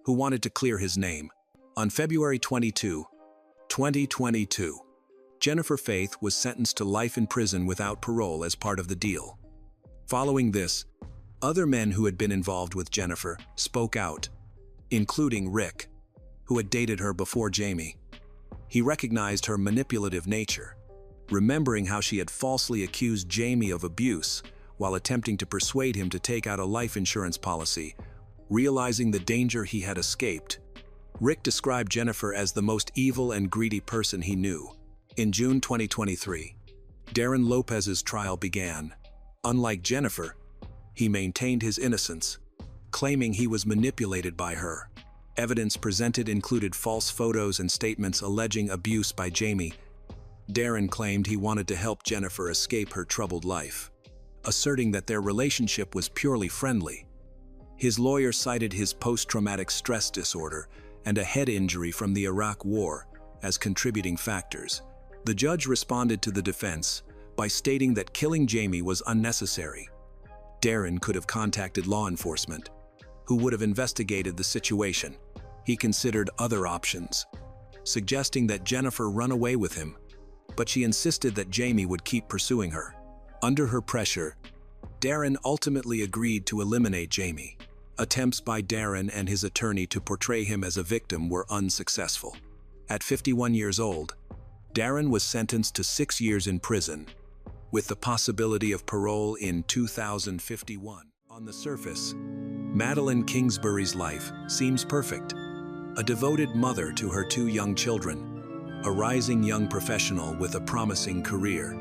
who wanted to clear his name. On February 22, 2022, Jennifer Faith was sentenced to life in prison without parole as part of the deal. Following this, other men who had been involved with Jennifer spoke out, including Rick, who had dated her before Jaime. He recognized her manipulative nature, remembering how she had falsely accused Jaime of abuse while attempting to persuade him to take out a life insurance policy. Realizing the danger he had escaped, Rick described Jennifer as the most evil and greedy person he knew. In June 2023, Darren Lopez's trial began. Unlike Jennifer, he maintained his innocence, claiming he was manipulated by her. Evidence presented included false photos and statements alleging abuse by Jaime. Darren claimed he wanted to help Jennifer escape her troubled life, asserting that their relationship was purely friendly. His lawyer cited his post-traumatic stress disorder and a head injury from the Iraq War as contributing factors. The judge responded to the defense by stating that killing Jaime was unnecessary. Darren could have contacted law enforcement, who would have investigated the situation. He considered other options, suggesting that Jennifer run away with him, but she insisted that Jaime would keep pursuing her. Under her pressure, Darren ultimately agreed to eliminate Jaime. Attempts by Darren and his attorney to portray him as a victim were unsuccessful. At 51 years old, Darren was sentenced to 6 years in prison, with the possibility of parole in 2051. On the surface, Meline Kingsbury's life seems perfect. A devoted mother to her 2 young children, a rising young professional with a promising career,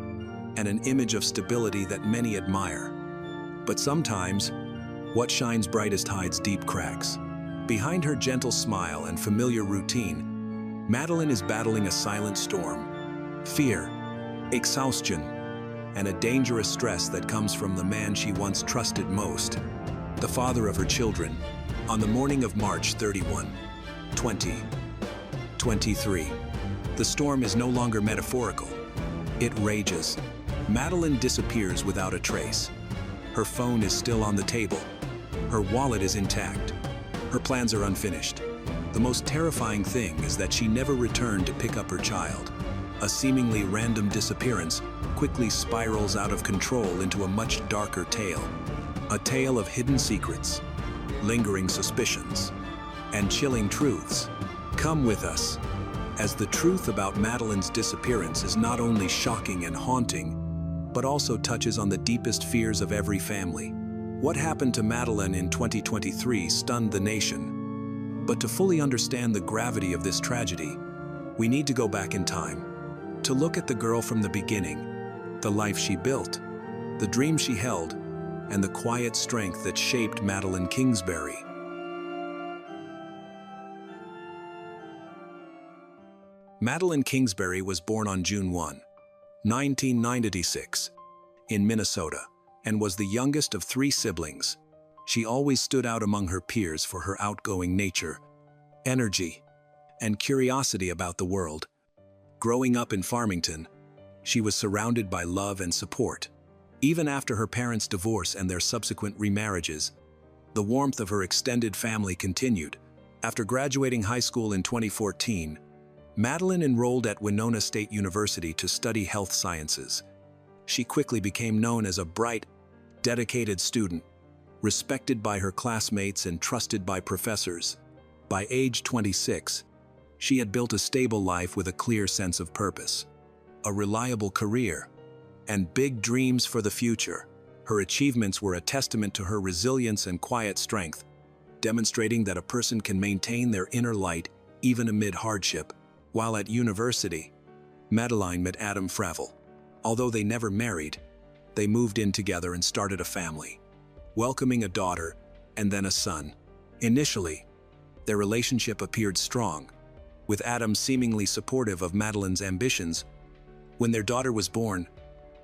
and an image of stability that many admire. But sometimes, what shines brightest hides deep cracks. Behind her gentle smile and familiar routine, Meline is battling a silent storm, fear, exhaustion, and a dangerous stress that comes from the man she once trusted most, the father of her children. On the morning of March 31, 2023, the storm is no longer metaphorical. It rages. Meline disappears without a trace. Her phone is still on the table. Her wallet is intact. Her plans are unfinished. The most terrifying thing is that she never returned to pick up her child. A seemingly random disappearance quickly spirals out of control into a much darker tale. A tale of hidden secrets, lingering suspicions, and chilling truths. Come with us, as the truth about Medeline's disappearance is not only shocking and haunting, but also touches on the deepest fears of every family. What happened to Meline in 2023 stunned the nation. But to fully understand the gravity of this tragedy, we need to go back in time, to look at the girl from the beginning, the life she built, the dreams she held, and the quiet strength that shaped Meline Kingsbury. Meline Kingsbury was born on June 1, 1996, in Minnesota, and was the youngest of 3 siblings. She always stood out among her peers for her outgoing nature, energy, and curiosity about the world. Growing up in Farmington, she was surrounded by love and support. Even after her parents' divorce and their subsequent remarriages, the warmth of her extended family continued. After graduating high school in 2014, Meline enrolled at Winona State University to study health sciences. She quickly became known as a bright, dedicated student, respected by her classmates and trusted by professors. By age 26, she had built a stable life with a clear sense of purpose, a reliable career, and big dreams for the future. Her achievements were a testament to her resilience and quiet strength, demonstrating that a person can maintain their inner light even amid hardship. While at university, Meline met Adam Fravel. Although they never married, they moved in together and started a family, welcoming a daughter and then a son. Initially, their relationship appeared strong, with Adam seemingly supportive of Medeline's ambitions. When their daughter was born,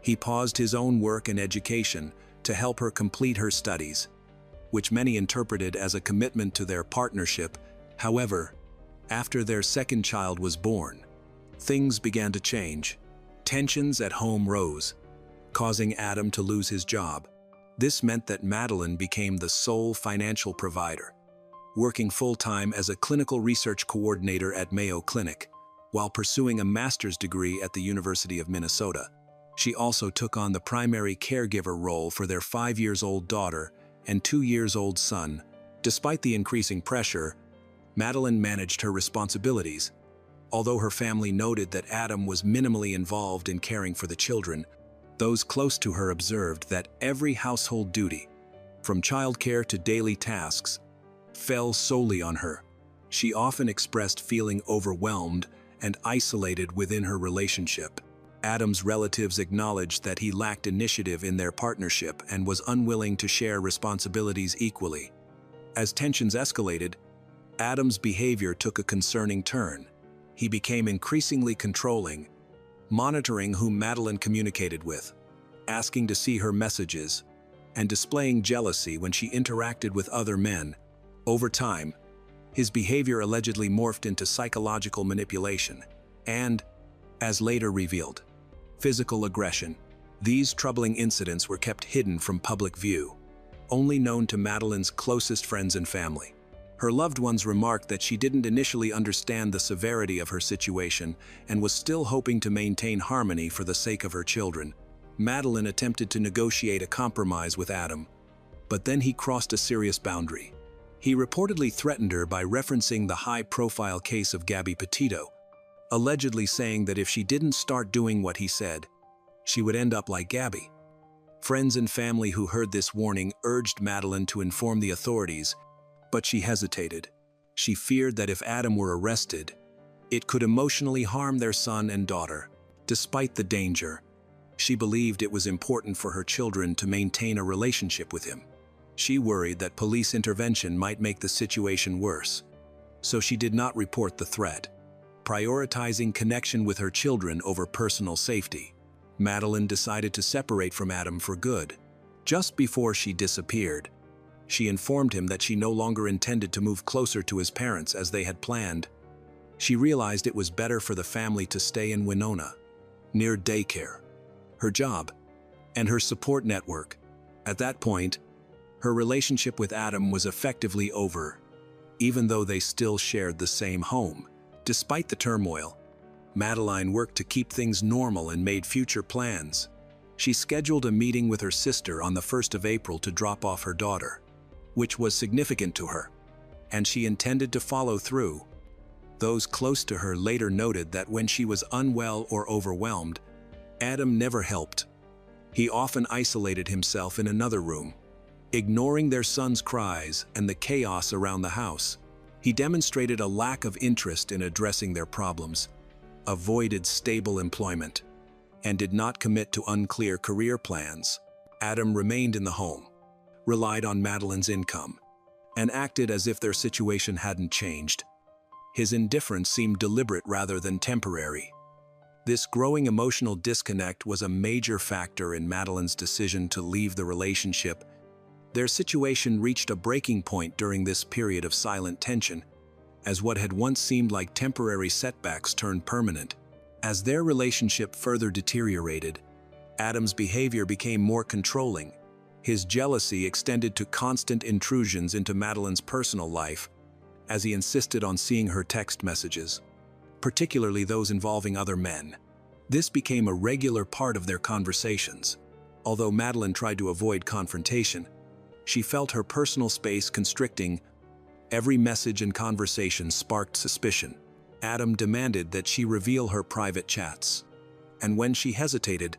he paused his own work and education to help her complete her studies, which many interpreted as a commitment to their partnership. However, after their second child was born, things began to change. Tensions at home rose, causing Adam to lose his job. This meant that Meline became the sole financial provider, working full-time as a clinical research coordinator at Mayo Clinic, while pursuing a master's degree at the University of Minnesota. She also took on the primary caregiver role for their 5-year-old daughter and 2-year-old son. Despite the increasing pressure, Meline managed her responsibilities. Although her family noted that Adam was minimally involved in caring for the children, those close to her observed that every household duty, from childcare to daily tasks, fell solely on her. She often expressed feeling overwhelmed and isolated within her relationship. Adam's relatives acknowledged that he lacked initiative in their partnership and was unwilling to share responsibilities equally. As tensions escalated, Adam's behavior took a concerning turn. He became increasingly controlling, monitoring whom Meline communicated with, asking to see her messages, and displaying jealousy when she interacted with other men. Over time, his behavior allegedly morphed into psychological manipulation and, as later revealed, physical aggression. These troubling incidents were kept hidden from public view, only known to Medeline's closest friends and family. Her loved ones remarked that she didn't initially understand the severity of her situation and was still hoping to maintain harmony for the sake of her children. Meline attempted to negotiate a compromise with Adam, but then he crossed a serious boundary. He reportedly threatened her by referencing the high-profile case of Gabby Petito, allegedly saying that if she didn't start doing what he said, she would end up like Gabby. Friends and family who heard this warning urged Meline to inform the authorities, but she hesitated. She feared that if Adam were arrested, it could emotionally harm their son and daughter. Despite the danger, she believed it was important for her children to maintain a relationship with him. She worried that police intervention might make the situation worse, so she did not report the threat, prioritizing connection with her children over personal safety. Meline decided to separate from Adam for good. Just before she disappeared, she informed him that she no longer intended to move closer to his parents as they had planned. She realized it was better for the family to stay in Winona, near daycare, her job, and her support network. At that point, her relationship with Adam was effectively over. even though they still shared the same home. Despite the turmoil, Meline worked to keep things normal and made future plans. She scheduled a meeting with her sister on the 1st of April to drop off her daughter, which was significant to her, and she intended to follow through. Those close to her later noted that when she was unwell or overwhelmed, Adam never helped. He often isolated himself in another room, ignoring their son's cries and the chaos around the house. He demonstrated a lack of interest in addressing their problems, avoided stable employment, and did not commit to unclear career plans. Adam remained in the home, relied on Meline's income, and acted as if their situation hadn't changed. His indifference seemed deliberate rather than temporary. This growing emotional disconnect was a major factor in Meline's decision to leave the relationship. Their situation reached a breaking point during this period of silent tension, as what had once seemed like temporary setbacks turned permanent. As their relationship further deteriorated, Adam's behavior became more controlling. His jealousy extended to constant intrusions into Meline's personal life, as he insisted on seeing her text messages, particularly those involving other men. This became a regular part of their conversations. Although Meline tried to avoid confrontation, she felt her personal space constricting. Every message and conversation sparked suspicion. Adam demanded that she reveal her private chats, and when she hesitated,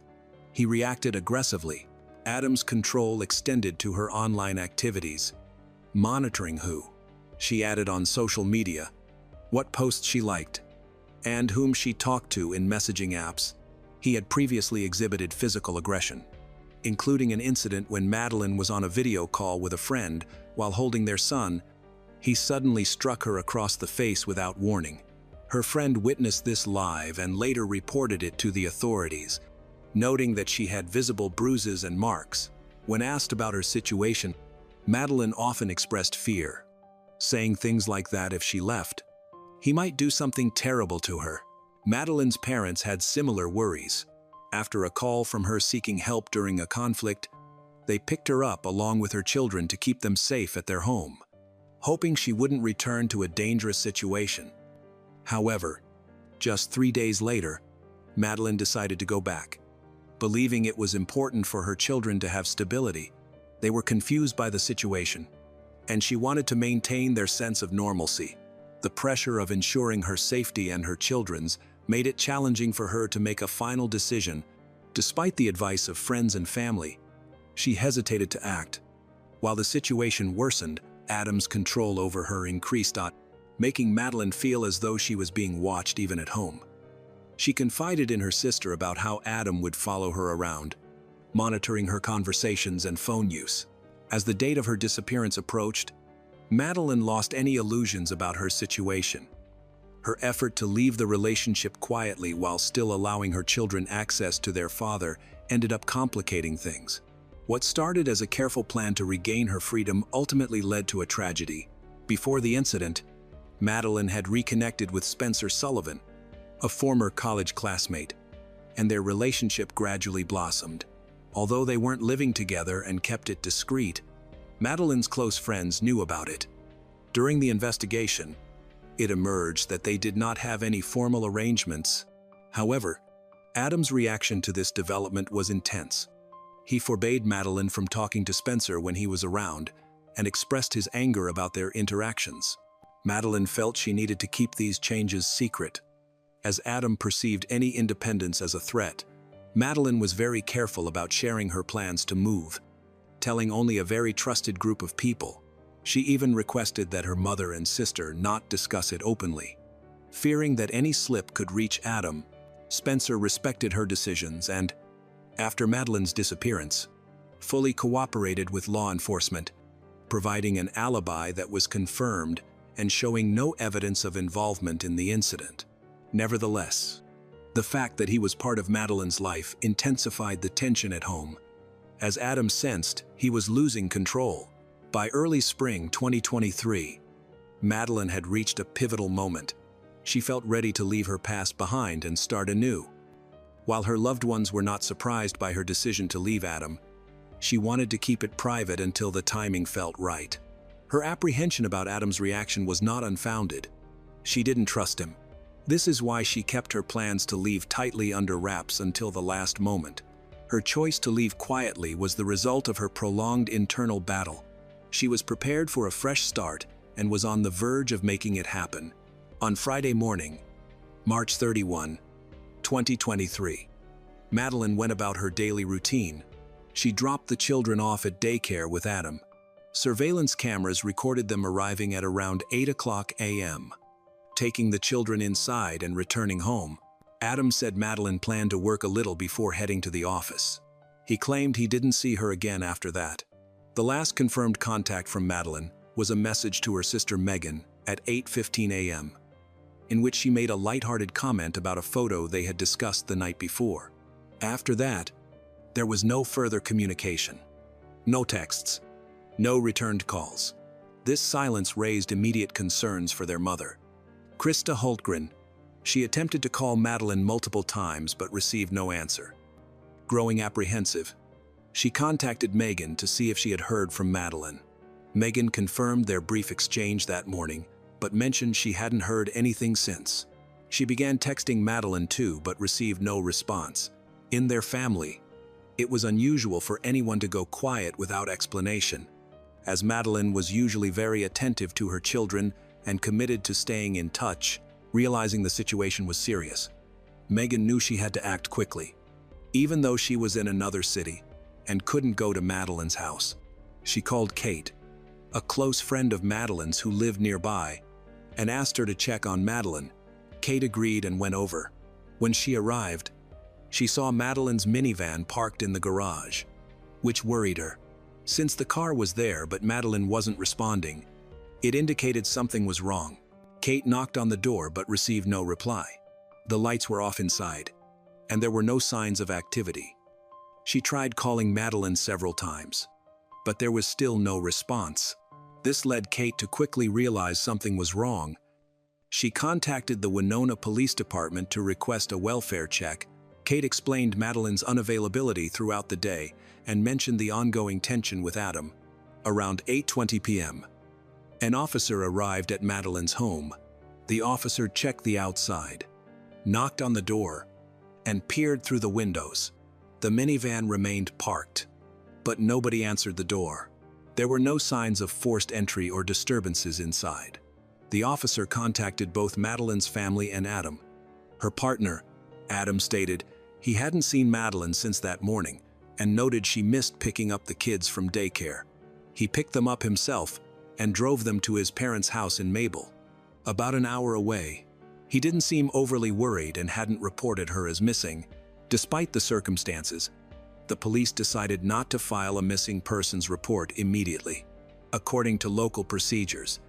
he reacted aggressively. Adam's control extended to her online activities, monitoring who she added on social media, what posts she liked, and whom she talked to in messaging apps. He had previously exhibited physical aggression, including an incident when Meline was on a video call with a friend while holding their son. He suddenly struck her across the face without warning. Her friend witnessed this live and later reported it to the authorities, noting that she had visible bruises and marks. When asked about her situation, Meline often expressed fear, saying things like that if she left, he might do something terrible to her. Meline's parents had similar worries. After a call from her seeking help during a conflict, they picked her up along with her children to keep them safe at their home, hoping she wouldn't return to a dangerous situation. However, just 3 days later, Meline decided to go back, believing it was important for her children to have stability. They were confused by the situation, and she wanted to maintain their sense of normalcy. The pressure of ensuring her safety and her children's made it challenging for her to make a final decision. Despite the advice of friends and family, she hesitated to act. While the situation worsened, Adam's control over her increased, making Meline feel as though she was being watched even at home. She confided in her sister about how Adam would follow her around, monitoring her conversations and phone use. As the date of her disappearance approached, Meline lost any illusions about her situation. Her effort to leave the relationship quietly while still allowing her children access to their father ended up complicating things. What started as a careful plan to regain her freedom ultimately led to a tragedy. Before the incident, Meline had reconnected with Spencer Sullivan, a former college classmate, and their relationship gradually blossomed. Although they weren't living together and kept it discreet, Meline's close friends knew about it. During the investigation, it emerged that they did not have any formal arrangements. However, Adam's reaction to this development was intense. He forbade Meline from talking to Spencer when he was around and expressed his anger about their interactions. Meline felt she needed to keep these changes secret, as Adam perceived any independence as a threat. Meline was very careful about sharing her plans to move, telling only a very trusted group of people. She even requested that her mother and sister not discuss it openly. Fearing that any slip could reach Adam, Spencer respected her decisions and, after Meline's disappearance, fully cooperated with law enforcement, providing an alibi that was confirmed and showing no evidence of involvement in the incident. Nevertheless, the fact that he was part of Meline's life intensified the tension at home, as Adam sensed he was losing control. By early spring 2023, Meline had reached a pivotal moment. She felt ready to leave her past behind and start anew. While her loved ones were not surprised by her decision to leave Adam, she wanted to keep it private until the timing felt right. Her apprehension about Adam's reaction was not unfounded. She didn't trust him. This is why she kept her plans to leave tightly under wraps until the last moment. Her choice to leave quietly was the result of her prolonged internal battle. She was prepared for a fresh start and was on the verge of making it happen. On Friday morning, March 31, 2023, Meline went about her daily routine. She dropped the children off at daycare with Adam. Surveillance cameras recorded them arriving at around 8 a.m. Taking the children inside and returning home, Adam said Meline planned to work a little before heading to the office. He claimed he didn't see her again after that. The last confirmed contact from Meline was a message to her sister Megan at 8:15 a.m., in which she made a lighthearted comment about a photo they had discussed the night before. After that, there was no further communication. No texts. No returned calls. This silence raised immediate concerns for their mother, Krista Hultgren. She attempted to call Meline multiple times but received no answer. Growing apprehensive, she contacted Megan to see if she had heard from Meline. Megan confirmed their brief exchange that morning, but mentioned she hadn't heard anything since. She began texting Meline too, but received no response. In their family, it was unusual for anyone to go quiet without explanation, as Meline was usually very attentive to her children and committed to staying in touch. Realizing the situation was serious, Megan knew she had to act quickly. Even though she was in another city and couldn't go to Medeline's house, she called Kate, a close friend of Medeline's who lived nearby, and asked her to check on Meline. Kate agreed and went over. When she arrived, she saw Medeline's minivan parked in the garage, which worried her. Since the car was there but Meline wasn't responding, it indicated something was wrong. Kate knocked on the door but received no reply. The lights were off inside, and there were no signs of activity. She tried calling Meline several times, but there was still no response. This led Kate to quickly realize something was wrong. She contacted the Winona Police Department to request a welfare check. Kate explained Medeline's unavailability throughout the day and mentioned the ongoing tension with Adam. Around 8:20 p.m., an officer arrived at Medeline's home. The officer checked the outside, knocked on the door, and peered through the windows. The minivan remained parked, but nobody answered the door. There were no signs of forced entry or disturbances inside. The officer contacted both Medeline's family and Adam. Her partner, Adam, stated he hadn't seen Meline since that morning and noted she missed picking up the kids from daycare. He picked them up himself and drove them to his parents' house in Mabel, about an hour away. He didn't seem overly worried and hadn't reported her as missing. Despite the circumstances, the police decided not to file a missing persons report immediately. According to local procedures,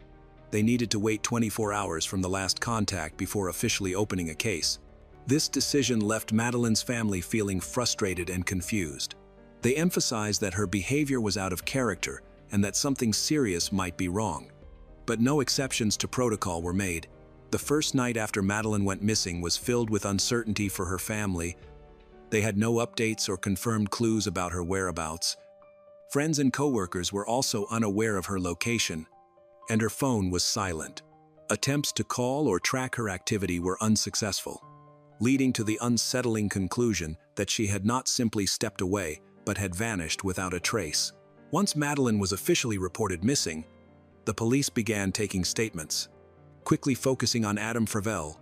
they needed to wait 24 hours from the last contact before officially opening a case. This decision left Medeline's family feeling frustrated and confused. They emphasized that her behavior was out of character and that something serious might be wrong. But no exceptions to protocol were made. The first night after Meline went missing was filled with uncertainty for her family. They had no updates or confirmed clues about her whereabouts. Friends and coworkers were also unaware of her location, and her phone was silent. Attempts to call or track her activity were unsuccessful, leading to the unsettling conclusion that she had not simply stepped away, but had vanished without a trace. Once Meline was officially reported missing, the police began taking statements, quickly focusing on Adam Fravel.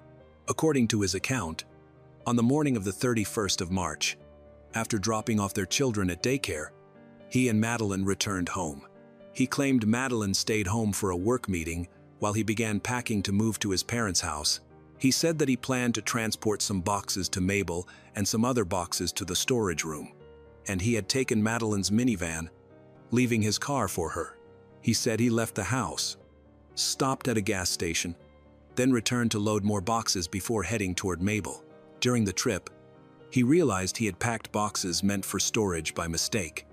According to his account, on the morning of the 31st of March, after dropping off their children at daycare, he and Meline returned home. He claimed Meline stayed home for a work meeting while he began packing to move to his parents' house. He said that he planned to transport some boxes to Mabel and some other boxes to the storage room, and he had taken Medeline's minivan, leaving his car for her. He said he left the house, stopped at a gas station, then returned to load more boxes before heading toward Mabel. During the trip, he realized he had packed boxes meant for storage by mistake.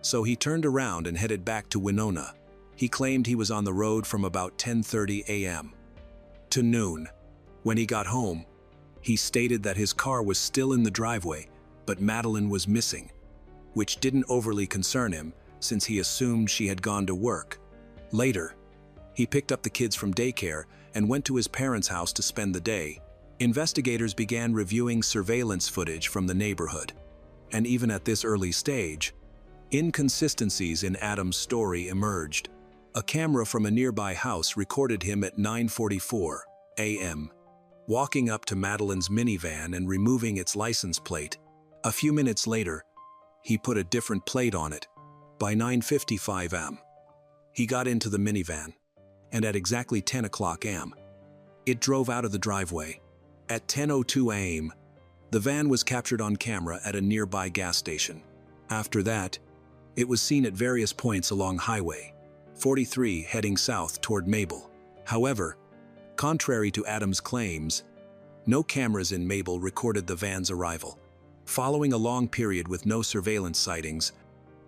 So he turned around and headed back to Winona. He claimed he was on the road from about 10:30 a.m. to noon. When he got home, he stated that his car was still in the driveway, but Meline was missing, which didn't overly concern him since he assumed she had gone to work. Later, he picked up the kids from daycare and went to his parents' house to spend the day. Investigators began reviewing surveillance footage from the neighborhood. And even at this early stage, inconsistencies in Adam's story emerged. A camera from a nearby house recorded him at 9:44 a.m. walking up to Madeline's minivan and removing its license plate. A few minutes later, he put a different plate on it. By 9:55 a.m., he got into the minivan, and at exactly 10 o'clock a.m., it drove out of the driveway. At 10:02 a.m., the van was captured on camera at a nearby gas station. After that, it was seen at various points along Highway 43 heading south toward Mabel. However, contrary to Adam's claims, no cameras in Mabel recorded the van's arrival. Following a long period with no surveillance sightings,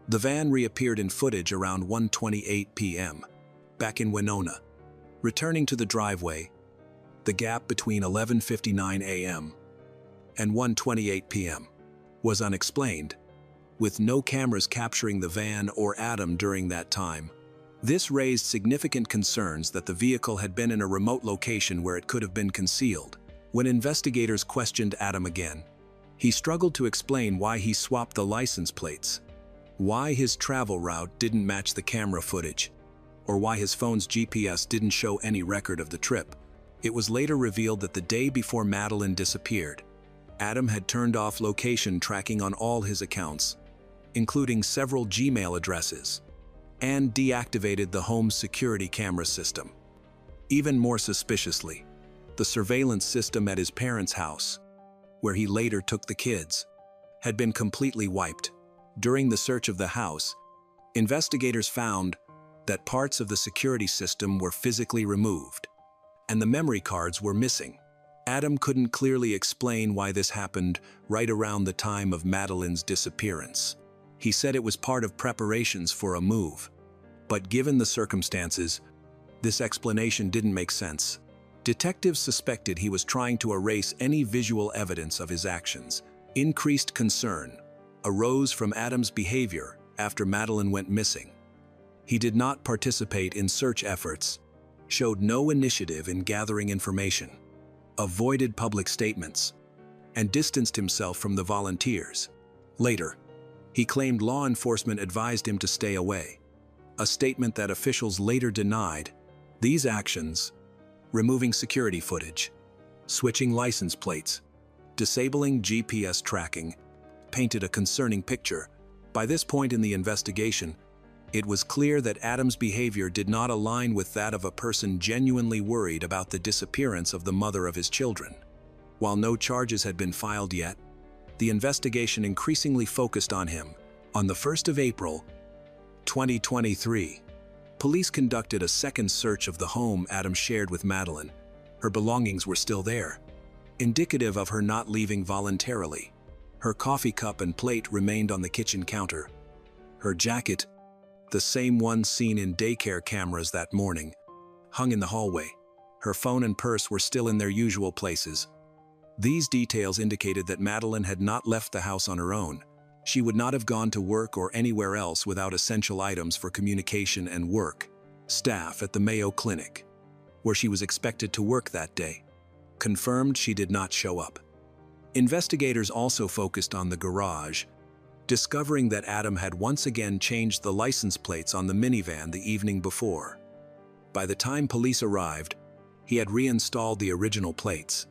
the van reappeared in footage around 1:28 p.m. back in Winona. Returning to the driveway, the gap between 11:59 a.m. and 1:28 p.m. was unexplained, with no cameras capturing the van or Adam during that time. This raised significant concerns that the vehicle had been in a remote location where it could have been concealed. When investigators questioned Adam again, he struggled to explain why he swapped the license plates, why his travel route didn't match the camera footage, or why his phone's GPS didn't show any record of the trip. It was later revealed that the day before Meline disappeared, Adam had turned off location tracking on all his accounts, including several Gmail addresses, and deactivated the home's security camera system. Even more suspiciously, the surveillance system at his parents' house, where he later took the kids, had been completely wiped. During the search of the house, investigators found that parts of the security system were physically removed, and the memory cards were missing. Adam couldn't clearly explain why this happened right around the time of Madeline's disappearance. He said it was part of preparations for a move, but given the circumstances, this explanation didn't make sense. Detectives suspected he was trying to erase any visual evidence of his actions. Increased concern arose from Adam's behavior after Meline went missing. He did not participate in search efforts, showed no initiative in gathering information, avoided public statements, and distanced himself from the volunteers. Later, he claimed law enforcement advised him to stay away, a statement that officials later denied. These actions, removing security footage, switching license plates, disabling GPS tracking, painted a concerning picture. By this point in the investigation, it was clear that Adam's behavior did not align with that of a person genuinely worried about the disappearance of the mother of his children. While no charges had been filed yet, the investigation increasingly focused on him. On the 1st of April, 2023, police conducted a second search of the home Adam shared with Meline. Her belongings were still there, indicative of her not leaving voluntarily. Her coffee cup and plate remained on the kitchen counter. Her jacket, the same one seen in daycare cameras that morning, hung in the hallway. Her phone and purse were still in their usual places. These details indicated that Meline had not left the house on her own. She would not have gone to work or anywhere else without essential items for communication and work. Staff at the Mayo Clinic, where she was expected to work that day, confirmed she did not show up. Investigators also focused on the garage, discovering that Adam had once again changed the license plates on the minivan the evening before. By the time police arrived, he had reinstalled the original plates.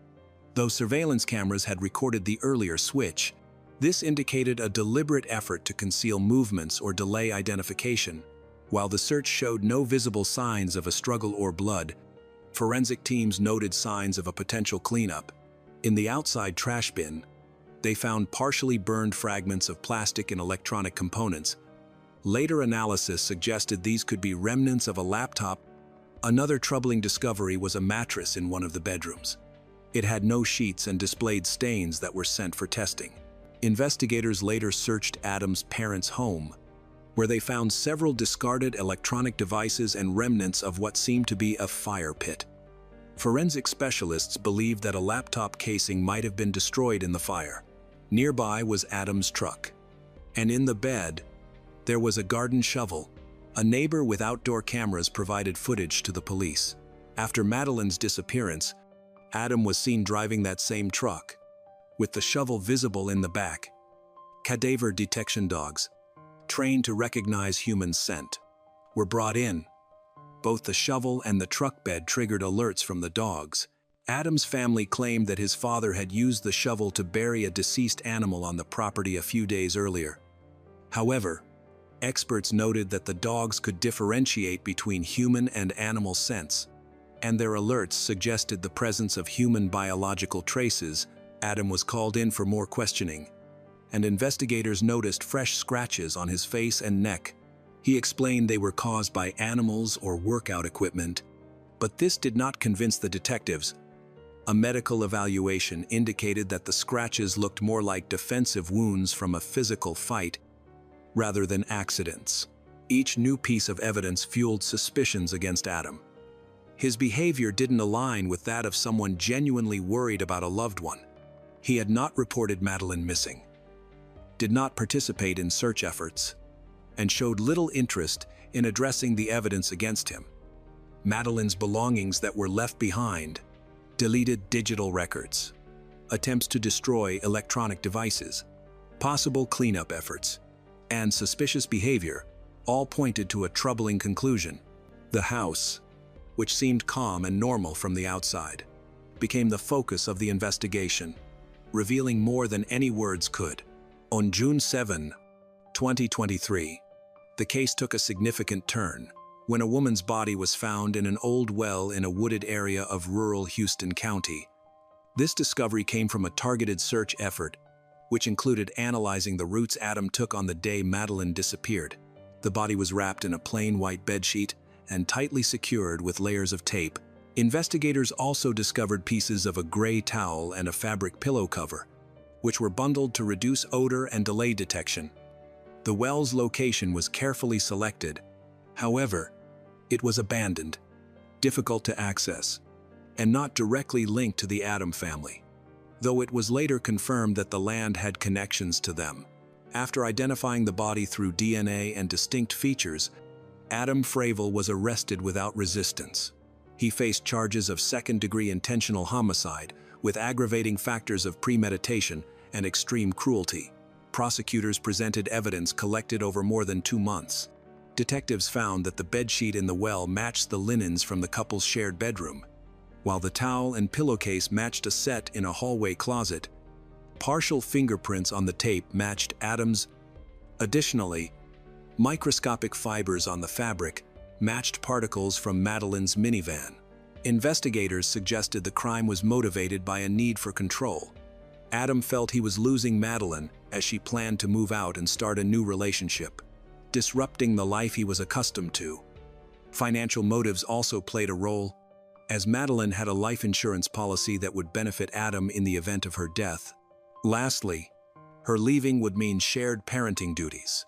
Though surveillance cameras had recorded the earlier switch, this indicated a deliberate effort to conceal movements or delay identification. While the search showed no visible signs of a struggle or blood, forensic teams noted signs of a potential cleanup. In the outside trash bin, they found partially burned fragments of plastic and electronic components. Later analysis suggested these could be remnants of a laptop. Another troubling discovery was a mattress in one of the bedrooms. It had no sheets and displayed stains that were sent for testing. Investigators later searched Adam's parents' home, where they found several discarded electronic devices and remnants of what seemed to be a fire pit. Forensic specialists believed that a laptop casing might have been destroyed in the fire. Nearby was Adam's truck, and in the bed, there was a garden shovel, A neighbor with outdoor cameras provided footage to the police. After Madeline's disappearance, Adam was seen driving that same truck, with the shovel visible in the back. Cadaver detection dogs, trained to recognize human scent, were brought in. Both the shovel and the truck bed triggered alerts from the dogs. Adam's family claimed that his father had used the shovel to bury a deceased animal on the property a few days earlier. However, experts noted that the dogs could differentiate between human and animal scents, and their alerts suggested the presence of human biological traces. Adam was called in for more questioning, and investigators noticed fresh scratches on his face and neck. He explained they were caused by animals or workout equipment, but this did not convince the detectives. A medical evaluation indicated that the scratches looked more like defensive wounds from a physical fight rather than accidents. Each new piece of evidence fueled suspicions against Adam. His behavior didn't align with that of someone genuinely worried about a loved one. He had not reported Meline missing, did not participate in search efforts, and showed little interest in addressing the evidence against him. Medeline's belongings that were left behind, deleted digital records, attempts to destroy electronic devices, possible cleanup efforts, and suspicious behavior all pointed to a troubling conclusion. The house, which seemed calm and normal from the outside, became the focus of the investigation, revealing more than any words could. On June 7, 2023, the case took a significant turn when a woman's body was found in an old well in a wooded area of rural Houston County. This discovery came from a targeted search effort, which included analyzing the routes Adam took on the day Meline disappeared. The body was wrapped in a plain white bedsheet and tightly secured with layers of tape. Investigators also discovered pieces of a gray towel and a fabric pillow cover, which were bundled to reduce odor and delay detection. The well's location was carefully selected. However, it was abandoned, difficult to access, and not directly linked to the Adam family, though it was later confirmed that the land had connections to them. After identifying the body through DNA and distinct features, Adam Fravel was arrested without resistance. He faced charges of second-degree intentional homicide, with aggravating factors of premeditation and extreme cruelty. Prosecutors presented evidence collected over more than 2 months. Detectives found that the bedsheet in the well matched the linens from the couple's shared bedroom, while the towel and pillowcase matched a set in a hallway closet. Partial fingerprints on the tape matched Adam's. Additionally, microscopic fibers on the fabric matched particles from Medeline's minivan. Investigators suggested the crime was motivated by a need for control. Adam felt he was losing Meline as she planned to move out and start a new relationship, disrupting the life he was accustomed to. Financial motives also played a role, as Meline had a life insurance policy that would benefit Adam in the event of her death. Lastly, her leaving would mean shared parenting duties,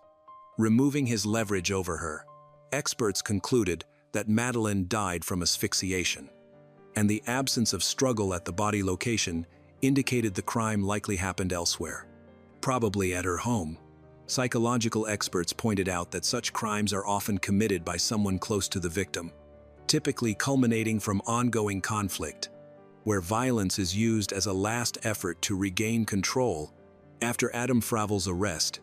removing his leverage over her. Experts concluded that Meline died from asphyxiation, and the absence of struggle at the body location indicated the crime likely happened elsewhere, probably at her home. Psychological experts pointed out that such crimes are often committed by someone close to the victim, typically culminating from ongoing conflict, where violence is used as a last effort to regain control. After Adam Fravel's arrest,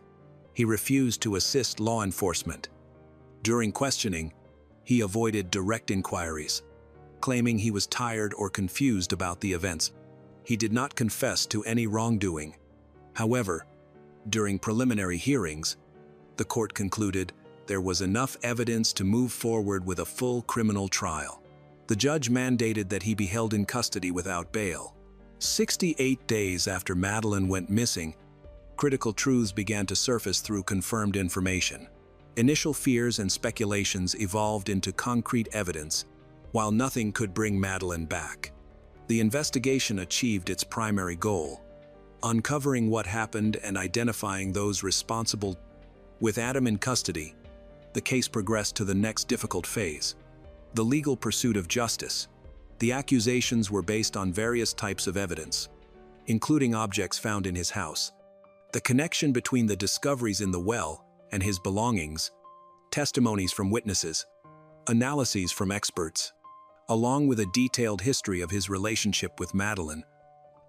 he refused to assist law enforcement. During questioning, he avoided direct inquiries, claiming he was tired or confused about the events. He did not confess to any wrongdoing. However, during preliminary hearings, the court concluded there was enough evidence to move forward with a full criminal trial. The judge mandated that he be held in custody without bail. 68 days after Meline went missing, critical truths began to surface through confirmed information. Initial fears and speculations evolved into concrete evidence, while nothing could bring Meline back. The investigation achieved its primary goal, uncovering what happened and identifying those responsible. With Adam in custody, the case progressed to the next difficult phase: the legal pursuit of justice. The accusations were based on various types of evidence, including objects found in his house, the connection between the discoveries in the well and his belongings, testimonies from witnesses, analyses from experts, along with a detailed history of his relationship with Meline.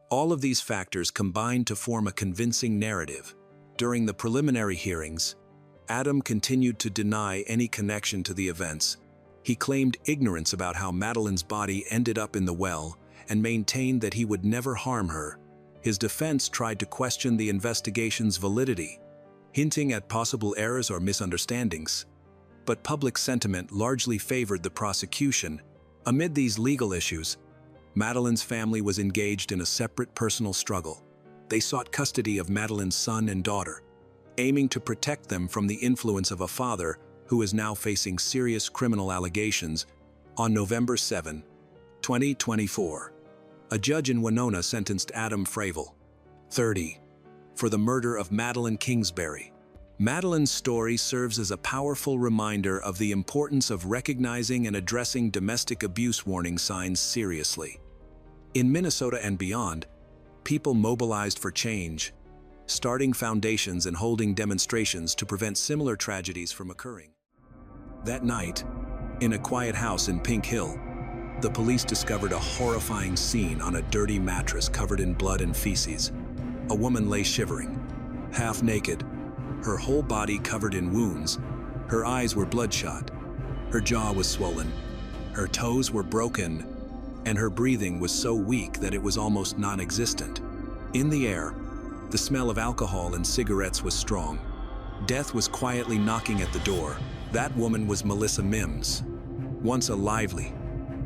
All of these factors combined to form a convincing narrative. During the preliminary hearings, Adam continued to deny any connection to the events. He claimed ignorance about how Medeline's body ended up in the well and maintained that he would never harm her. His defense tried to question the investigation's validity, hinting at possible errors or misunderstandings. But public sentiment largely favored the prosecution. Amid these legal issues, Medeline's family was engaged in a separate personal struggle. They sought custody of Medeline's son and daughter, aiming to protect them from the influence of a father who is now facing serious criminal allegations. On November 7, 2024, a judge in Winona sentenced Adam Fravel, 30, for the murder of Meline Kingsbury. Medeline's story serves as a powerful reminder of the importance of recognizing and addressing domestic abuse warning signs seriously. In Minnesota and beyond, people mobilized for change, starting foundations and holding demonstrations to prevent similar tragedies from occurring. That night, in a quiet house in Pink Hill, the police discovered a horrifying scene on a dirty mattress covered in blood and feces. A woman lay shivering, half naked, her whole body covered in wounds. Her eyes were bloodshot, her jaw was swollen, her toes were broken, and her breathing was so weak that it was almost non-existent. In the air, the smell of alcohol and cigarettes was strong. Death was quietly knocking at the door. That woman was Melissa Mims, once a lively,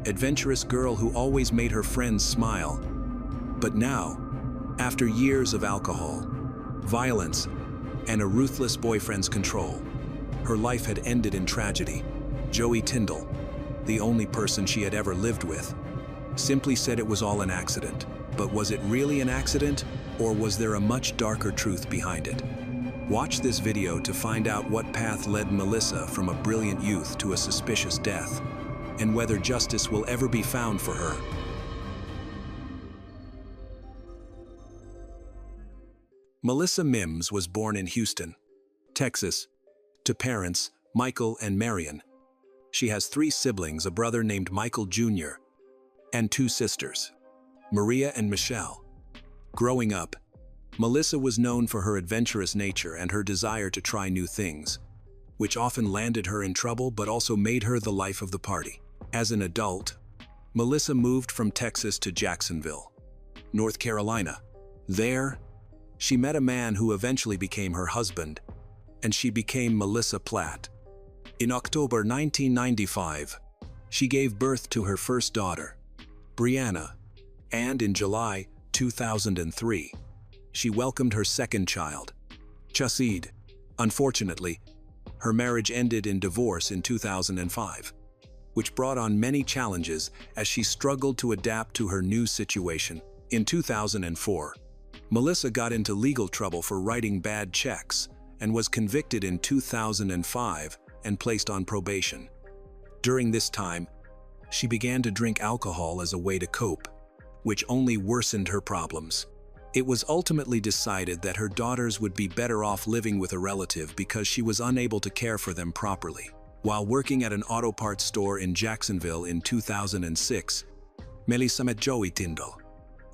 adventurous girl who always made her friends smile. But now, after years of alcohol, violence, and a ruthless boyfriend's control, her life had ended in tragedy. Joey Tyndall, the only person she had ever lived with, simply said it was all an accident. But was it really an accident, or was there a much darker truth behind it? Watch this video to find out what path led Melissa from a brilliant youth to a suspicious death, and whether justice will ever be found for her. Melissa Mims was born in Houston, Texas, to parents Michael and Marion. She has 3 siblings, a brother named Michael Jr., and 2 sisters, Maria and Michelle. Growing up, Melissa was known for her adventurous nature and her desire to try new things, which often landed her in trouble but also made her the life of the party. As an adult, Melissa moved from Texas to Jacksonville, North Carolina. There, she met a man who eventually became her husband, and she became Melissa Platt. In October 1995, she gave birth to her first daughter, Brianna, and in July 2003, she welcomed her second child, Chassid. Unfortunately, her marriage ended in divorce in 2005, which brought on many challenges as she struggled to adapt to her new situation. In 2004, Melissa got into legal trouble for writing bad checks and was convicted in 2005 and placed on probation. During this time, she began to drink alcohol as a way to cope, which only worsened her problems. It was ultimately decided that her daughters would be better off living with a relative because she was unable to care for them properly. While working at an auto parts store in Jacksonville in 2006, Melissa met Joey Tyndall,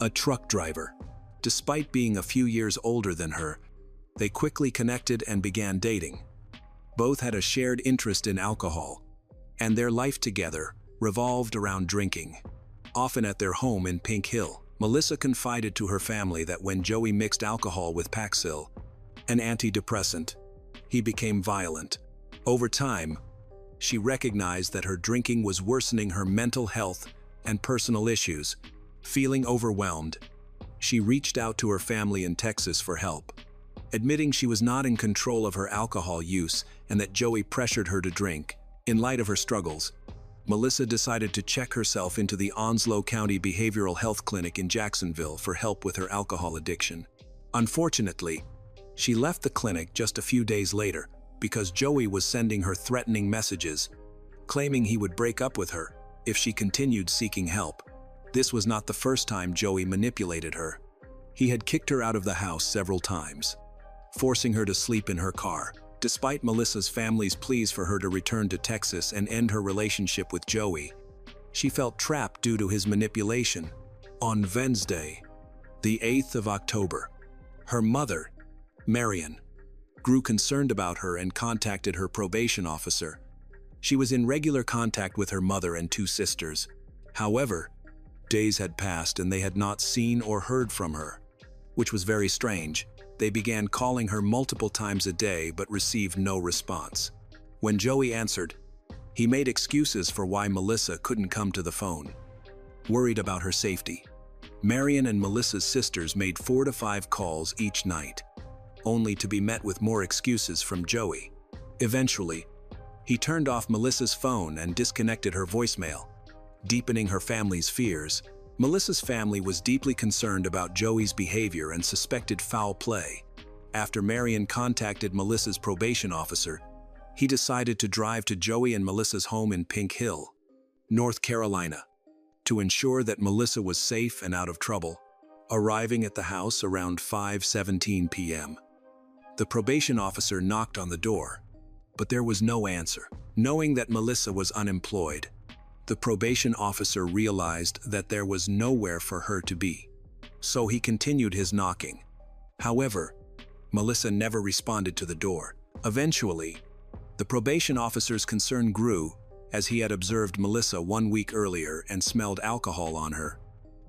a truck driver. Despite being a few years older than her, they quickly connected and began dating. Both had a shared interest in alcohol, and their life together revolved around drinking. Often at their home in Pink Hill, Melissa confided to her family that when Joey mixed alcohol with Paxil, an antidepressant, he became violent. Over time, she recognized that her drinking was worsening her mental health and personal issues. Feeling overwhelmed, she reached out to her family in Texas for help, admitting she was not in control of her alcohol use and that Joey pressured her to drink. In light of her struggles, Melissa decided to check herself into the Onslow County Behavioral Health Clinic in Jacksonville for help with her alcohol addiction. Unfortunately, she left the clinic just a few days later because Joey was sending her threatening messages, claiming he would break up with her if she continued seeking help. This was not the first time Joey manipulated her. He had kicked her out of the house several times, forcing her to sleep in her car, Despite Melissa's family's pleas for her to return to Texas and end her relationship with Joey, she felt trapped due to his manipulation. On Wednesday, the 8th of October, her mother, Marion, grew concerned about her and contacted her probation officer. She was in regular contact with her mother and two sisters. However, days had passed and they had not seen or heard from her, which was very strange. They began calling her multiple times a day but received no response. When Joey answered, he made excuses for why Melissa couldn't come to the phone. Worried about her safety, Marion and Melissa's sisters made 4 to 5 calls each night, only to be met with more excuses from Joey. Eventually, he turned off Melissa's phone and disconnected her voicemail, deepening her family's fears. Melissa's family was deeply concerned about Joey's behavior and suspected foul play. After Marion contacted Melissa's probation officer, he decided to drive to Joey and Melissa's home in Pink Hill, North Carolina, to ensure that Melissa was safe and out of trouble. Arriving at the house around 5:17 p.m., the probation officer knocked on the door, but there was no answer. Knowing that Melissa was unemployed, the probation officer realized that there was nowhere for her to be, so he continued his knocking. However, Melissa never responded to the door. Eventually, the probation officer's concern grew as he had observed Melissa 1 week earlier and smelled alcohol on her,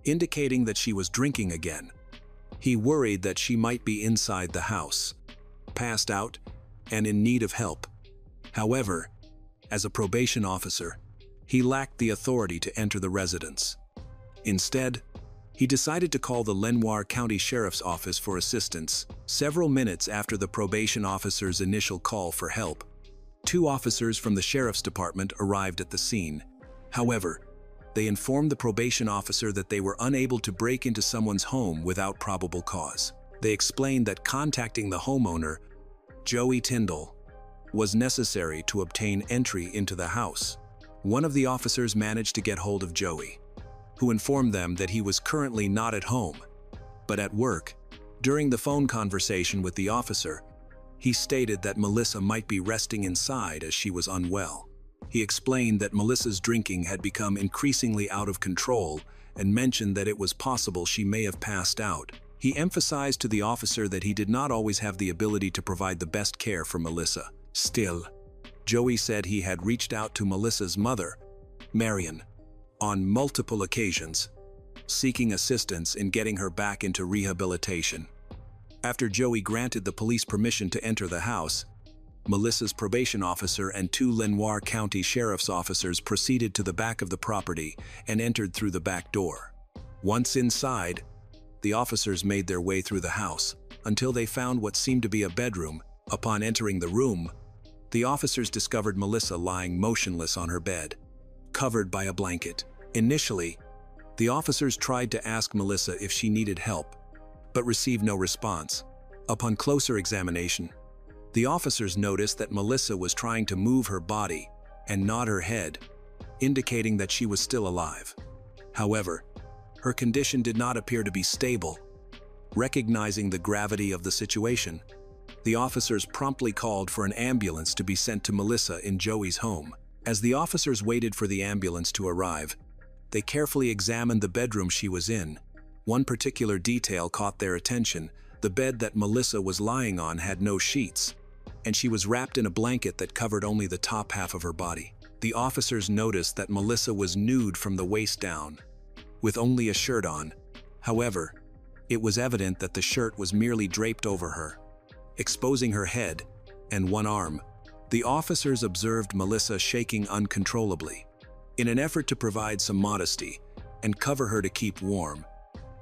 indicating that she was drinking again. He worried that she might be inside the house, passed out, and in need of help. However, as a probation officer, he lacked the authority to enter the residence. Instead, he decided to call the Lenoir County Sheriff's Office for assistance. Several minutes after the probation officer's initial call for help, 2 officers from the Sheriff's Department arrived at the scene. However, they informed the probation officer that they were unable to break into someone's home without probable cause. They explained that contacting the homeowner, Joey Tyndall, was necessary to obtain entry into the house. One of the officers managed to get hold of Joey, who informed them that he was currently not at home, but at work. During the phone conversation with the officer, he stated that Melissa might be resting inside as she was unwell. He explained that Melissa's drinking had become increasingly out of control and mentioned that it was possible she may have passed out. He emphasized to the officer that he did not always have the ability to provide the best care for Melissa. Still, Joey said he had reached out to Melissa's mother, Marion, on multiple occasions, seeking assistance in getting her back into rehabilitation. After Joey granted the police permission to enter the house, Melissa's probation officer and 2 Lenoir County Sheriff's officers proceeded to the back of the property and entered through the back door. Once inside, the officers made their way through the house until they found what seemed to be a bedroom. Upon entering the room, the officers discovered Melissa lying motionless on her bed, covered by a blanket. Initially, the officers tried to ask Melissa if she needed help, but received no response. Upon closer examination, the officers noticed that Melissa was trying to move her body and nod her head, indicating that she was still alive. However, her condition did not appear to be stable. Recognizing the gravity of the situation, the officers promptly called for an ambulance to be sent to Melissa in Joey's home. As the officers waited for the ambulance to arrive, they carefully examined the bedroom she was in. One particular detail caught their attention. The bed that Melissa was lying on had no sheets, and she was wrapped in a blanket that covered only the top half of her body. The officers noticed that Melissa was nude from the waist down, with only a shirt on. However, it was evident that the shirt was merely draped over her, exposing her head and one arm. The officers observed Melissa shaking uncontrollably. In an effort to provide some modesty and cover her to keep warm,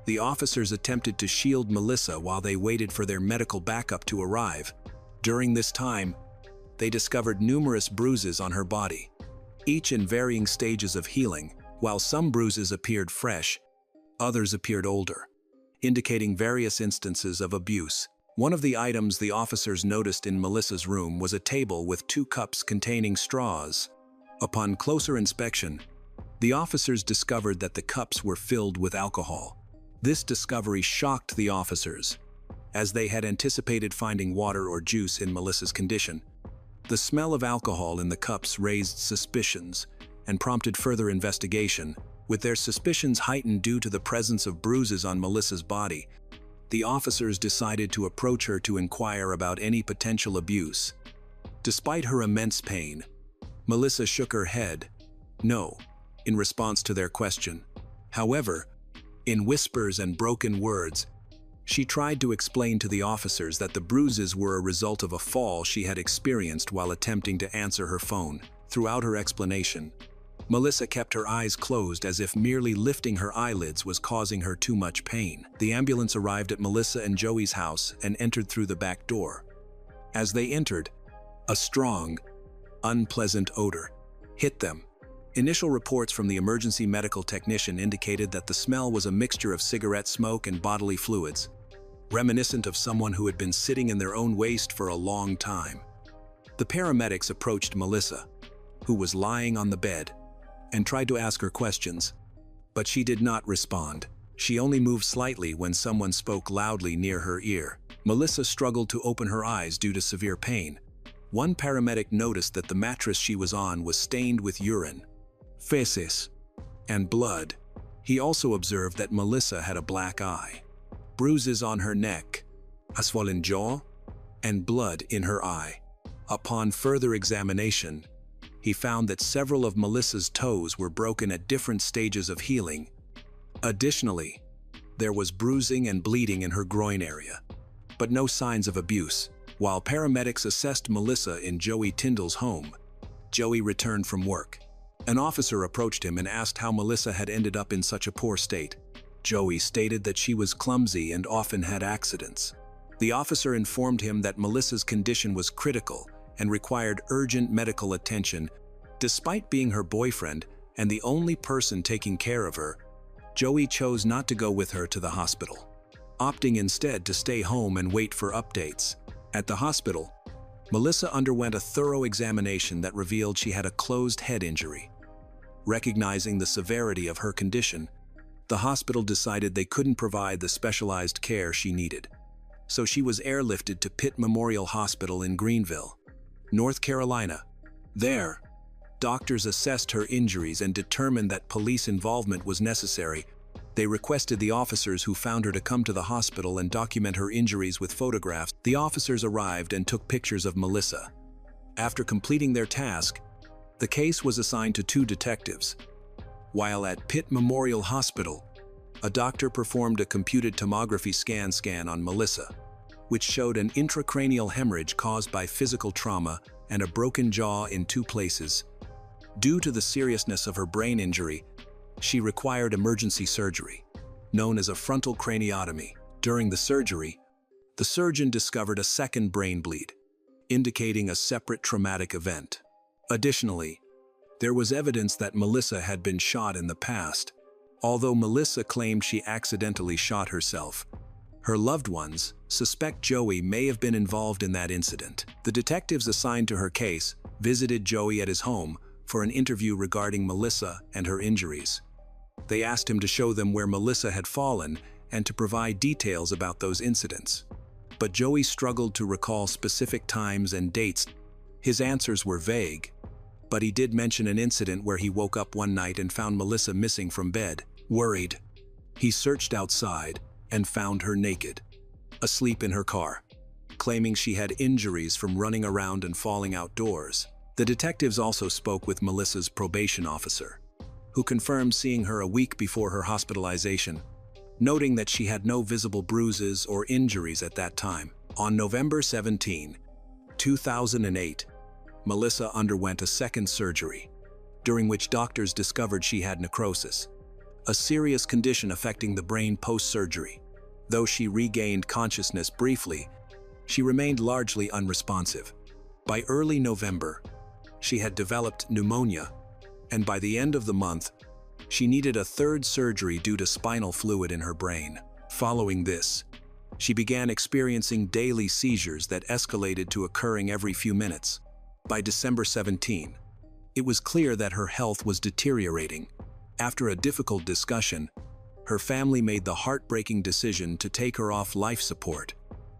the officers attempted to shield Melissa while they waited for their medical backup to arrive. During this time, they discovered numerous bruises on her body, each in varying stages of healing. While some bruises appeared fresh, others appeared older, indicating various instances of abuse. One of the items the officers noticed in Melissa's room was a table with 2 cups containing straws. Upon closer inspection, the officers discovered that the cups were filled with alcohol. This discovery shocked the officers, as they had anticipated finding water or juice in Melissa's condition. The smell of alcohol in the cups raised suspicions and prompted further investigation, with their suspicions heightened due to the presence of bruises on Melissa's body. The officers decided to approach her to inquire about any potential abuse. Despite her immense pain, Melissa shook her head, no, in response to their question. However, in whispers and broken words, she tried to explain to the officers that the bruises were a result of a fall she had experienced while attempting to answer her phone. Throughout her explanation, Melissa kept her eyes closed as if merely lifting her eyelids was causing her too much pain. The ambulance arrived at Melissa and Joey's house and entered through the back door. As they entered, a strong, unpleasant odor hit them. Initial reports from the emergency medical technician indicated that the smell was a mixture of cigarette smoke and bodily fluids, reminiscent of someone who had been sitting in their own waste for a long time. The paramedics approached Melissa, who was lying on the bed, and tried to ask her questions, but she did not respond. She only moved slightly when someone spoke loudly near her ear. Melissa struggled to open her eyes due to severe pain. One paramedic noticed that the mattress she was on was stained with urine, feces, and blood. He also observed that Melissa had a black eye, bruises on her neck, a swollen jaw, and blood in her eye. Upon further examination, he found that several of Melissa's toes were broken at different stages of healing. Additionally, there was bruising and bleeding in her groin area, but no signs of abuse. While paramedics assessed Melissa in Joey Tyndall's home, Joey returned from work. An officer approached him and asked how Melissa had ended up in such a poor state. Joey stated that she was clumsy and often had accidents. The officer informed him that Melissa's condition was critical and required urgent medical attention. Despite being her boyfriend and the only person taking care of her, Joey chose not to go with her to the hospital, opting instead to stay home and wait for updates. At the hospital, Melissa underwent a thorough examination that revealed she had a closed head injury. Recognizing the severity of her condition, the hospital decided they couldn't provide the specialized care she needed, so she was airlifted to Pitt Memorial Hospital in Greenville, North Carolina. There, doctors assessed her injuries and determined that police involvement was necessary. They requested the officers who found her to come to the hospital and document her injuries with photographs. The officers arrived and took pictures of Melissa. After completing their task, the case was assigned to 2 detectives. While at Pitt Memorial Hospital, a doctor performed a computed tomography scan on Melissa, which showed an intracranial hemorrhage caused by physical trauma and a broken jaw in 2 places. Due to the seriousness of her brain injury, she required emergency surgery, known as a frontal craniotomy. During the surgery, the surgeon discovered a second brain bleed, indicating a separate traumatic event. Additionally, there was evidence that Melissa had been shot in the past. Although Melissa claimed she accidentally shot herself, her loved ones suspect Joey may have been involved in that incident. The detectives assigned to her case visited Joey at his home for an interview regarding Melissa and her injuries. They asked him to show them where Melissa had fallen and to provide details about those incidents. But Joey struggled to recall specific times and dates. His answers were vague, but he did mention an incident where he woke up one night and found Melissa missing from bed. Worried, he searched outside and found her naked, asleep in her car, claiming she had injuries from running around and falling outdoors. The detectives also spoke with Melissa's probation officer, who confirmed seeing her a week before her hospitalization, noting that she had no visible bruises or injuries at that time. On November 17, 2008, Melissa underwent a second surgery, during which doctors discovered she had necrosis, a serious condition affecting the brain post-surgery. Though she regained consciousness briefly, she remained largely unresponsive. By early November, she had developed pneumonia, and by the end of the month, she needed a third surgery due to spinal fluid in her brain. Following this, she began experiencing daily seizures that escalated to occurring every few minutes. By December 17, it was clear that her health was deteriorating. After a difficult discussion, her family made the heartbreaking decision to take her off life support.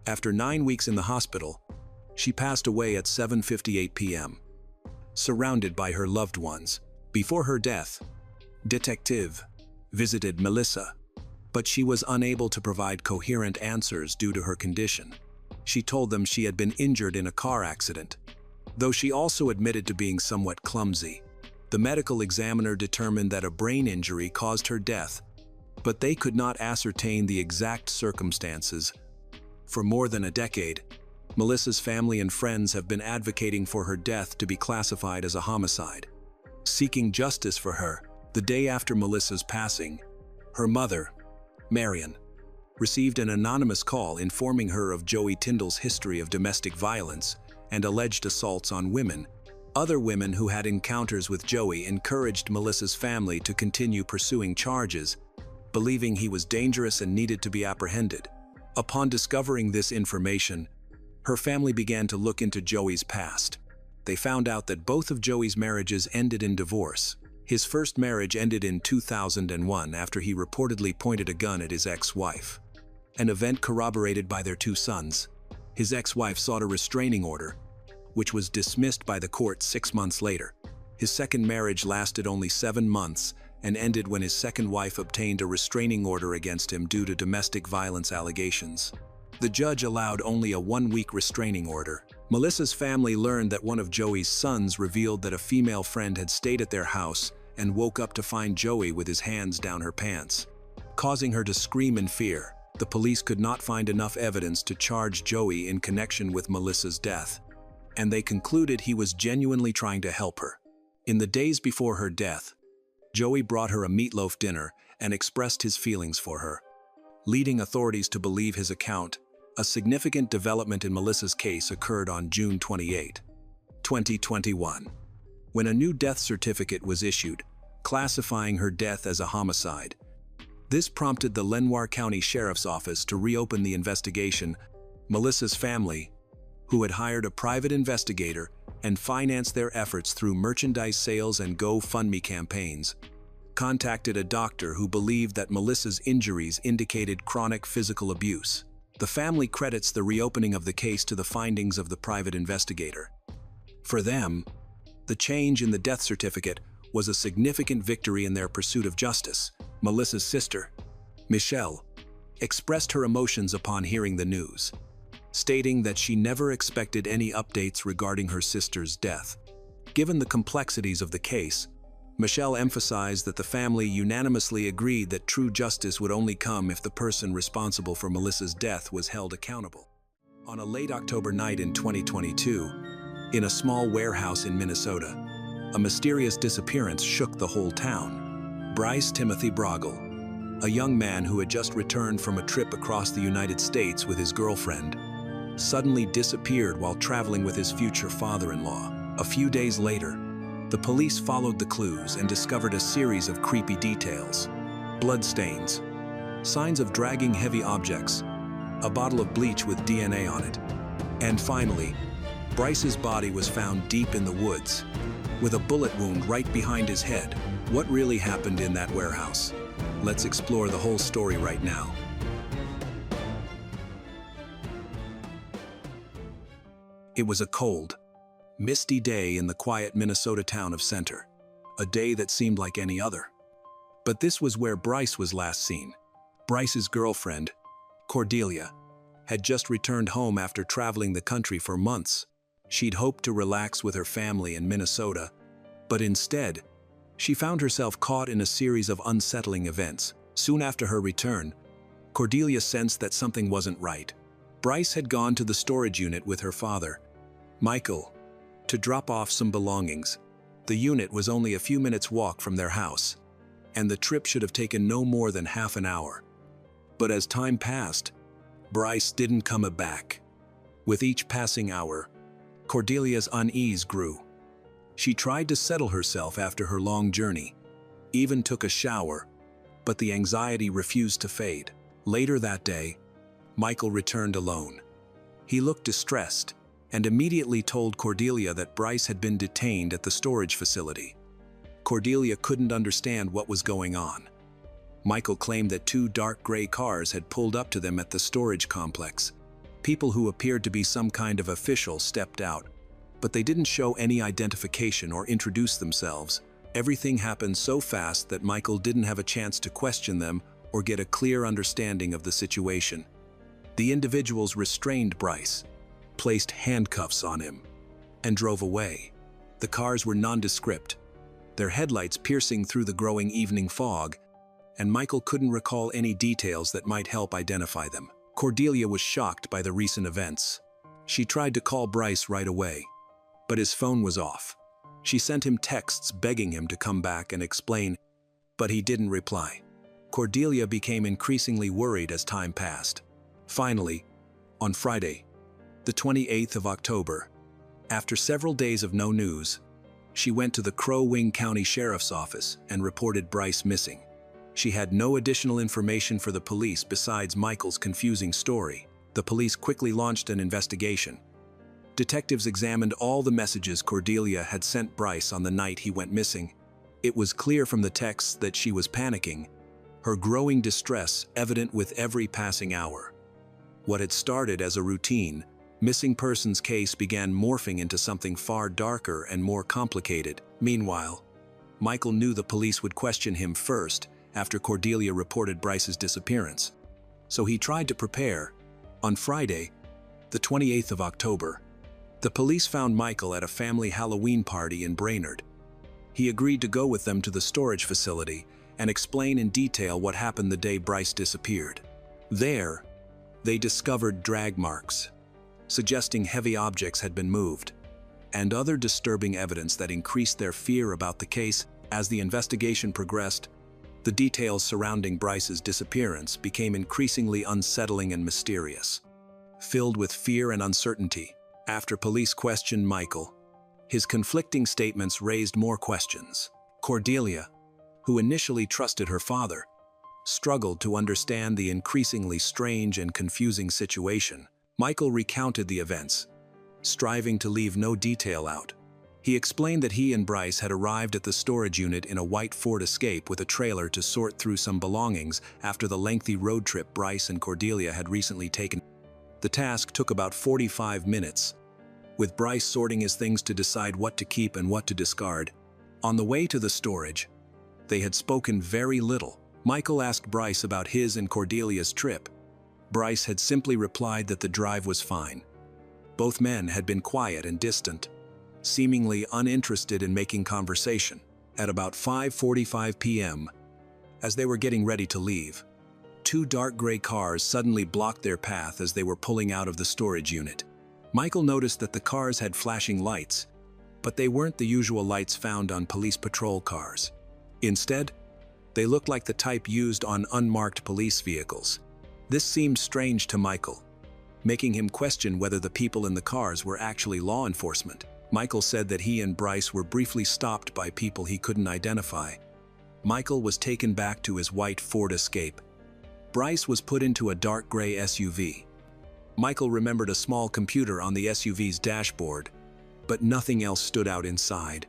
After 9 weeks in the hospital, she passed away at 7:58 p.m., surrounded by her loved ones. Before her death, Detective visited Melissa, but she was unable to provide coherent answers due to her condition. She told them she had been injured in a car accident, though she also admitted to being somewhat clumsy. The medical examiner determined that a brain injury caused her death, but they could not ascertain the exact circumstances. For more than a decade, Melissa's family and friends have been advocating for her death to be classified as a homicide. Seeking justice for her, the day after Melissa's passing, her mother, Marion, received an anonymous call informing her of Joey Tyndall's history of domestic violence and alleged assaults on women. Other women who had encounters with Joey encouraged Melissa's family to continue pursuing charges, believing he was dangerous and needed to be apprehended. Upon discovering this information, her family began to look into Joey's past. They found out that both of Joey's marriages ended in divorce. His first marriage ended in 2001 after he reportedly pointed a gun at his ex-wife, an event corroborated by their 2 sons. His ex-wife sought a restraining order, which was dismissed by the court 6 months later. His second marriage lasted only 7 months and ended when his second wife obtained a restraining order against him due to domestic violence allegations. The judge allowed only a 1-week restraining order. Melissa's family learned that one of Joey's sons revealed that a female friend had stayed at their house and woke up to find Joey with his hands down her pants, causing her to scream in fear. The police could not find enough evidence to charge Joey in connection with Melissa's death, and they concluded he was genuinely trying to help her. In the days before her death, Joey brought her a meatloaf dinner and expressed his feelings for her, leading authorities to believe his account. A significant development in Melissa's case occurred on June 28, 2021, when a new death certificate was issued, classifying her death as a homicide. This prompted the Lenoir County Sheriff's Office to reopen the investigation. Melissa's family, who had hired a private investigator and financed their efforts through merchandise sales and GoFundMe campaigns, contacted a doctor who believed that Melissa's injuries indicated chronic physical abuse. The family credits the reopening of the case to the findings of the private investigator. For them, the change in the death certificate was a significant victory in their pursuit of justice. Melissa's sister, Michelle, expressed her emotions upon hearing the news, stating that she never expected any updates regarding her sister's death. Given the complexities of the case, Michelle emphasized that the family unanimously agreed that true justice would only come if the person responsible for Melissa's death was held accountable. On a late October night in 2022, in a small warehouse in Minnesota, a mysterious disappearance shook the whole town. Bryce Timothy Broggle, a young man who had just returned from a trip across the United States with his girlfriend, suddenly disappeared while traveling with his future father-in-law. A few days later, the police followed the clues and discovered a series of creepy details: bloodstains, signs of dragging heavy objects, a bottle of bleach with DNA on it, and finally, Bryce's body was found deep in the woods, with a bullet wound right behind his head. What really happened in that warehouse? Let's explore the whole story right now. It was a cold, misty day in the quiet Minnesota town of Center, a day that seemed like any other. But this was where Bryce was last seen. Bryce's girlfriend, Cordelia, had just returned home after traveling the country for months. She'd hoped to relax with her family in Minnesota, but instead, she found herself caught in a series of unsettling events. Soon after her return, Cordelia sensed that something wasn't right. Bryce had gone to the storage unit with her father, Michael, to drop off some belongings. The unit was only a few minutes' walk from their house, and the trip should have taken no more than half an hour. But as time passed, Bryce didn't come back. With each passing hour, Cordelia's unease grew. She tried to settle herself after her long journey, even took a shower, but the anxiety refused to fade. Later that day, Michael returned alone. He looked distressed and immediately told Cordelia that Bryce had been detained at the storage facility. Cordelia couldn't understand what was going on. Michael claimed that 2 dark gray cars had pulled up to them at the storage complex, People who appeared to be some kind of official stepped out, but they didn't show any identification or introduce themselves. Everything happened so fast that Michael didn't have a chance to question them or get a clear understanding of the situation. The individuals restrained Bryce, placed handcuffs on him, and drove away. The cars were nondescript, their headlights piercing through the growing evening fog, and Michael couldn't recall any details that might help identify them. Cordelia was shocked by the recent events. She tried to call Bryce right away, but his phone was off. She sent him texts begging him to come back and explain, but he didn't reply. Cordelia became increasingly worried as time passed. Finally, on Friday, the 28th of October, after several days of no news, she went to the Crow Wing County Sheriff's Office and reported Bryce missing. She had no additional information for the police besides Michael's confusing story. The police quickly launched an investigation. Detectives examined all the messages Cordelia had sent Bryce on the night he went missing. It was clear from the texts that she was panicking, her growing distress evident with every passing hour. What had started as a routine missing persons case began morphing into something far darker and more complicated. Meanwhile, Michael knew the police would question him first after Cordelia reported Bryce's disappearance. So he tried to prepare. On Friday, the 28th of October, the police found Michael at a family Halloween party in Brainerd. He agreed to go with them to the storage facility and explain in detail what happened the day Bryce disappeared. There, they discovered drag marks, suggesting heavy objects had been moved, and other disturbing evidence that increased their fear about the case. As the investigation progressed, the details surrounding Bryce's disappearance became increasingly unsettling and mysterious. Filled with fear and uncertainty, after police questioned Michael, his conflicting statements raised more questions. Cordelia, who initially trusted her father, struggled to understand the increasingly strange and confusing situation. Michael recounted the events, striving to leave no detail out. He explained that he and Bryce had arrived at the storage unit in a white Ford Escape with a trailer to sort through some belongings after the lengthy road trip Bryce and Cordelia had recently taken. The task took about 45 minutes, with Bryce sorting his things to decide what to keep and what to discard. On the way to the storage, they had spoken very little. Michael asked Bryce about his and Cordelia's trip. Bryce had simply replied that the drive was fine. Both men had been quiet and distant, seemingly uninterested in making conversation. At about 5:45 p.m., as they were getting ready to leave, two dark gray cars suddenly blocked their path as they were pulling out of the storage unit. Michael noticed that the cars had flashing lights, but they weren't the usual lights found on police patrol cars. Instead, they looked like the type used on unmarked police vehicles. This seemed strange to Michael, making him question whether the people in the cars were actually law enforcement. Michael said that he and Bryce were briefly stopped by people he couldn't identify. Michael was taken back to his white Ford Escape. Bryce was put into a dark gray SUV. Michael remembered a small computer on the SUV's dashboard, but nothing else stood out inside.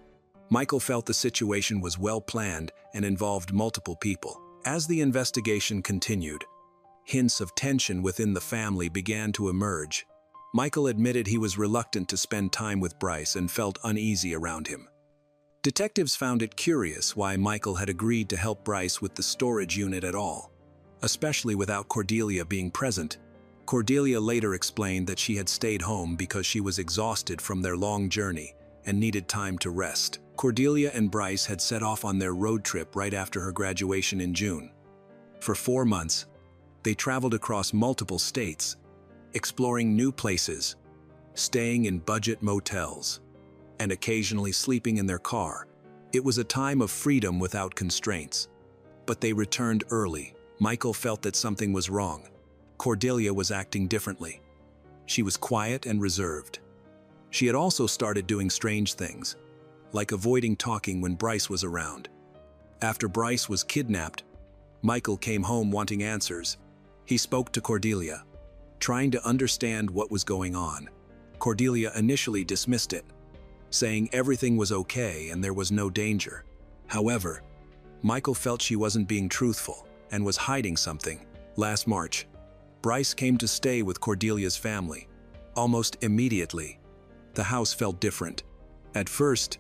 Michael felt the situation was well planned and involved multiple people. As the investigation continued, hints of tension within the family began to emerge. Michael admitted he was reluctant to spend time with Bryce and felt uneasy around him. Detectives found it curious why Michael had agreed to help Bryce with the storage unit at all, especially without Cordelia being present. Cordelia later explained that she had stayed home because she was exhausted from their long journey and needed time to rest. Cordelia and Bryce had set off on their road trip right after her graduation in June. For 4 months, they traveled across multiple states, exploring new places, staying in budget motels, and occasionally sleeping in their car. It was a time of freedom without constraints. But they returned early. Michael felt that something was wrong. Cordelia was acting differently. She was quiet and reserved. She had also started doing strange things, like avoiding talking when Bryce was around. After Bryce was kidnapped, Michael came home wanting answers. He spoke to Cordelia, trying to understand what was going on. Cordelia initially dismissed it, saying everything was okay and there was no danger. However, Michael felt she wasn't being truthful and was hiding something. Last March, Bryce came to stay with Cordelia's family. Almost immediately, the house felt different. At first,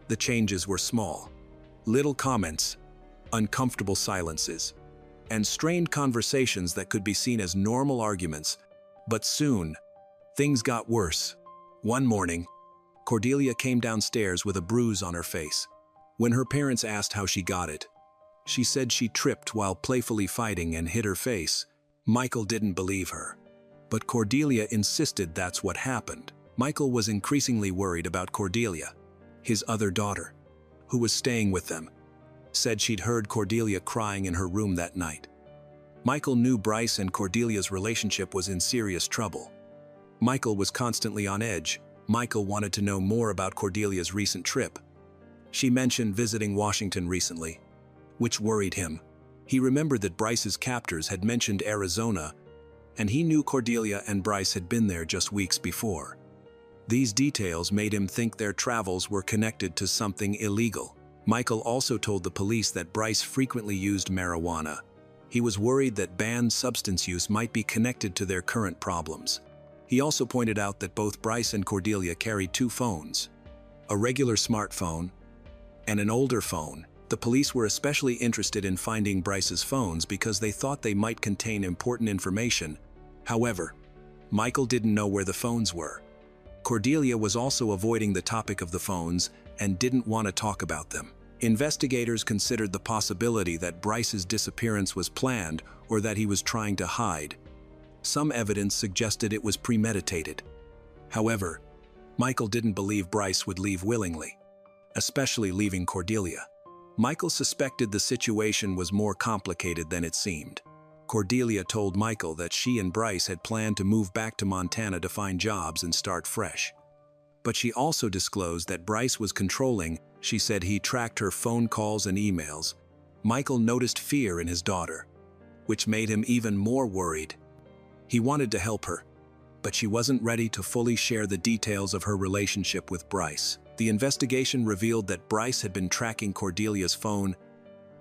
the changes were small. Little comments, uncomfortable silences, and strained conversations that could be seen as normal arguments. But soon, things got worse. One morning, Cordelia came downstairs with a bruise on her face. When her parents asked how she got it, she said she tripped while playfully fighting and hit her face. Michael didn't believe her, but Cordelia insisted that's what happened. Michael was increasingly worried about Cordelia. His other daughter, who was staying with them, said she'd heard Cordelia crying in her room that night. Michael knew Bryce and Cordelia's relationship was in serious trouble. Michael was constantly on edge. Michael wanted to know more about Cordelia's recent trip. She mentioned visiting Washington recently, which worried him. He remembered that Bryce's captors had mentioned Arizona, and he knew Cordelia and Bryce had been there just weeks before. These details made him think their travels were connected to something illegal. Michael also told the police that Bryce frequently used marijuana. He was worried that banned substance use might be connected to their current problems. He also pointed out that both Bryce and Cordelia carried two phones, a regular smartphone and an older phone. The police were especially interested in finding Bryce's phones because they thought they might contain important information. However, Michael didn't know where the phones were. Cordelia was also avoiding the topic of the phones and didn't want to talk about them. Investigators considered the possibility that Bryce's disappearance was planned or that he was trying to hide. Some evidence suggested it was premeditated. However, Michael didn't believe Bryce would leave willingly, especially leaving Cordelia. Michael suspected the situation was more complicated than it seemed. Cordelia told Michael that she and Bryce had planned to move back to Montana to find jobs and start fresh. But she also disclosed that Bryce was controlling. She said he tracked her phone calls and emails. Michael noticed fear in his daughter, which made him even more worried. He wanted to help her, but she wasn't ready to fully share the details of her relationship with Bryce. The investigation revealed that Bryce had been tracking Cordelia's phone.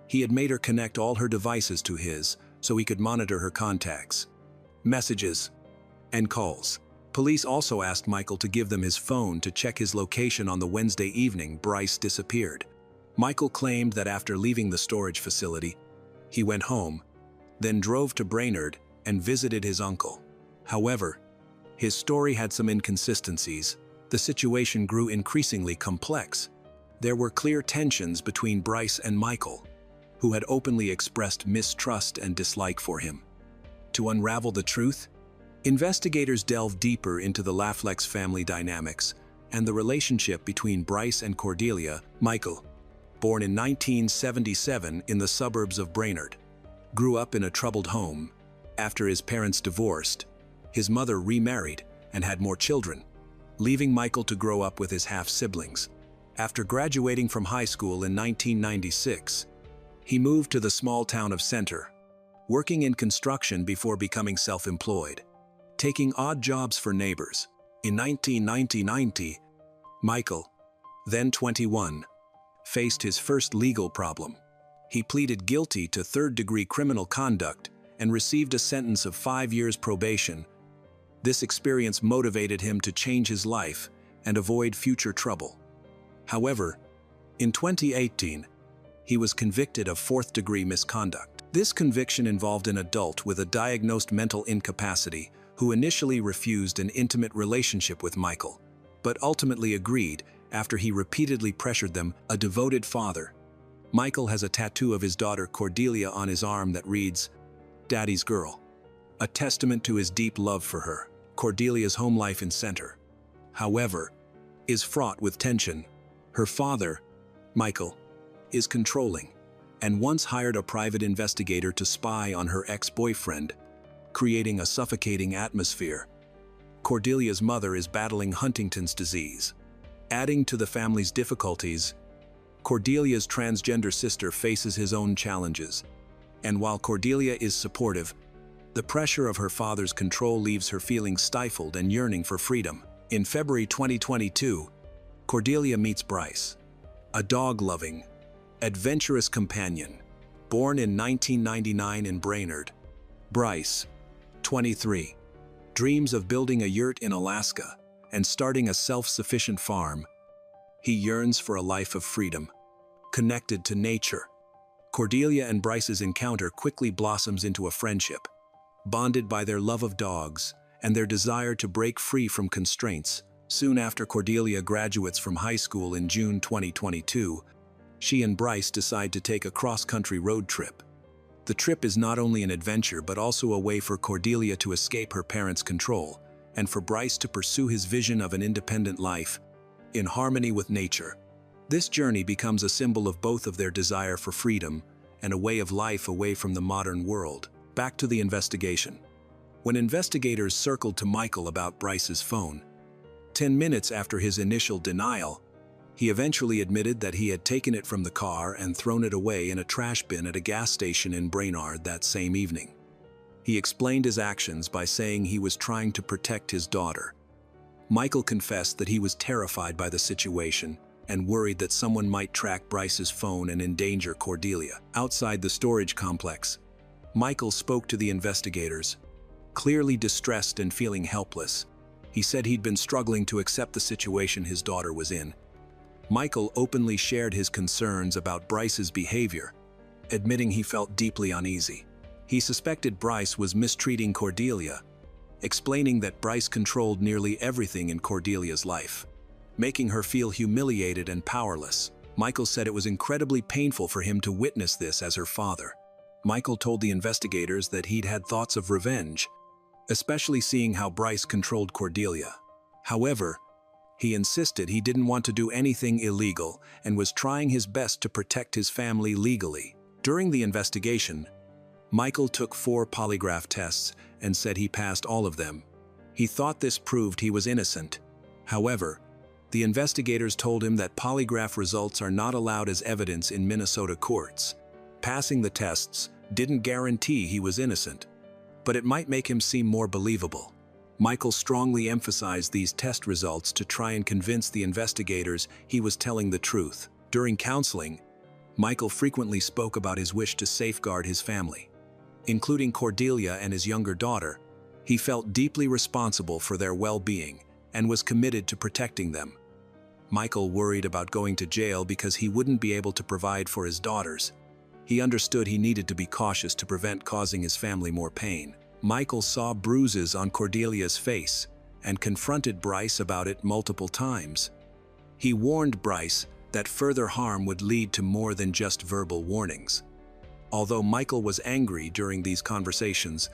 He had made her connect all her devices to his so he could monitor her contacts, messages, and calls. Police also asked Michael to give them his phone to check his location on the Wednesday evening Bryce disappeared. Michael claimed that after leaving the storage facility, he went home, then drove to Brainerd and visited his uncle. However, his story had some inconsistencies. The situation grew increasingly complex. There were clear tensions between Bryce and Michael, who had openly expressed mistrust and dislike for him. To unravel the truth, investigators delved deeper into the Laflex family dynamics and the relationship between Bryce and Cordelia. Michael, born in 1977 in the suburbs of Brainerd, grew up in a troubled home. After his parents divorced, his mother remarried and had more children, leaving Michael to grow up with his half-siblings. After graduating from high school in 1996, he moved to the small town of Center, working in construction before becoming self-employed, taking odd jobs for neighbors. In 1990, Michael, then 21, faced his first legal problem. He pleaded guilty to third-degree criminal conduct and received a sentence of 5 years probation. This experience motivated him to change his life and avoid future trouble. However, in 2018, he was convicted of fourth-degree misconduct. This conviction involved an adult with a diagnosed mental incapacity who initially refused an intimate relationship with Michael, but ultimately agreed after he repeatedly pressured them. A devoted father. Michael has a tattoo of his daughter Cordelia on his arm that reads, "Daddy's Girl," a testament to his deep love for her. Cordelia's home life in Center, however, is fraught with tension. Her father, Michael, is controlling and once hired a private investigator to spy on her ex-boyfriend, creating a suffocating atmosphere. Cordelia's mother is battling Huntington's disease. Adding to the family's difficulties, Cordelia's transgender sister faces his own challenges. And while Cordelia is supportive, the pressure of her father's control leaves her feeling stifled and yearning for freedom. In February 2022, Cordelia meets Bryce, a dog-loving, adventurous companion. Born in 1999 in Brainerd, Bryce, 23. Dreams of building a yurt in Alaska and starting a self-sufficient farm. He yearns for a life of freedom, connected to nature. Cordelia and Bryce's encounter quickly blossoms into a friendship, bonded by their love of dogs and their desire to break free from constraints. Soon after Cordelia graduates from high school in June 2022, she and Bryce decide to take a cross-country road trip. The trip is not only an adventure but also a way for Cordelia to escape her parents' control and for Bryce to pursue his vision of an independent life in harmony with nature. This journey becomes a symbol of both of their desire for freedom and a way of life away from the modern world. Back to the investigation. When investigators circled to Michael about Bryce's phone, 10 minutes after his initial denial, he eventually admitted that he had taken it from the car and thrown it away in a trash bin at a gas station in Brainerd that same evening. He explained his actions by saying he was trying to protect his daughter. Michael confessed that he was terrified by the situation and worried that someone might track Bryce's phone and endanger Cordelia. Outside the storage complex, Michael spoke to the investigators, clearly distressed and feeling helpless. He said he'd been struggling to accept the situation his daughter was in. Michael openly shared his concerns about Bryce's behavior, admitting he felt deeply uneasy. He suspected Bryce was mistreating Cordelia, explaining that Bryce controlled nearly everything in Cordelia's life, making her feel humiliated and powerless. Michael said it was incredibly painful for him to witness this as her father. Michael told the investigators that he'd had thoughts of revenge, especially seeing how Bryce controlled Cordelia. However, he insisted he didn't want to do anything illegal and was trying his best to protect his family legally. During the investigation, Michael took 4 polygraph tests and said he passed all of them. He thought this proved he was innocent. However, the investigators told him that polygraph results are not allowed as evidence in Minnesota courts. Passing the tests didn't guarantee he was innocent, but it might make him seem more believable. Michael strongly emphasized these test results to try and convince the investigators he was telling the truth. During counseling, Michael frequently spoke about his wish to safeguard his family, including Cordelia and his younger daughter. He felt deeply responsible for their well-being and was committed to protecting them. Michael worried about going to jail because he wouldn't be able to provide for his daughters. He understood he needed to be cautious to prevent causing his family more pain. Michael saw bruises on Cordelia's face and confronted Bryce about it multiple times. He warned Bryce that further harm would lead to more than just verbal warnings. Although Michael was angry during these conversations,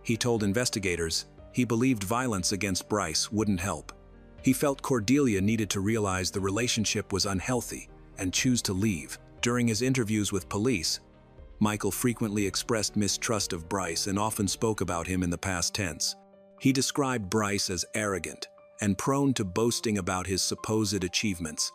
he told investigators he believed violence against Bryce wouldn't help. He felt Cordelia needed to realize the relationship was unhealthy and choose to leave. During his interviews with police, Michael frequently expressed mistrust of Bryce and often spoke about him in the past tense. He described Bryce as arrogant and prone to boasting about his supposed achievements.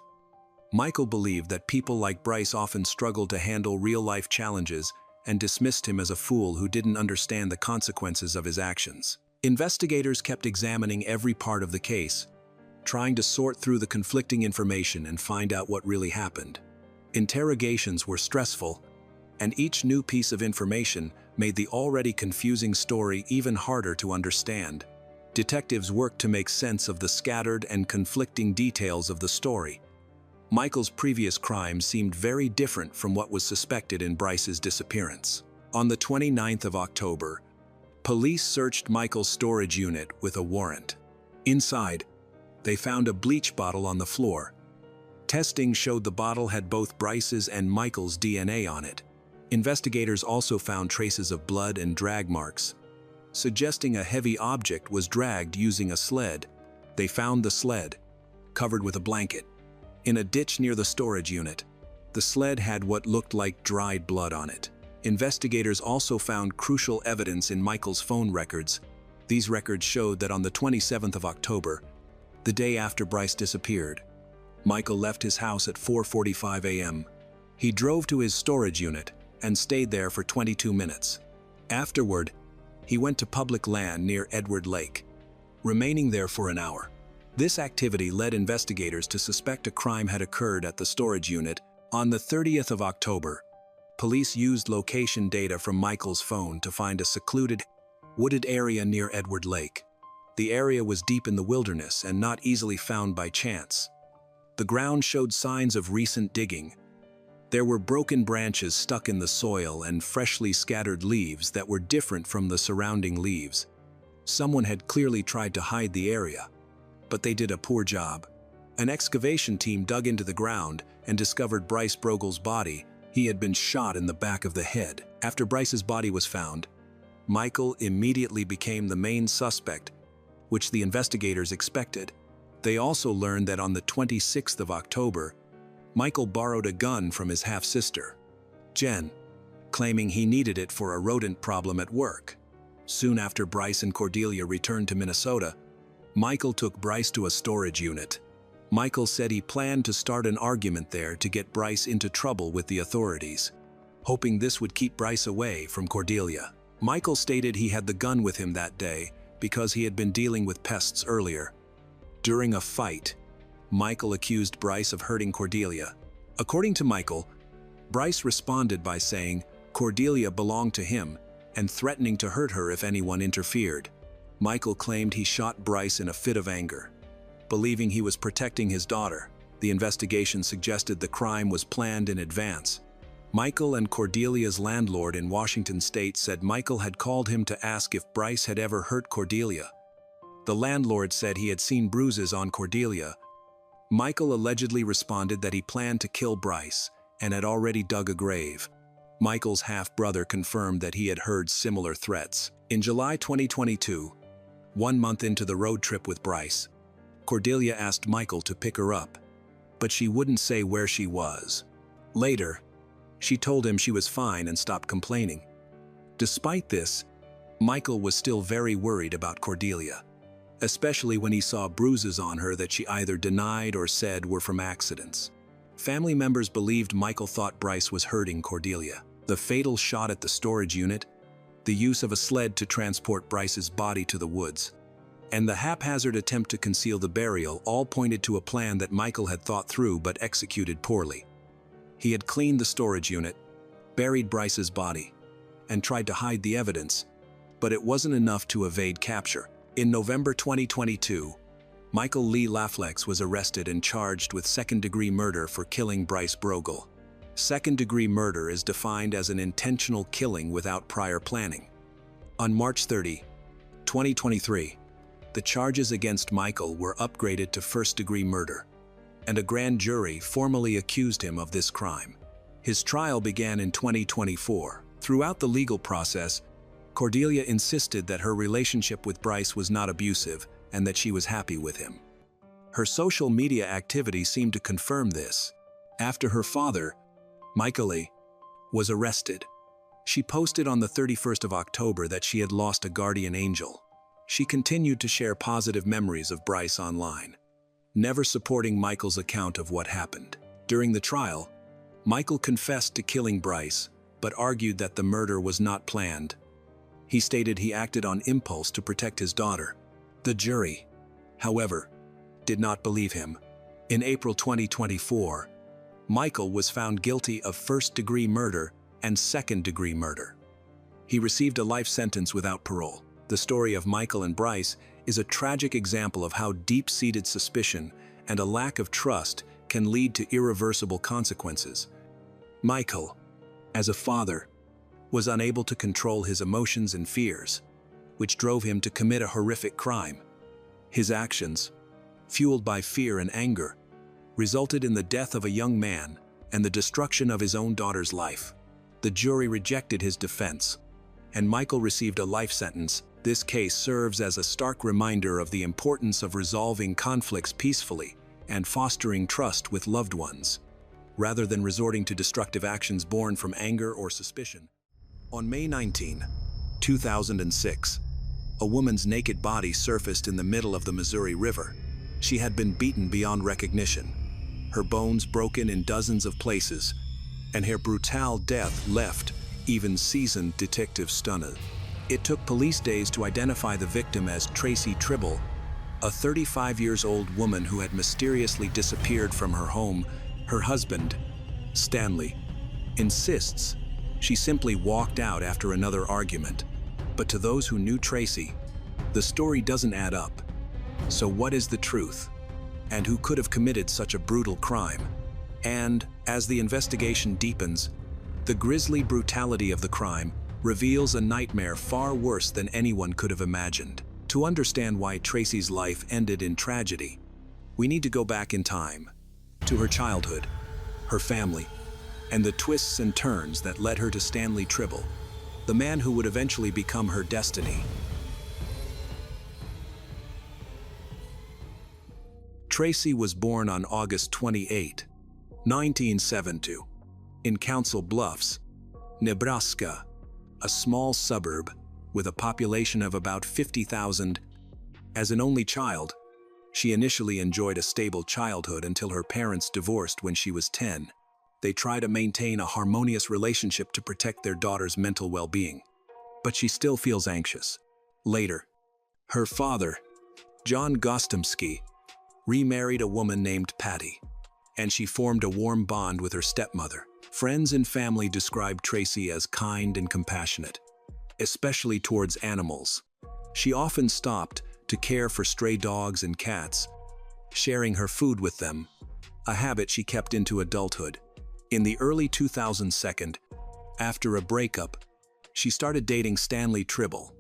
Michael believed that people like Bryce often struggled to handle real-life challenges and dismissed him as a fool who didn't understand the consequences of his actions. Investigators kept examining every part of the case, trying to sort through the conflicting information and find out what really happened. Interrogations were stressful, and each new piece of information made the already confusing story even harder to understand. Detectives worked to make sense of the scattered and conflicting details of the story. Michael's previous crime seemed very different from what was suspected in Bryce's disappearance. On the 29th of October, police searched Michael's storage unit with a warrant. Inside, they found a bleach bottle on the floor. Testing showed the bottle had both Bryce's and Michael's DNA on it. Investigators also found traces of blood and drag marks, suggesting a heavy object was dragged using a sled. They found the sled, covered with a blanket, in a ditch near the storage unit. The sled had what looked like dried blood on it. Investigators also found crucial evidence in Michael's phone records. These records showed that on the 27th of October, the day after Bryce disappeared, Michael left his house at 4:45 a.m. He drove to his storage unit and stayed there for 22 minutes. Afterward, he went to public land near Edward Lake, remaining there for an hour. This activity led investigators to suspect a crime had occurred at the storage unit. On the 30th of October, police used location data from Michael's phone to find a secluded wooded area near Edward Lake. The area was deep in the wilderness and not easily found by chance. The ground showed signs of recent digging. There were broken branches stuck in the soil and freshly scattered leaves that were different from the surrounding leaves. Someone had clearly tried to hide the area, but they did a poor job. An excavation team dug into the ground and discovered Bryce Brogel's body. He had been shot in the back of the head. After Bryce's body was found, Michael immediately became the main suspect, which the investigators expected. They also learned that on the 26th of October, Michael borrowed a gun from his half-sister, Jen, claiming he needed it for a rodent problem at work. Soon after Bryce and Cordelia returned to Minnesota, Michael took Bryce to a storage unit. Michael said he planned to start an argument there to get Bryce into trouble with the authorities, hoping this would keep Bryce away from Cordelia. Michael stated he had the gun with him that day because he had been dealing with pests earlier. During a fight, Michael accused Bryce of hurting Cordelia. According to Michael, Bryce responded by saying Cordelia belonged to him and threatening to hurt her if anyone interfered. Michael claimed he shot Bryce in a fit of anger, believing he was protecting his daughter. The investigation suggested the crime was planned in advance. Michael and Cordelia's landlord in Washington state said Michael had called him to ask if Bryce had ever hurt Cordelia. The landlord said he had seen bruises on Cordelia. Michael allegedly responded that he planned to kill Bryce and had already dug a grave. Michael's half-brother confirmed that he had heard similar threats. In July 2022, 1 month into the road trip with Bryce, Cordelia asked Michael to pick her up, but she wouldn't say where she was. Later, she told him she was fine and stopped complaining. Despite this, Michael was still very worried about Cordelia, especially when he saw bruises on her that she either denied or said were from accidents. Family members believed Michael thought Bryce was hurting Cordelia. The fatal shot at the storage unit, the use of a sled to transport Bryce's body to the woods, and the haphazard attempt to conceal the burial all pointed to a plan that Michael had thought through but executed poorly. He had cleaned the storage unit, buried Bryce's body, and tried to hide the evidence, but it wasn't enough to evade capture. In November 2022, Michael Lee Laflex was arrested and charged with second-degree murder for killing Bryce Brogel. Second-degree murder is defined as an intentional killing without prior planning. On March 30, 2023, the charges against Michael were upgraded to first-degree murder, and a grand jury formally accused him of this crime. His trial began in 2024. Throughout the legal process, Cordelia insisted that her relationship with Bryce was not abusive and that she was happy with him. Her social media activity seemed to confirm this. After her father, Michael Lee, was arrested, she posted on the 31st of October that she had lost a guardian angel. She continued to share positive memories of Bryce online, never supporting Michael's account of what happened. During the trial, Michael confessed to killing Bryce, but argued that the murder was not planned. He stated he acted on impulse to protect his daughter. The jury, however, did not believe him. In April 2024, Michael was found guilty of first-degree murder and second-degree murder. He received a life sentence without parole. The story of Michael and Bryce is a tragic example of how deep-seated suspicion and a lack of trust can lead to irreversible consequences. Michael, as a father, was unable to control his emotions and fears, which drove him to commit a horrific crime. His actions, fueled by fear and anger, resulted in the death of a young man and the destruction of his own daughter's life. The jury rejected his defense, and Michael received a life sentence. This case serves as a stark reminder of the importance of resolving conflicts peacefully and fostering trust with loved ones, rather than resorting to destructive actions born from anger or suspicion. On May 19, 2006, a woman's naked body surfaced in the middle of the Missouri River. She had been beaten beyond recognition, her bones broken in dozens of places, and her brutal death left even seasoned detectives stunned. It took police days to identify the victim as Tracy Trible, a 35-year-old woman who had mysteriously disappeared from her home. Her husband, Stanley, insists she simply walked out after another argument. But to those who knew Tracy, the story doesn't add up. So what is the truth? And who could have committed such a brutal crime? And, as the investigation deepens, the grisly brutality of the crime reveals a nightmare far worse than anyone could have imagined. To understand why Tracy's life ended in tragedy, we need to go back in time, to her childhood, her family, and the twists and turns that led her to Stanley Trible, the man who would eventually become her destiny. Tracy was born on August 28, 1972, in Council Bluffs, Nebraska, a small suburb with a population of about 50,000. As an only child, she initially enjoyed a stable childhood until her parents divorced when she was 10. They try to maintain a harmonious relationship to protect their daughter's mental well-being, but she still feels anxious. Later, her father, John Gostomsky, remarried a woman named Patty, and she formed a warm bond with her stepmother. Friends and family described Tracy as kind and compassionate, especially towards animals. She often stopped to care for stray dogs and cats, sharing her food with them, a habit she kept into adulthood. In the early 2000s, after a breakup, she started dating Stanley Trible.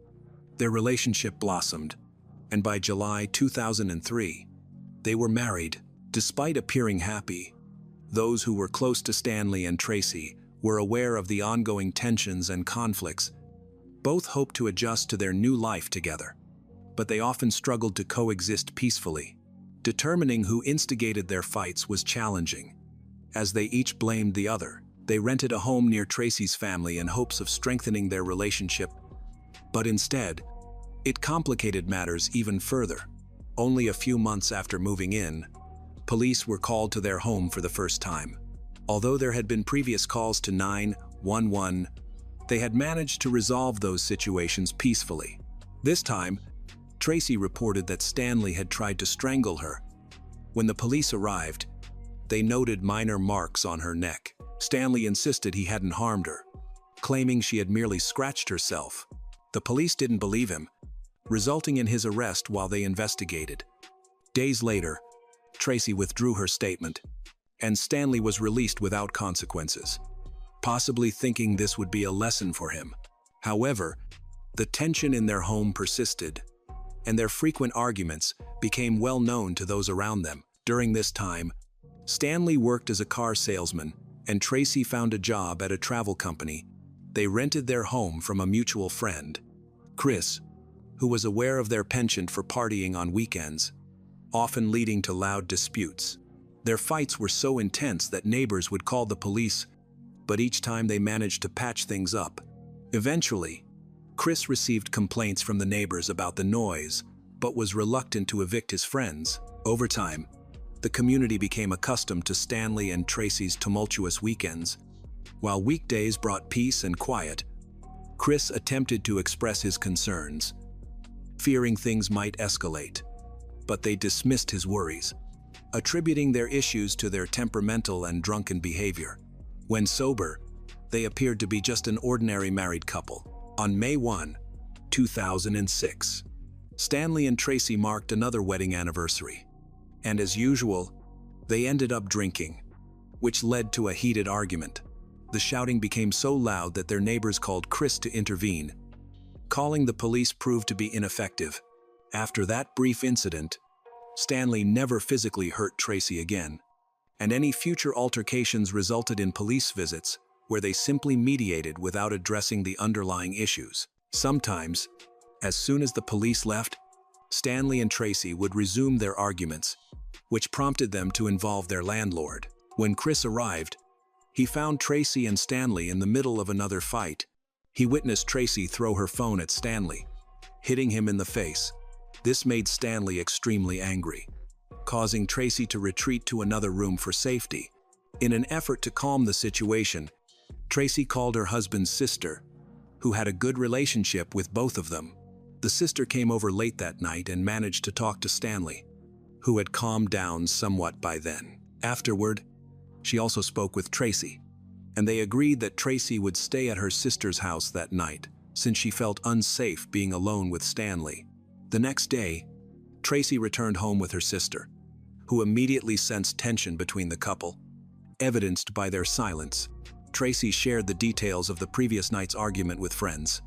Their relationship blossomed, and by July 2003, they were married. Despite appearing happy, those who were close to Stanley and Tracy were aware of the ongoing tensions and conflicts. Both hoped to adjust to their new life together, but they often struggled to coexist peacefully. Determining who instigated their fights was challenging, as they each blamed the other. They rented a home near Tracy's family in hopes of strengthening their relationship, but instead, it complicated matters even further. Only a few months after moving in, police were called to their home for the first time. Although there had been previous calls to 911, they had managed to resolve those situations peacefully. This time, Tracy reported that Stanley had tried to strangle her. When the police arrived, they noted minor marks on her neck. Stanley insisted he hadn't harmed her, claiming she had merely scratched herself. The police didn't believe him, resulting in his arrest while they investigated. Days later, Tracy withdrew her statement, and Stanley was released without consequences, possibly thinking this would be a lesson for him. However, the tension in their home persisted, and their frequent arguments became well known to those around them. During this time, Stanley worked as a car salesman, and Tracy found a job at a travel company. They rented their home from a mutual friend, Chris, who was aware of their penchant for partying on weekends, often leading to loud disputes. Their fights were so intense that neighbors would call the police, but each time they managed to patch things up. Eventually, Chris received complaints from the neighbors about the noise, but was reluctant to evict his friends. Over time, the community became accustomed to Stanley and Tracy's tumultuous weekends. While weekdays brought peace and quiet, Chris attempted to express his concerns, fearing things might escalate, but they dismissed his worries, attributing their issues to their temperamental and drunken behavior. When sober, they appeared to be just an ordinary married couple. On May 1, 2006, Stanley and Tracy marked another wedding anniversary, and as usual, they ended up drinking, which led to a heated argument. The shouting became so loud that their neighbors called Chris to intervene. Calling the police proved to be ineffective. After that brief incident, Stanley never physically hurt Tracy again, and any future altercations resulted in police visits where they simply mediated without addressing the underlying issues. Sometimes, as soon as the police left, Stanley and Tracy would resume their arguments, which prompted them to involve their landlord. When Chris arrived, he found Tracy and Stanley in the middle of another fight. He witnessed Tracy throw her phone at Stanley, hitting him in the face. This made Stanley extremely angry, causing Tracy to retreat to another room for safety. In an effort to calm the situation, Tracy called her husband's sister, who had a good relationship with both of them. The sister came over late that night and managed to talk to Stanley, who had calmed down somewhat by then. Afterward, she also spoke with Tracy, and they agreed that Tracy would stay at her sister's house that night. since she felt unsafe being alone with Stanley. The next day, Tracy returned home with her sister, who immediately sensed tension between the couple, evidenced by their silence. Tracy shared the details of the previous night's argument with friends,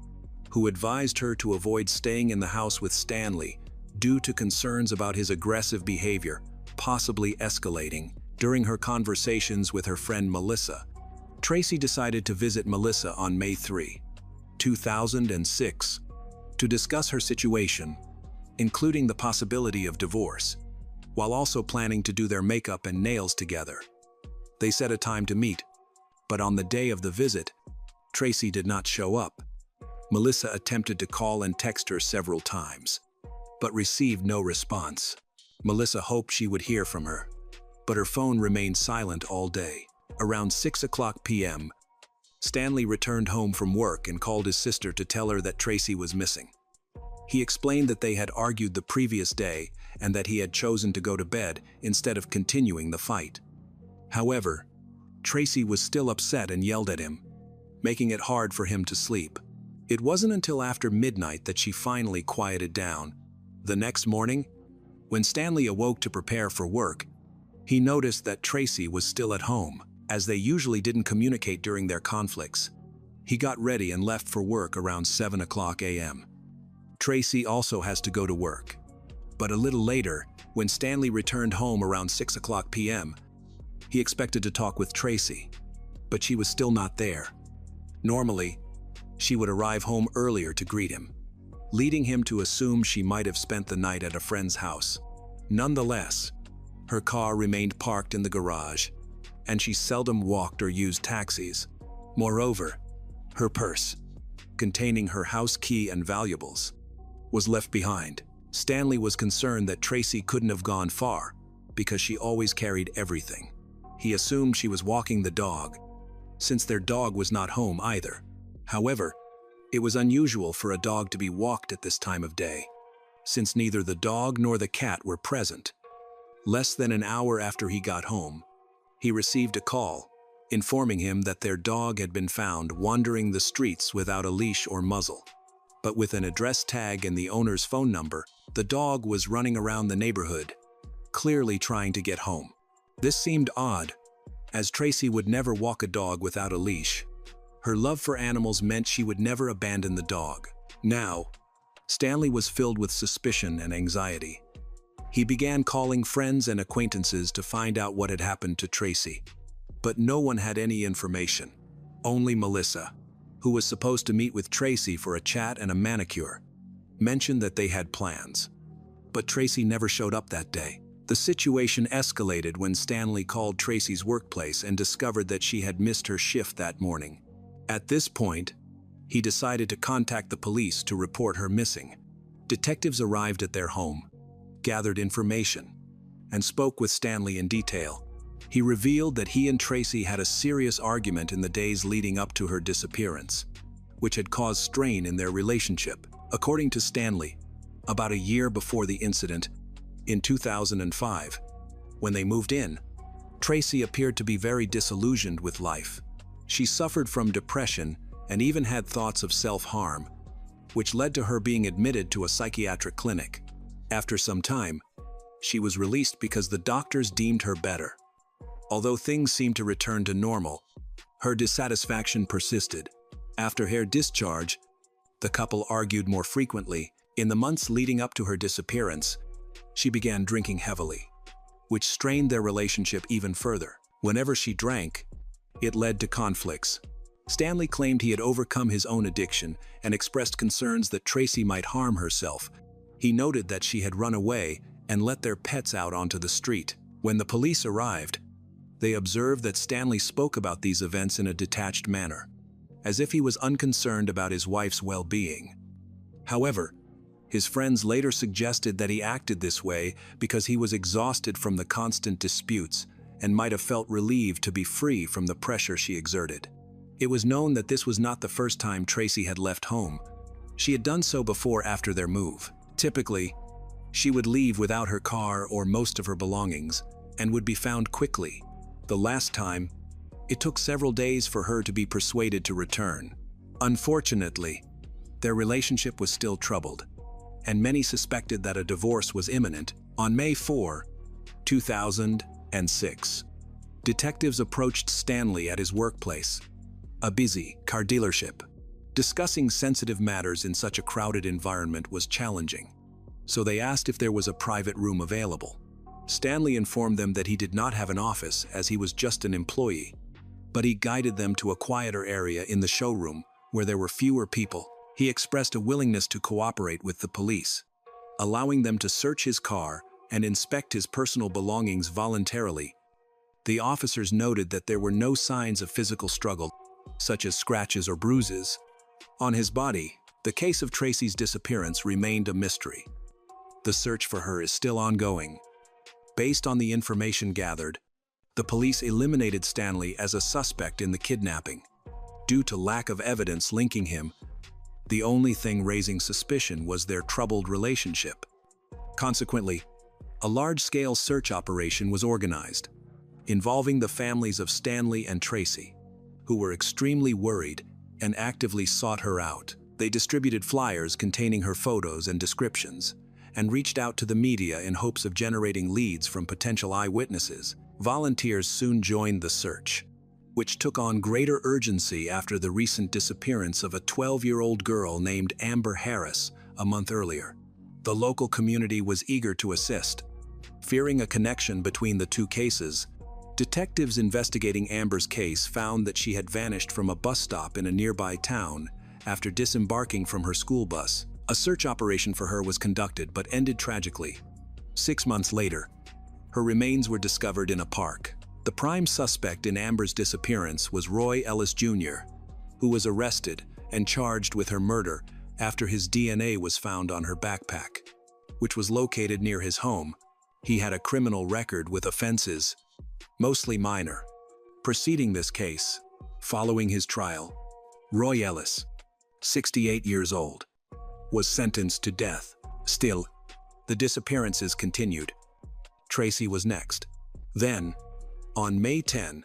who advised her to avoid staying in the house with Stanley due to concerns about his aggressive behavior, possibly escalating. During her conversations with her friend Melissa, Tracy decided to visit Melissa on May 3, 2006, to discuss her situation, including the possibility of divorce, while also planning to do their makeup and nails together. They set a time to meet, but on the day of the visit, Tracy did not show up. Melissa attempted to call and text her several times, but received no response. Melissa hoped she would hear from her, but her phone remained silent all day. Around 6:00 p.m., Stanley returned home from work and called his sister to tell her that Tracy was missing. He explained that they had argued the previous day and that he had chosen to go to bed instead of continuing the fight. However, Tracy was still upset and yelled at him, making it hard for him to sleep. It wasn't until after midnight that she finally quieted down. The next morning, when Stanley awoke to prepare for work, he noticed that Tracy was still at home, as they usually didn't communicate during their conflicts. He got ready and left for work around 7:00 a.m. Tracy also has to go to work. But a little later, when Stanley returned home around 6:00 p.m., he expected to talk with Tracy, but she was still not there. Normally, she would arrive home earlier to greet him, leading him to assume she might have spent the night at a friend's house. Nonetheless, her car remained parked in the garage, and she seldom walked or used taxis. Moreover, her purse, containing her house key and valuables, was left behind. Stanley was concerned that Tracy couldn't have gone far because she always carried everything. He assumed she was walking the dog, since their dog was not home either. However, it was unusual for a dog to be walked at this time of day, since neither the dog nor the cat were present. Less than an hour after he got home, he received a call informing him that their dog had been found wandering the streets without a leash or muzzle. But with an address tag and the owner's phone number, the dog was running around the neighborhood, clearly trying to get home. This seemed odd, as Tracy would never walk a dog without a leash. Her love for animals meant she would never abandon the dog. Now, Stanley was filled with suspicion and anxiety. He began calling friends and acquaintances to find out what had happened to Tracy. But no one had any information. Only Melissa, who was supposed to meet with Tracy for a chat and a manicure, mentioned that they had plans. But Tracy never showed up that day. The situation escalated when Stanley called Tracy's workplace and discovered that she had missed her shift that morning. At this point, he decided to contact the police to report her missing. Detectives arrived at their home, gathered information, and spoke with Stanley in detail. He revealed that he and Tracy had a serious argument in the days leading up to her disappearance, which had caused strain in their relationship. According to Stanley, about a year before the incident, in 2005, when they moved in, Tracy appeared to be very disillusioned with life. She suffered from depression and even had thoughts of self-harm, which led to her being admitted to a psychiatric clinic. After some time, she was released because the doctors deemed her better. Although things seemed to return to normal, her dissatisfaction persisted. After her discharge, the couple argued more frequently. In the months leading up to her disappearance, she began drinking heavily, which strained their relationship even further. Whenever she drank, it led to conflicts. Stanley claimed he had overcome his own addiction and expressed concerns that Tracy might harm herself. He noted that she had run away and let their pets out onto the street. When the police arrived, they observed that Stanley spoke about these events in a detached manner, as if he was unconcerned about his wife's well-being. However, his friends later suggested that he acted this way because he was exhausted from the constant disputes and might have felt relieved to be free from the pressure she exerted. It was known that this was not the first time Tracy had left home. She had done so before after their move. Typically, she would leave without her car or most of her belongings and would be found quickly. The last time, it took several days for her to be persuaded to return. Unfortunately, Their relationship was still troubled, and many suspected that a divorce was imminent. On May 4, 2006, detectives approached Stanley at his workplace, a busy car dealership. Discussing sensitive matters in such a crowded environment was challenging, so they asked if there was a private room available. Stanley informed them that he did not have an office as he was just an employee, but he guided them to a quieter area in the showroom where there were fewer people. He expressed a willingness to cooperate with the police, allowing them to search his car and inspect his personal belongings voluntarily. The officers noted that there were no signs of physical struggle, such as scratches or bruises, on his body. The case of Tracy's disappearance remained a mystery. The search for her is still ongoing. Based on the information gathered, the police eliminated Stanley as a suspect in the kidnapping. Due to lack of evidence linking him, the only thing raising suspicion was their troubled relationship. Consequently, a large-scale search operation was organized, involving the families of Stanley and Tracy, who were extremely worried and actively sought her out. They distributed flyers containing her photos and descriptions, and reached out to the media in hopes of generating leads from potential eyewitnesses. Volunteers soon joined the search, which took on greater urgency after the recent disappearance of a 12-year-old girl named Amber Harris a month earlier. The local community was eager to assist. Fearing a connection between the two cases, detectives investigating Amber's case found that she had vanished from a bus stop in a nearby town after disembarking from her school bus. A search operation for her was conducted but ended tragically. 6 months later, her remains were discovered in a park. The prime suspect in Amber's disappearance was Roy Ellis Jr., who was arrested and charged with her murder after his DNA was found on her backpack, which was located near his home. He had a criminal record with offenses, mostly minor. Preceding this case, following his trial, Roy Ellis, 68 years old, was sentenced to death. Still, the disappearances continued. Tracy was next. Then, on May 10,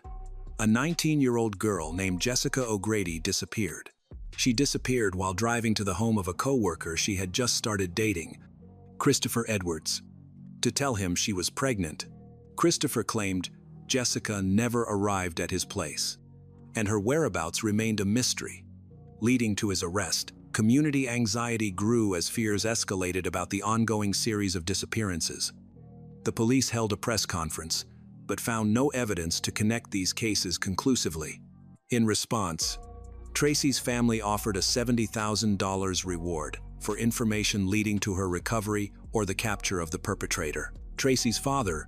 a 19-year-old girl named Jessica O'Grady disappeared. She disappeared while driving to the home of a co-worker she had just started dating, Christopher Edwards, to tell him she was pregnant. Christopher claimed Jessica never arrived at his place, and her whereabouts remained a mystery, leading to his arrest. Community anxiety grew as fears escalated about the ongoing series of disappearances. The police held a press conference, but found no evidence to connect these cases conclusively. In response, Tracy's family offered a $70,000 reward for information leading to her recovery or the capture of the perpetrator. Tracy's father,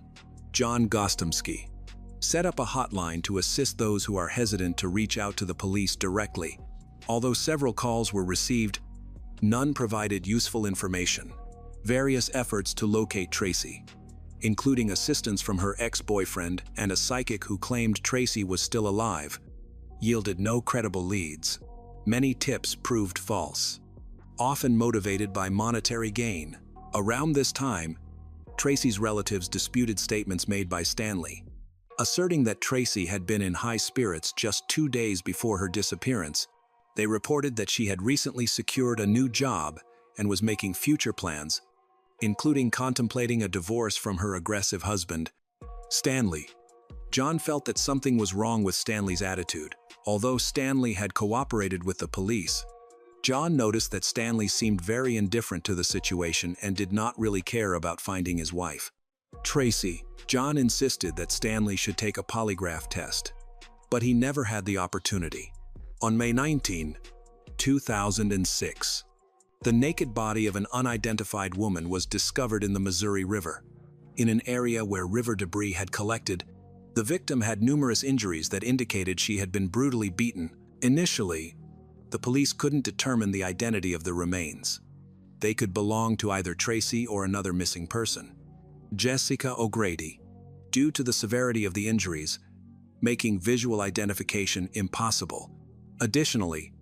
John Gostomsky, set up a hotline to assist those who are hesitant to reach out to the police directly. Although several calls were received, none provided useful information. Various efforts to locate Tracy, including assistance from her ex-boyfriend and a psychic who claimed Tracy was still alive, yielded no credible leads. Many tips proved false, often motivated by monetary gain. Around this time, Tracy's relatives disputed statements made by Stanley, asserting that Tracy had been in high spirits just 2 days before her disappearance. They reported that she had recently secured a new job and was making future plans, including contemplating a divorce from her aggressive husband, Stanley. John felt that something was wrong with Stanley's attitude. Although Stanley had cooperated with the police, John noticed that Stanley seemed very indifferent to the situation and did not really care about finding his wife, Tracy. John insisted that Stanley should take a polygraph test, but he never had the opportunity. On May 19, 2006, the naked body of an unidentified woman was discovered in the Missouri River. In an area where river debris had collected, the victim had numerous injuries that indicated she had been brutally beaten. Initially, the police couldn't determine the identity of the remains. They could belong to either Tracy or another missing person, Jessica O'Grady, due to the severity of the injuries, making visual identification impossible. Additionally,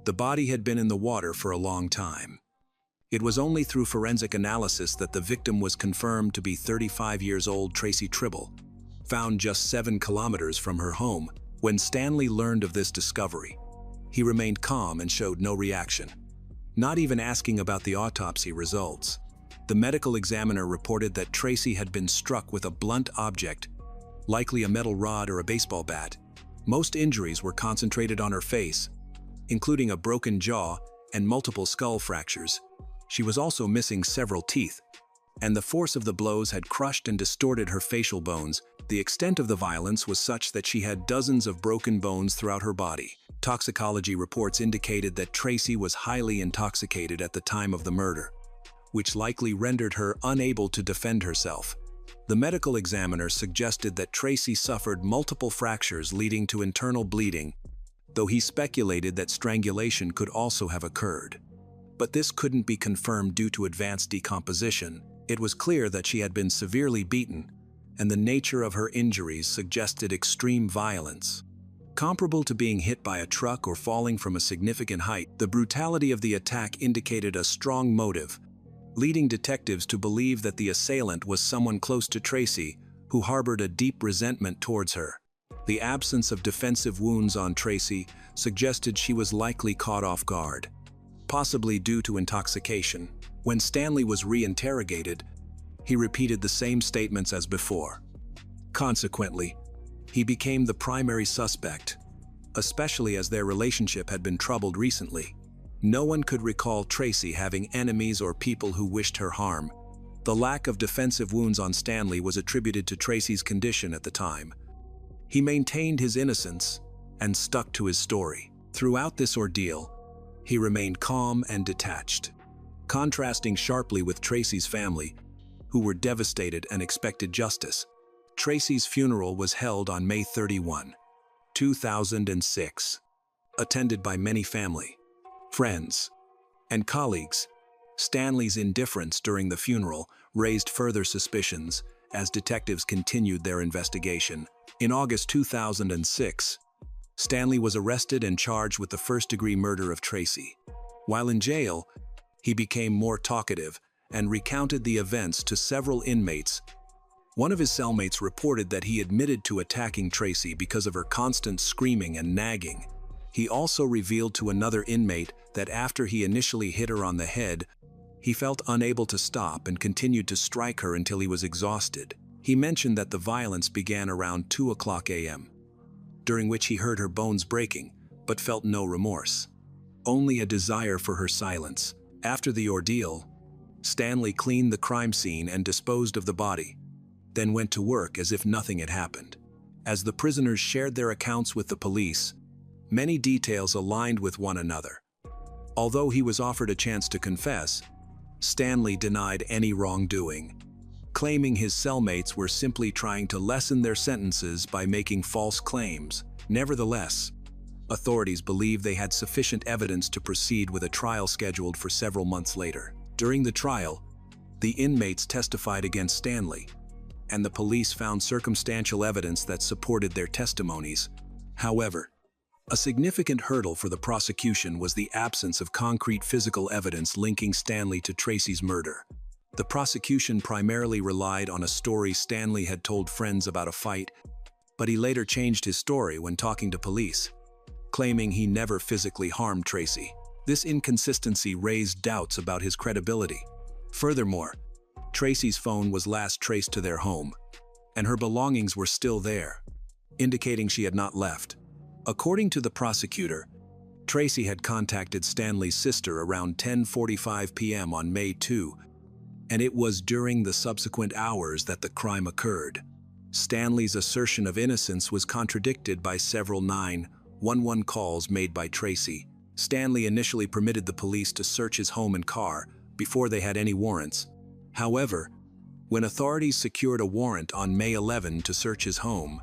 the body had been in the water for a long time. It was only through forensic analysis that the victim was confirmed to be 35 years old Tracy Trible, found just 7 kilometers from her home. When Stanley learned of this discovery, he remained calm and showed no reaction. not even asking about the autopsy results. The medical examiner reported that Tracy had been struck with a blunt object, likely a metal rod or a baseball bat. Most injuries were concentrated on her face, including a broken jaw and multiple skull fractures. She was also missing several teeth, and the force of the blows had crushed and distorted her facial bones. The extent of the violence was such that she had dozens of broken bones throughout her body. Toxicology reports indicated that Tracy was highly intoxicated at the time of the murder, which likely rendered her unable to defend herself. The medical examiner suggested that Tracy suffered multiple fractures leading to internal bleeding, though he speculated that strangulation could also have occurred. But this couldn't be confirmed due to advanced decomposition. It was clear that she had been severely beaten, and the nature of her injuries suggested extreme violence. Comparable to being hit by a truck or falling from a significant height, the brutality of the attack indicated a strong motive, leading detectives to believe that the assailant was someone close to Tracy, who harbored a deep resentment towards her. The absence of defensive wounds on Tracy suggested she was likely caught off guard, possibly due to intoxication. When Stanley was re-interrogated, he repeated the same statements as before. Consequently, he became the primary suspect, especially as their relationship had been troubled recently. No one could recall Tracy having enemies or people who wished her harm. The lack of defensive wounds on Stanley was attributed to Tracy's condition at the time. He maintained his innocence and stuck to his story. Throughout this ordeal, he remained calm and detached, contrasting sharply with Tracy's family, who were devastated and expected justice. Tracy's funeral was held on May 31, 2006, attended by many family, friends, and colleagues. Stanley's indifference during the funeral raised further suspicions as detectives continued their investigation. In August 2006, Stanley was arrested and charged with the first-degree murder of Tracy. While in jail, he became more talkative and recounted the events to several inmates. One of his cellmates reported that he admitted to attacking Tracy because of her constant screaming and nagging. He also revealed to another inmate that after he initially hit her on the head, he felt unable to stop and continued to strike her until he was exhausted. He mentioned that the violence began around 2:00 a.m., during which he heard her bones breaking, but felt no remorse, only a desire for her silence. After the ordeal, Stanley cleaned the crime scene and disposed of the body, then went to work as if nothing had happened. As the prisoners shared their accounts with the police, many details aligned with one another. Although he was offered a chance to confess, Stanley denied any wrongdoing, claiming his cellmates were simply trying to lessen their sentences by making false claims. Nevertheless, authorities believed they had sufficient evidence to proceed with a trial scheduled for several months later. During the trial, the inmates testified against Stanley, and the police found circumstantial evidence that supported their testimonies. However, a significant hurdle for the prosecution was the absence of concrete physical evidence linking Stanley to Tracy's murder. The prosecution primarily relied on a story Stanley had told friends about a fight, but he later changed his story when talking to police, claiming he never physically harmed Tracy. This inconsistency raised doubts about his credibility. Furthermore, Tracy's phone was last traced to their home, and her belongings were still there, indicating she had not left. According to the prosecutor, Tracy had contacted Stanley's sister around 10:45 p.m. on May 2, and it was during the subsequent hours that the crime occurred. Stanley's assertion of innocence was contradicted by several 911 calls made by Tracy. Stanley initially permitted the police to search his home and car before they had any warrants. However, when authorities secured a warrant on May 11 to search his home,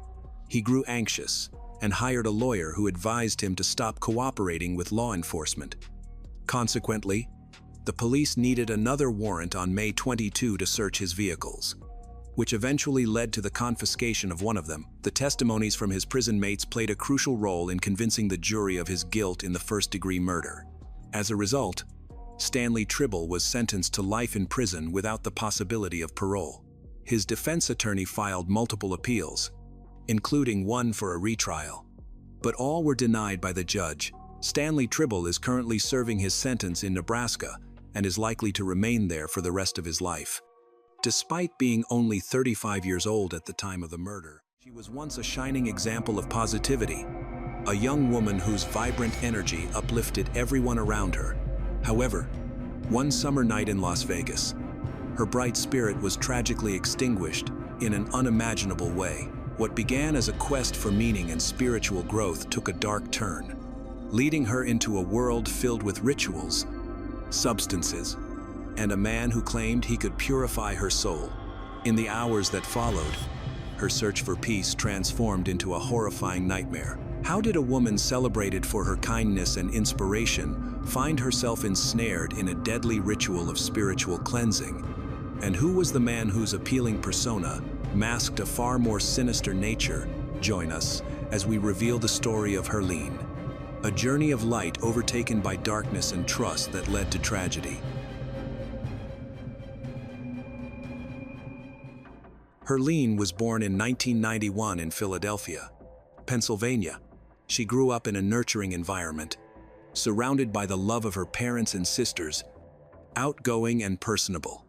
he grew anxious and hired a lawyer who advised him to stop cooperating with law enforcement. Consequently, the police needed another warrant on May 22 to search his vehicles, which eventually led to the confiscation of one of them. The testimonies from his prison mates played a crucial role in convincing the jury of his guilt in the first-degree murder. As a result, Stanley Trible was sentenced to life in prison without the possibility of parole. His defense attorney filed multiple appeals, including one for a retrial, but all were denied by the judge. Stanley Trible is currently serving his sentence in Nebraska and is likely to remain there for the rest of his life. Despite being only 35 years old at the time of the murder, she was once a shining example of positivity, a young woman whose vibrant energy uplifted everyone around her. However, one summer night in Las Vegas, her bright spirit was tragically extinguished in an unimaginable way. What began as a quest for meaning and spiritual growth took a dark turn, leading her into a world filled with rituals, substances, and a man who claimed he could purify her soul. In the hours that followed, her search for peace transformed into a horrifying nightmare. How did a woman celebrated for her kindness and inspiration find herself ensnared in a deadly ritual of spiritual cleansing? And who was the man whose appealing persona masked a far more sinister nature? Join us as we reveal the story of Herleene, a journey of light overtaken by darkness and trust that led to tragedy. Herleene was born in 1991 in Philadelphia, Pennsylvania. She grew up in a nurturing environment, surrounded by the love of her parents and sisters, outgoing and personable.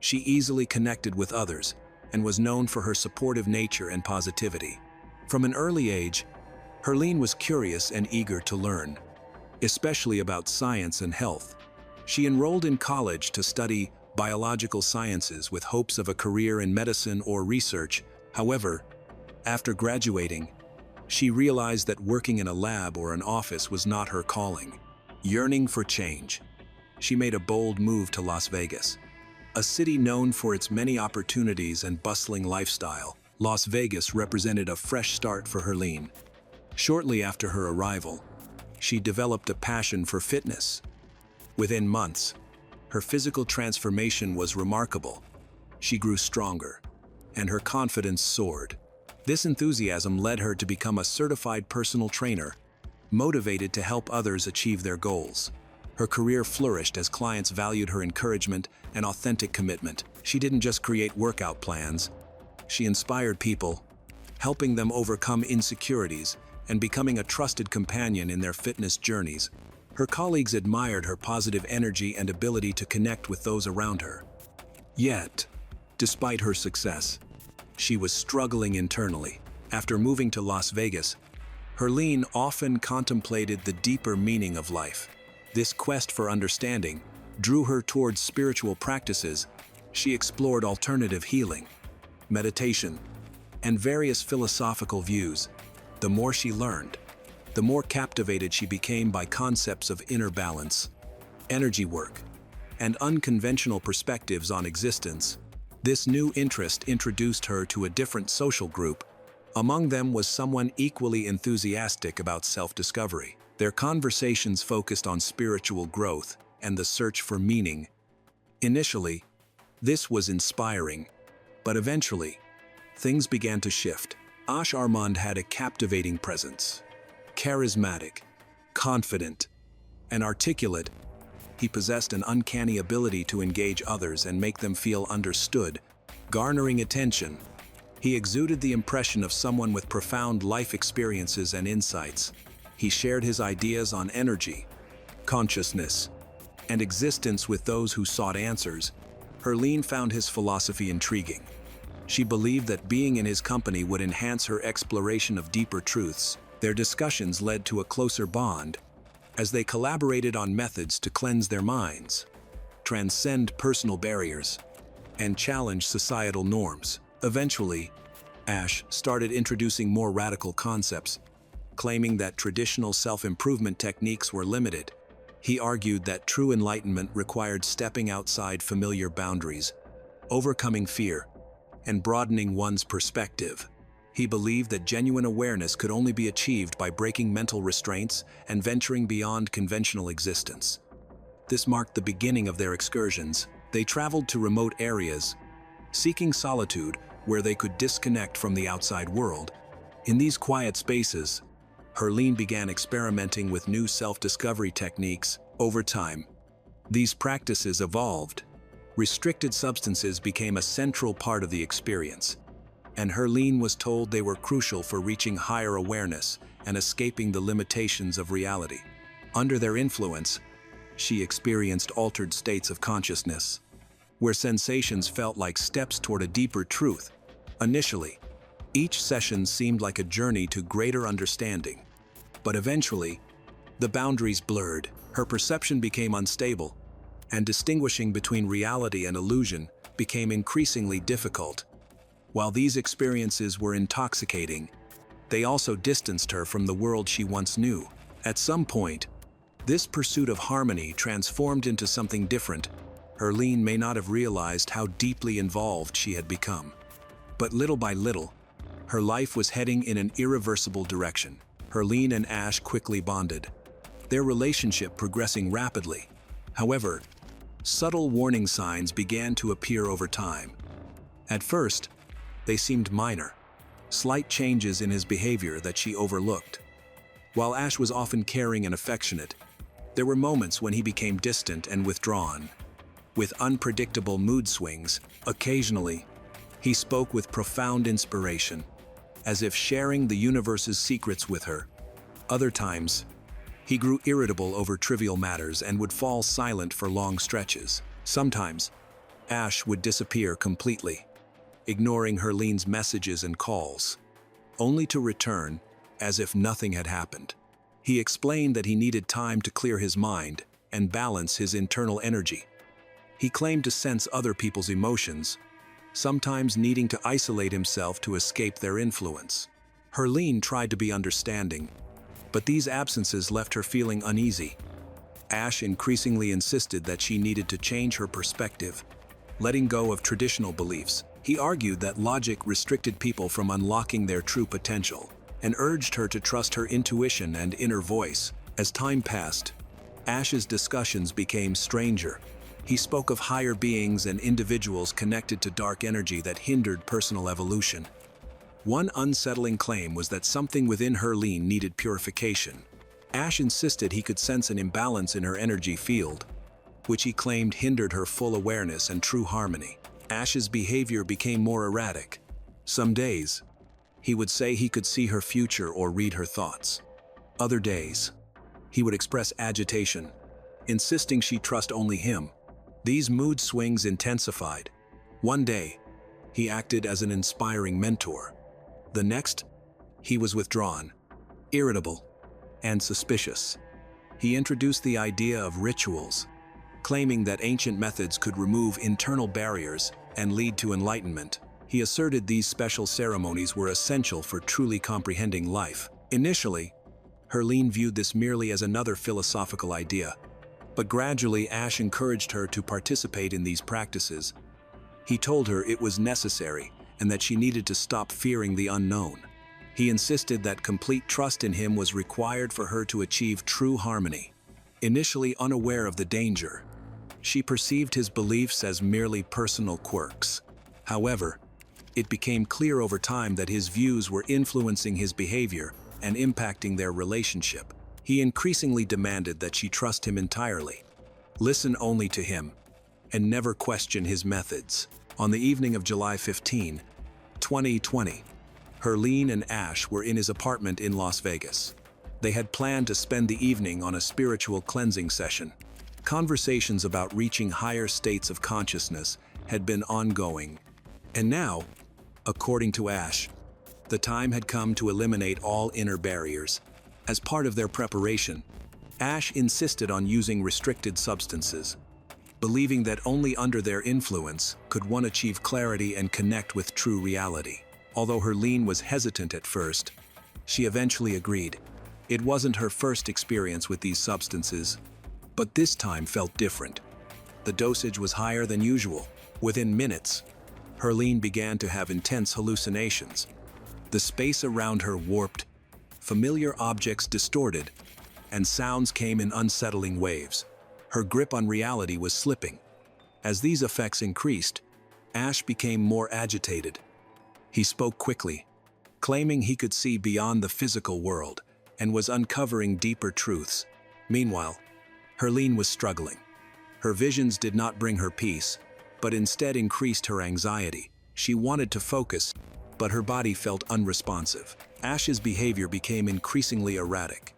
She easily connected with others and was known for her supportive nature and positivity. From an early age, Herleene was curious and eager to learn, especially about science and health. She enrolled in college to study biological sciences with hopes of a career in medicine or research. However, after graduating, she realized that working in a lab or an office was not her calling. Yearning for change, she made a bold move to Las Vegas, a city known for its many opportunities and bustling lifestyle. Las Vegas represented a fresh start for Herleene. Shortly after her arrival, she developed a passion for fitness. Within months, her physical transformation was remarkable. She grew stronger, and her confidence soared. This enthusiasm led her to become a certified personal trainer, motivated to help others achieve their goals. Her career flourished as clients valued her encouragement and authentic commitment. She didn't just create workout plans, she inspired people, helping them overcome insecurities and becoming a trusted companion in their fitness journeys. Her colleagues admired her positive energy and ability to connect with those around her. Yet, despite her success, she was struggling internally. After moving to Las Vegas, Herleene often contemplated the deeper meaning of life. This quest for understanding drew her towards spiritual practices. She explored alternative healing, meditation, and various philosophical views. The more she learned, the more captivated she became by concepts of inner balance, energy work, and unconventional perspectives on existence. This new interest introduced her to a different social group. Among them was someone equally enthusiastic about self-discovery. Their conversations focused on spiritual growth and the search for meaning. Initially, this was inspiring, but eventually, things began to shift. Ash Armand had a captivating presence. Charismatic, confident, and articulate, he possessed an uncanny ability to engage others and make them feel understood, garnering attention. He exuded the impression of someone with profound life experiences and insights. He shared his ideas on energy, consciousness, and existence with those who sought answers. Herleene found his philosophy intriguing. She believed that being in his company would enhance her exploration of deeper truths. Their discussions led to a closer bond, as they collaborated on methods to cleanse their minds, transcend personal barriers, and challenge societal norms. Eventually, Ash started introducing more radical concepts, claiming that traditional self-improvement techniques were limited. He argued that true enlightenment required stepping outside familiar boundaries, overcoming fear, and broadening one's perspective. He believed that genuine awareness could only be achieved by breaking mental restraints and venturing beyond conventional existence. This marked the beginning of their excursions. They traveled to remote areas, seeking solitude where they could disconnect from the outside world. In these quiet spaces, Herleene began experimenting with new self-discovery techniques. Over time, these practices evolved. Restricted substances became a central part of the experience, and Herleene was told they were crucial for reaching higher awareness and escaping the limitations of reality. Under their influence, she experienced altered states of consciousness, where sensations felt like steps toward a deeper truth. Initially, each session seemed like a journey to greater understanding, but eventually, the boundaries blurred, her perception became unstable, and distinguishing between reality and illusion became increasingly difficult. While these experiences were intoxicating, they also distanced her from the world she once knew. At some point, this pursuit of harmony transformed into something different. Herleene may not have realized how deeply involved she had become. But little by little, her life was heading in an irreversible direction. Herleene and Ash quickly bonded, their relationship progressing rapidly. However, subtle warning signs began to appear over time. At first, they seemed minor, slight changes in his behavior that she overlooked. While Ash was often caring and affectionate, there were moments when he became distant and withdrawn. With unpredictable mood swings, occasionally, he spoke with profound inspiration, as if sharing the universe's secrets with her. Other times, he grew irritable over trivial matters and would fall silent for long stretches. Sometimes, Ash would disappear completely, ignoring Herlene's messages and calls, only to return as if nothing had happened. He explained that he needed time to clear his mind and balance his internal energy. He claimed to sense other people's emotions, sometimes needing to isolate himself to escape their influence. Herleene tried to be understanding, but these absences left her feeling uneasy. Ash increasingly insisted that she needed to change her perspective, letting go of traditional beliefs. He argued that logic restricted people from unlocking their true potential, and urged her to trust her intuition and inner voice. As time passed, Ash's discussions became stranger. He spoke of higher beings and individuals connected to dark energy that hindered personal evolution. One unsettling claim was that something within Herleene needed purification. Ash insisted he could sense an imbalance in her energy field, which he claimed hindered her full awareness and true harmony. Ash's behavior became more erratic. Some days, he would say he could see her future or read her thoughts. Other days, he would express agitation, insisting she trust only him. These mood swings intensified. One day, he acted as an inspiring mentor. The next, he was withdrawn, irritable, and suspicious. He introduced the idea of rituals, claiming that ancient methods could remove internal barriers and lead to enlightenment. He asserted these special ceremonies were essential for truly comprehending life. Initially, Herleene viewed this merely as another philosophical idea, but gradually Ash encouraged her to participate in these practices. He told her it was necessary and that she needed to stop fearing the unknown. He insisted that complete trust in him was required for her to achieve true harmony. Initially unaware of the danger, she perceived his beliefs as merely personal quirks. However, it became clear over time that his views were influencing his behavior and impacting their relationship. He increasingly demanded that she trust him entirely, listen only to him, and never question his methods. On the evening of July 15, 2020, Herleene and Ash were in his apartment in Las Vegas. They had planned to spend the evening on a spiritual cleansing session. Conversations about reaching higher states of consciousness had been ongoing, and now, according to Ash, the time had come to eliminate all inner barriers. As part of their preparation, Ash insisted on using restricted substances, believing that only under their influence could one achieve clarity and connect with true reality. Although Herleene was hesitant at first, she eventually agreed. It wasn't her first experience with these substances, but this time felt different. The dosage was higher than usual. Within minutes, Herleene began to have intense hallucinations. The space around her warped, familiar objects distorted, and sounds came in unsettling waves. Her grip on reality was slipping. As these effects increased, Ash became more agitated. He spoke quickly, claiming he could see beyond the physical world and was uncovering deeper truths. Meanwhile, Herleene was struggling. Her visions did not bring her peace, but instead increased her anxiety. She wanted to focus, but her body felt unresponsive. Ash's behavior became increasingly erratic.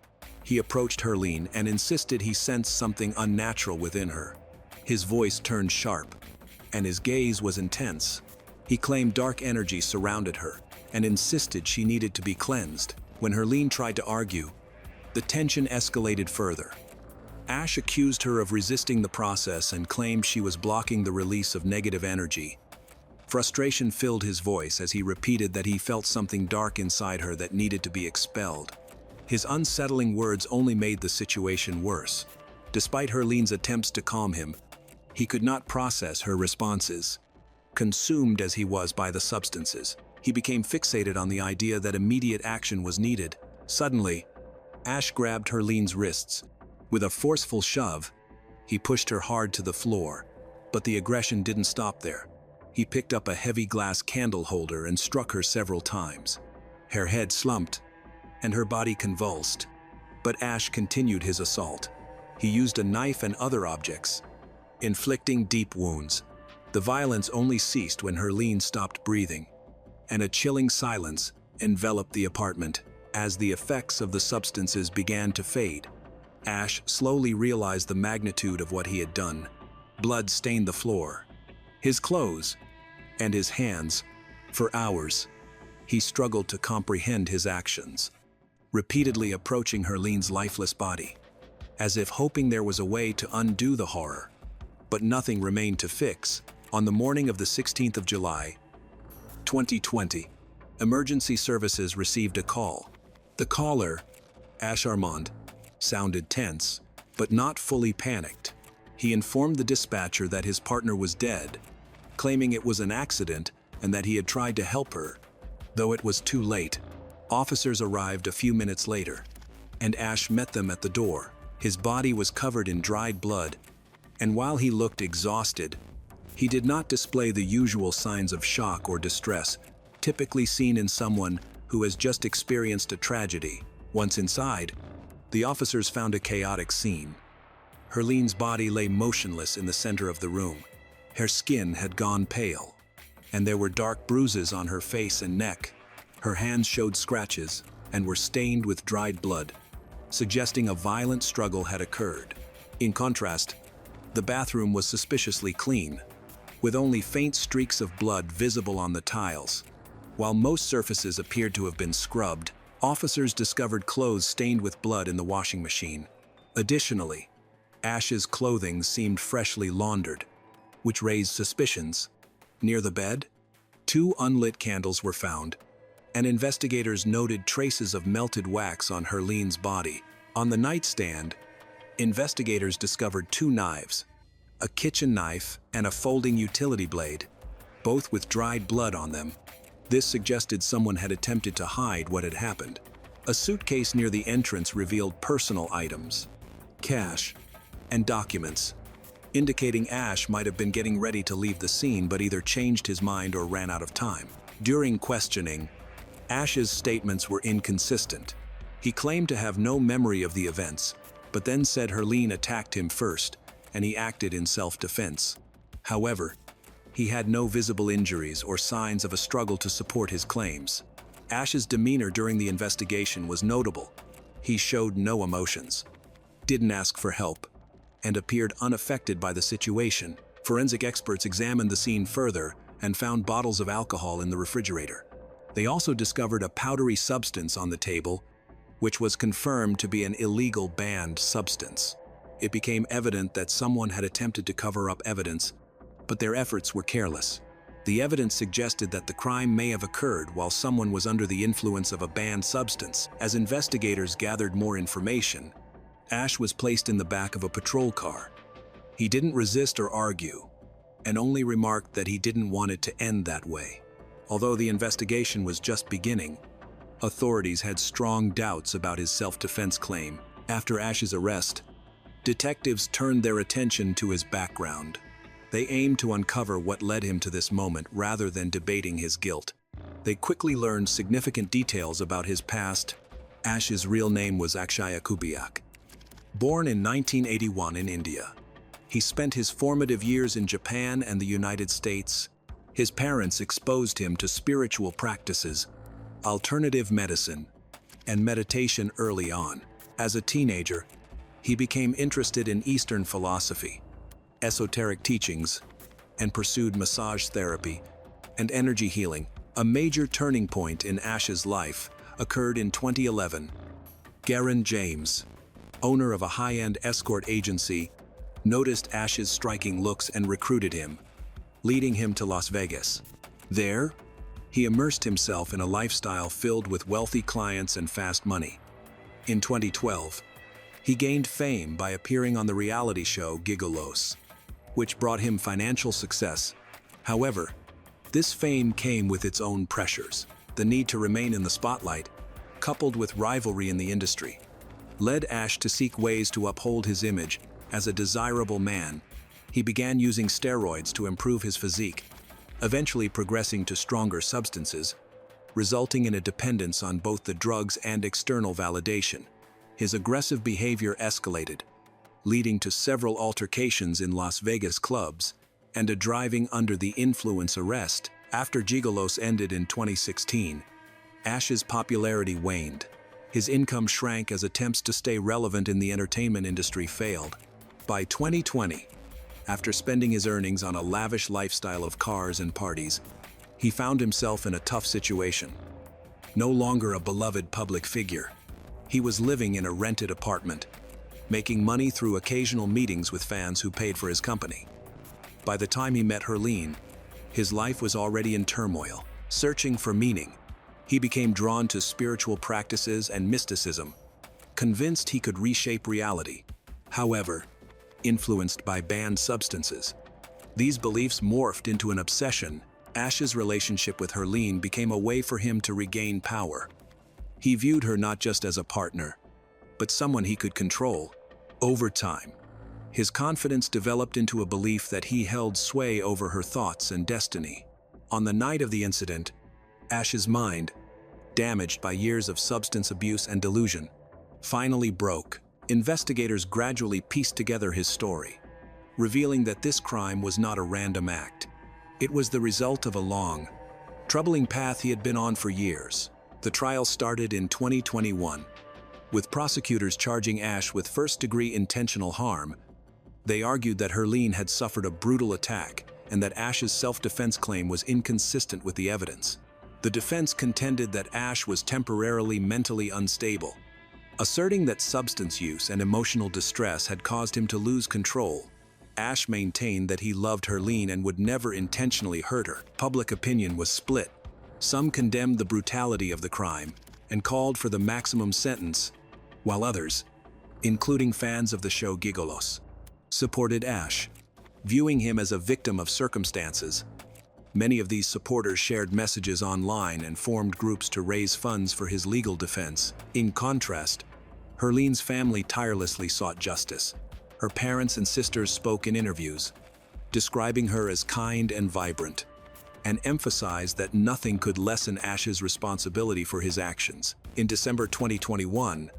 He approached Herleene and insisted he sensed something unnatural within her. His voice turned sharp, and his gaze was intense. He claimed dark energy surrounded her and insisted she needed to be cleansed. When Herleene tried to argue, the tension escalated further. Ash accused her of resisting the process and claimed she was blocking the release of negative energy. Frustration filled his voice as he repeated that he felt something dark inside her that needed to be expelled. His unsettling words only made the situation worse. Despite Herlene's attempts to calm him, he could not process her responses. Consumed as he was by the substances, he became fixated on the idea that immediate action was needed. Suddenly, Ash grabbed Herlene's wrists. With a forceful shove, he pushed her hard to the floor, but the aggression didn't stop there. He picked up a heavy glass candle holder and struck her several times. Her head slumped, and her body convulsed. But Ash continued his assault. He used a knife and other objects, inflicting deep wounds. The violence only ceased when Herleene stopped breathing, and a chilling silence enveloped the apartment. As the effects of the substances began to fade, Ash slowly realized the magnitude of what he had done. Blood stained the floor, his clothes, and his hands. For hours, he struggled to comprehend his actions, repeatedly approaching Herlene's lifeless body, as if hoping there was a way to undo the horror. But nothing remained to fix. On the morning of the 16th of July, 2020, emergency services received a call. The caller, Ash Armand, sounded tense, but not fully panicked. He informed the dispatcher that his partner was dead, claiming it was an accident and that he had tried to help her. Though it was too late, officers arrived a few minutes later, and Ash met them at the door. His body was covered in dried blood, and while he looked exhausted, he did not display the usual signs of shock or distress typically seen in someone who has just experienced a tragedy. Once inside, the officers found a chaotic scene. Herlene's body lay motionless in the center of the room. Her skin had gone pale, and there were dark bruises on her face and neck. Her hands showed scratches and were stained with dried blood, suggesting a violent struggle had occurred. In contrast, the bathroom was suspiciously clean, with only faint streaks of blood visible on the tiles. While most surfaces appeared to have been scrubbed, officers discovered clothes stained with blood in the washing machine. Additionally, Ash's clothing seemed freshly laundered, which raised suspicions. Near the bed, 2 unlit candles were found, and investigators noted traces of melted wax on Herlene's body. On the nightstand, investigators discovered 2 knives, a kitchen knife and a folding utility blade, both with dried blood on them. This suggested someone had attempted to hide what had happened. A suitcase near the entrance revealed personal items, cash, and documents, indicating Ash might have been getting ready to leave the scene but either changed his mind or ran out of time. During questioning, Ash's statements were inconsistent. He claimed to have no memory of the events, but then said Herleene attacked him first, and he acted in self-defense. However, he had no visible injuries or signs of a struggle to support his claims. Ash's demeanor during the investigation was notable. He showed no emotions, didn't ask for help, and appeared unaffected by the situation. Forensic experts examined the scene further and found bottles of alcohol in the refrigerator. They also discovered a powdery substance on the table, which was confirmed to be an illegal banned substance. It became evident that someone had attempted to cover up evidence, but their efforts were careless. The evidence suggested that the crime may have occurred while someone was under the influence of a banned substance. As investigators gathered more information, Ash was placed in the back of a patrol car. He didn't resist or argue, and only remarked that he didn't want it to end that way. Although the investigation was just beginning, authorities had strong doubts about his self-defense claim. After Ash's arrest, detectives turned their attention to his background. They aimed to uncover what led him to this moment rather than debating his guilt. They quickly learned significant details about his past. Ash's real name was Akshaya Kubiak. Born in 1981 in India, he spent his formative years in Japan and the United States. His parents exposed him to spiritual practices, alternative medicine, and meditation early on. As a teenager, he became interested in Eastern philosophy, esoteric teachings, and pursued massage therapy and energy healing. A major turning point in Ash's life occurred in 2011. Garen James, owner of a high-end escort agency, noticed Ash's striking looks and recruited him, leading him to Las Vegas. There, he immersed himself in a lifestyle filled with wealthy clients and fast money. In 2012, he gained fame by appearing on the reality show Gigolos, which brought him financial success. However, this fame came with its own pressures. The need to remain in the spotlight, coupled with rivalry in the industry, led Ash to seek ways to uphold his image as a desirable man. He began using steroids to improve his physique, eventually progressing to stronger substances, resulting in a dependence on both the drugs and external validation. His aggressive behavior escalated, leading to several altercations in Las Vegas clubs and a driving under the influence arrest. After Gigolos ended in 2016, Ash's popularity waned. His income shrank as attempts to stay relevant in the entertainment industry failed. By 2020, after spending his earnings on a lavish lifestyle of cars and parties, he found himself in a tough situation. No longer a beloved public figure, he was living in a rented apartment, making money through occasional meetings with fans who paid for his company. By the time he met Herleene, his life was already in turmoil. Searching for meaning, he became drawn to spiritual practices and mysticism, convinced he could reshape reality. However, influenced by banned substances, these beliefs morphed into an obsession. Ash's relationship with Herleene became a way for him to regain power. He viewed her not just as a partner, but someone he could control. Over time, his confidence developed into a belief that he held sway over her thoughts and destiny. On the night of the incident, Ash's mind, damaged by years of substance abuse and delusion, finally broke. Investigators gradually pieced together his story, revealing that this crime was not a random act. It was the result of a long, troubling path he had been on for years. The trial started in 2021, with prosecutors charging Ash with first-degree intentional harm. They argued that Herleene had suffered a brutal attack and that Ash's self-defense claim was inconsistent with the evidence. The defense contended that Ash was temporarily mentally unstable, asserting that substance use and emotional distress had caused him to lose control. Ash maintained that he loved Herleene and would never intentionally hurt her. Public opinion was split. Some condemned the brutality of the crime and called for the maximum sentence, while others, including fans of the show Gigolos, supported Ash, viewing him as a victim of circumstances. Many of these supporters shared messages online and formed groups to raise funds for his legal defense. In contrast, Herleene's family tirelessly sought justice. Her parents and sisters spoke in interviews, describing her as kind and vibrant, and emphasized that nothing could lessen Ash's responsibility for his actions. In December 2021,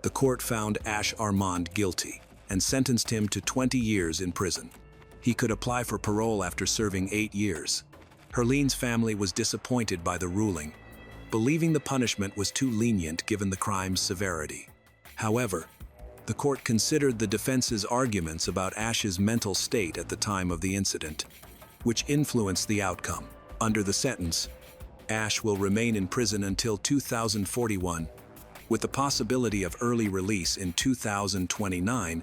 the court found Ash Armand guilty and sentenced him to 20 years in prison. He could apply for parole after serving 8 years. Herleene's family was disappointed by the ruling, believing the punishment was too lenient given the crime's severity. However, the court considered the defense's arguments about Ash's mental state at the time of the incident, which influenced the outcome. Under the sentence, Ash will remain in prison until 2041, with the possibility of early release in 2029,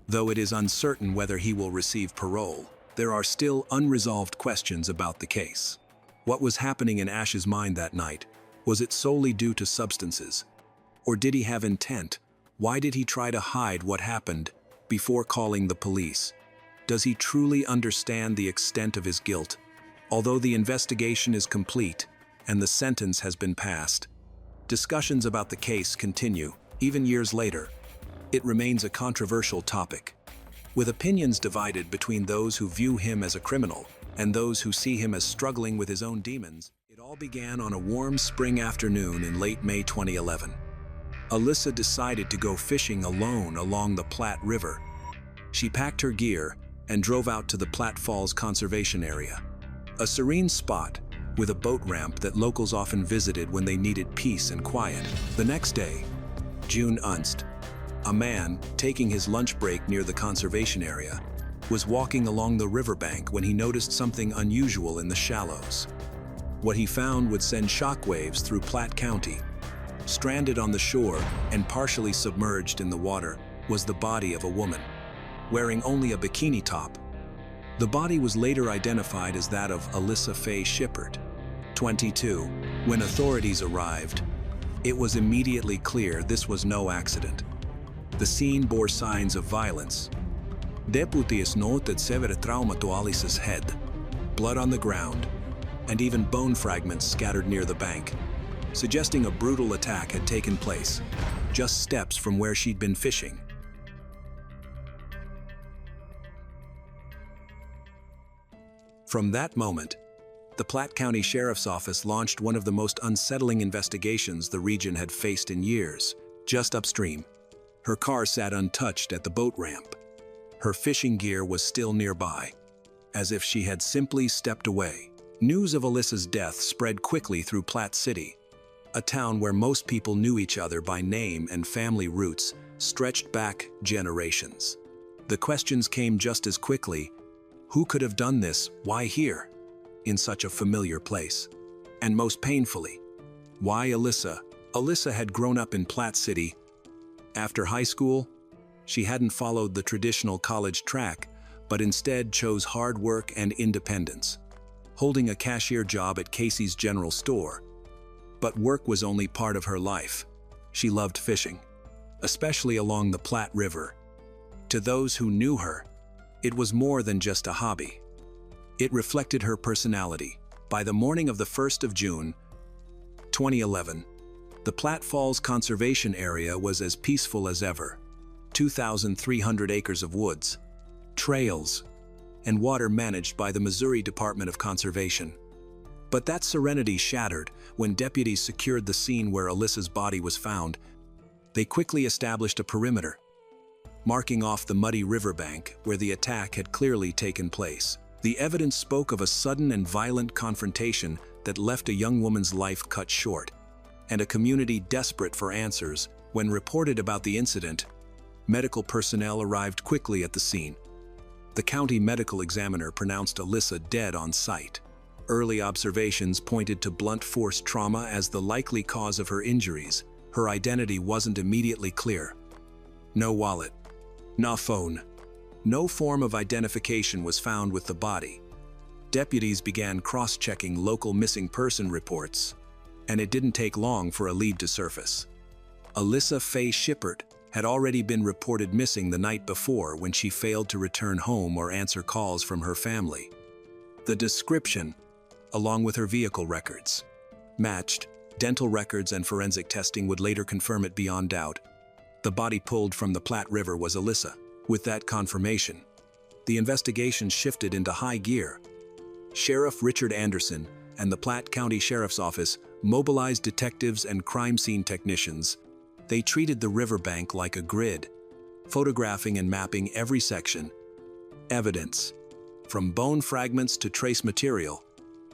though it is uncertain whether he will receive parole. There are still unresolved questions about the case. What was happening in Ash's mind that night? Was it solely due to substances? Or did he have intent? Why did he try to hide what happened before calling the police? Does he truly understand the extent of his guilt? Although the investigation is complete and the sentence has been passed, discussions about the case continue. Even years later, it remains a controversial topic, with opinions divided between those who view him as a criminal and those who see him as struggling with his own demons. It all began on a warm spring afternoon in late May 2011. Alyssa decided to go fishing alone along the Platte River. She packed her gear and drove out to the Platte Falls Conservation Area, a serene spot with a boat ramp that locals often visited when they needed peace and quiet. The next day, June 1st, A man, taking his lunch break near the conservation area, was walking along the riverbank when he noticed something unusual in the shallows. What he found would send shockwaves through Platte County. Stranded on the shore and partially submerged in the water was the body of a woman, wearing only a bikini top. The body was later identified as that of Alyssa Shepard, 22. When authorities arrived, it was immediately clear this was no accident. The scene bore signs of violence. Deputies noted severe trauma to Alyssa's head, blood on the ground, and even bone fragments scattered near the bank, suggesting a brutal attack had taken place, just steps from where she'd been fishing. From that moment, the Platte County Sheriff's Office launched one of the most unsettling investigations the region had faced in years. Just upstream, her car sat untouched at the boat ramp. Her fishing gear was still nearby, as if she had simply stepped away. News of Alyssa's death spread quickly through Platte City, a town where most people knew each other by name and family roots stretched back generations. The questions came just as quickly. Who could have done this? Why here, in such a familiar place? And most painfully, why Alyssa? Alyssa had grown up in Platte City. After high school, she hadn't followed the traditional college track, but instead chose hard work and independence, holding a cashier job at Casey's General Store. But work was only part of her life. She loved fishing, especially along the Platte River. To those who knew her, it was more than just a hobby. It reflected her personality. By the morning of the 1st of June, 2011, the Platte Falls Conservation Area was as peaceful as ever. 2,300 acres of woods, trails, and water managed by the Missouri Department of Conservation. But that serenity shattered when deputies secured the scene where Alyssa's body was found. They quickly established a perimeter, marking off the muddy riverbank where the attack had clearly taken place. The evidence spoke of a sudden and violent confrontation that left a young woman's life cut short, and a community desperate for answers. When reported about the incident, medical personnel arrived quickly at the scene. The county medical examiner pronounced Alyssa dead on sight. Early observations pointed to blunt force trauma as the likely cause of her injuries. Her identity wasn't immediately clear. No wallet, no phone, no form of identification was found with the body. Deputies began cross-checking local missing person reports, and it didn't take long for a lead to surface. Alyssa Shepard had already been reported missing the night before when she failed to return home or answer calls from her family. The description, along with her vehicle records, matched. Dental records and forensic testing would later confirm it beyond doubt. The body pulled from the Platte River was Alyssa. With that confirmation, the investigation shifted into high gear. Sheriff Richard Anderson and the Platte County Sheriff's Office mobilized detectives and crime scene technicians. They treated the riverbank like a grid, photographing and mapping every section. Evidence, from bone fragments to trace material,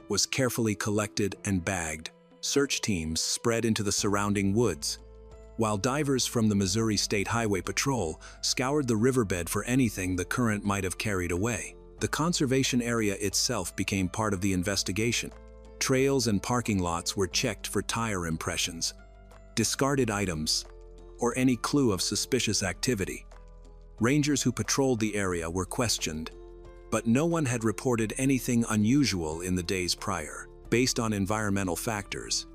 was carefully collected and bagged. Search teams spread into the surrounding woods, while divers from the Missouri State Highway Patrol scoured the riverbed for anything the current might have carried away. The conservation area itself became part of the investigation. Trails and parking lots were checked for tire impressions, discarded items, or any clue of suspicious activity. Rangers who patrolled the area were questioned, but no one had reported anything unusual in the days prior. Based on environmental factors,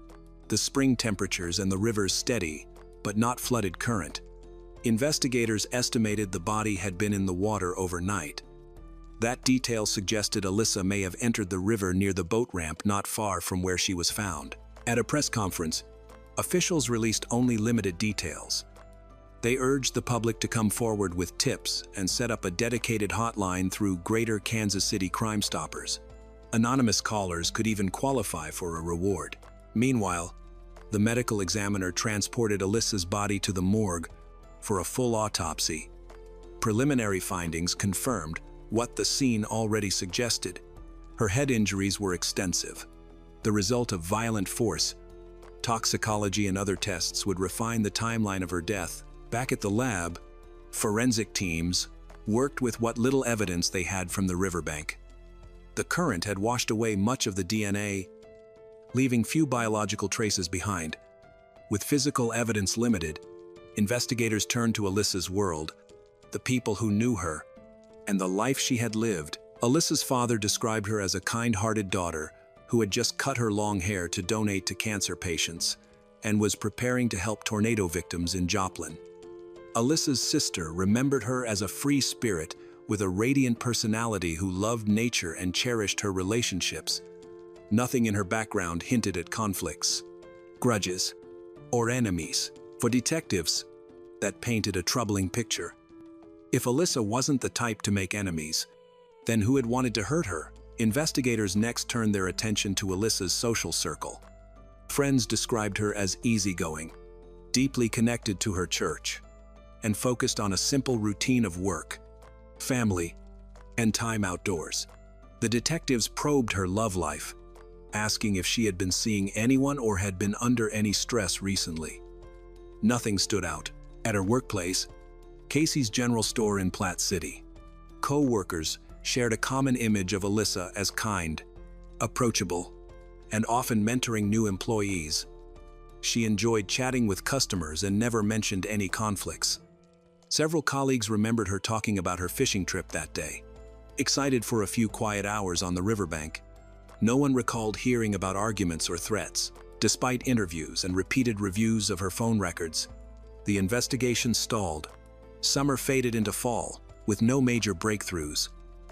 the spring temperatures and the river's steady, but not flooded current, investigators estimated the body had been in the water overnight. That detail suggested Alyssa may have entered the river near the boat ramp not far from where she was found. At a press conference, officials released only limited details. They urged the public to come forward with tips and set up a dedicated hotline through Greater Kansas City Crime Stoppers. Anonymous callers could even qualify for a reward. Meanwhile, the medical examiner transported Alyssa's body to the morgue for a full autopsy. Preliminary findings confirmed what the scene already suggested. Her head injuries were extensive, the result of violent force. Toxicology and other tests would refine the timeline of her death, Back at the lab, forensic teams worked with what little evidence they had from the riverbank. The current had washed away much of the DNA, leaving few biological traces behind. With physical evidence limited, investigators turned to Alyssa's world, the people who knew her, and the life she had lived. Alyssa's father described her as a kind-hearted daughter who had just cut her long hair to donate to cancer patients and was preparing to help tornado victims in Joplin. Alyssa's sister remembered her as a free spirit with a radiant personality who loved nature and cherished her relationships. Nothing in her background hinted at conflicts, grudges, or enemies. For detectives, that painted a troubling picture. If Alyssa wasn't the type to make enemies, then who had wanted to hurt her? Investigators next turned their attention to Alyssa's social circle. Friends described her as easygoing, deeply connected to her church, and focused on a simple routine of work, family, and time outdoors. The detectives probed her love life, asking if she had been seeing anyone or had been under any stress recently. Nothing stood out. At her workplace, Casey's General Store in Platte City, co-workers shared a common image of Alyssa as kind, approachable, and often mentoring new employees. She enjoyed chatting with customers and never mentioned any conflicts. Several colleagues remembered her talking about her fishing trip that day, excited for a few quiet hours on the riverbank. No one recalled hearing about arguments or threats. Despite interviews and repeated reviews of her phone records, the investigation stalled. Summer faded into fall, with no major breakthroughs.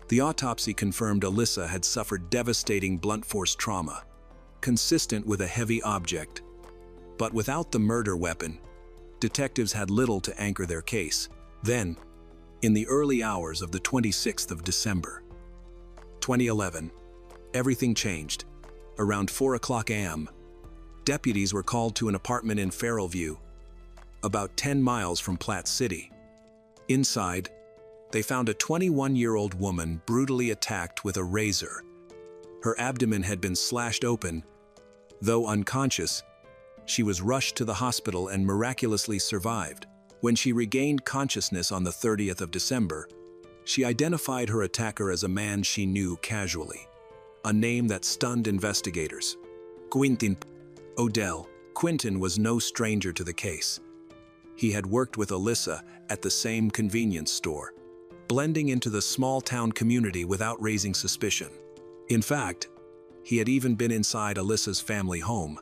The autopsy confirmed Alyssa had suffered devastating blunt force trauma, consistent with a heavy object. But without the murder weapon, detectives had little to anchor their case. Then, in the early hours of the 26th of December, 2011, everything changed. Around 4:00 a.m., deputies were called to an apartment in Farrellview, about 10 miles from Platte City. Inside, they found a 21-year-old woman brutally attacked with a razor. Her abdomen had been slashed open. Though unconscious, she was rushed to the hospital and miraculously survived. When she regained consciousness on the 30th of December, she identified her attacker as a man she knew casually, a name that stunned investigators: Quentin Odell. Quentin was no stranger to the case. He had worked with Alyssa at the same convenience store, blending into the small-town community without raising suspicion. In fact, he had even been inside Alyssa's family home,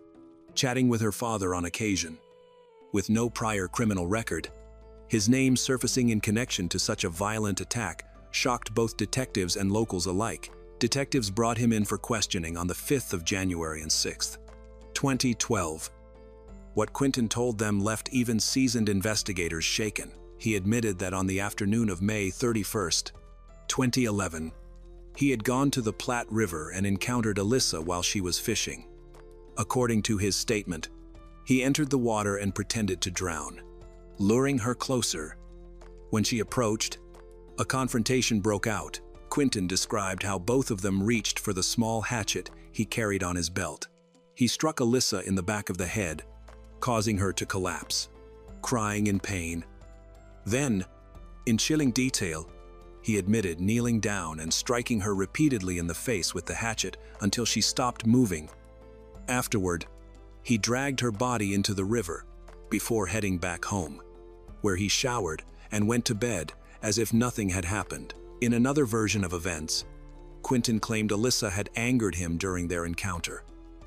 chatting with her father on occasion. With no prior criminal record, his name surfacing in connection to such a violent attack shocked both detectives and locals alike. Detectives brought him in for questioning on the 5th of January and 6th, 2012. What Quentin told them left even seasoned investigators shaken. He admitted that on the afternoon of May 31st, 2011, he had gone to the Platte River and encountered Alyssa while she was fishing. According to his statement, he entered the water and pretended to drown, luring her closer. When she approached, a confrontation broke out. Quentin described how both of them reached for the small hatchet he carried on his belt. He struck Alyssa in the back of the head, causing her to collapse, crying in pain. Then, in chilling detail, he admitted kneeling down and striking her repeatedly in the face with the hatchet until she stopped moving. Afterward, he dragged her body into the river before heading back home, where he showered and went to bed as if nothing had happened. In another version of events, Quentin claimed Alyssa had angered him during their encounter,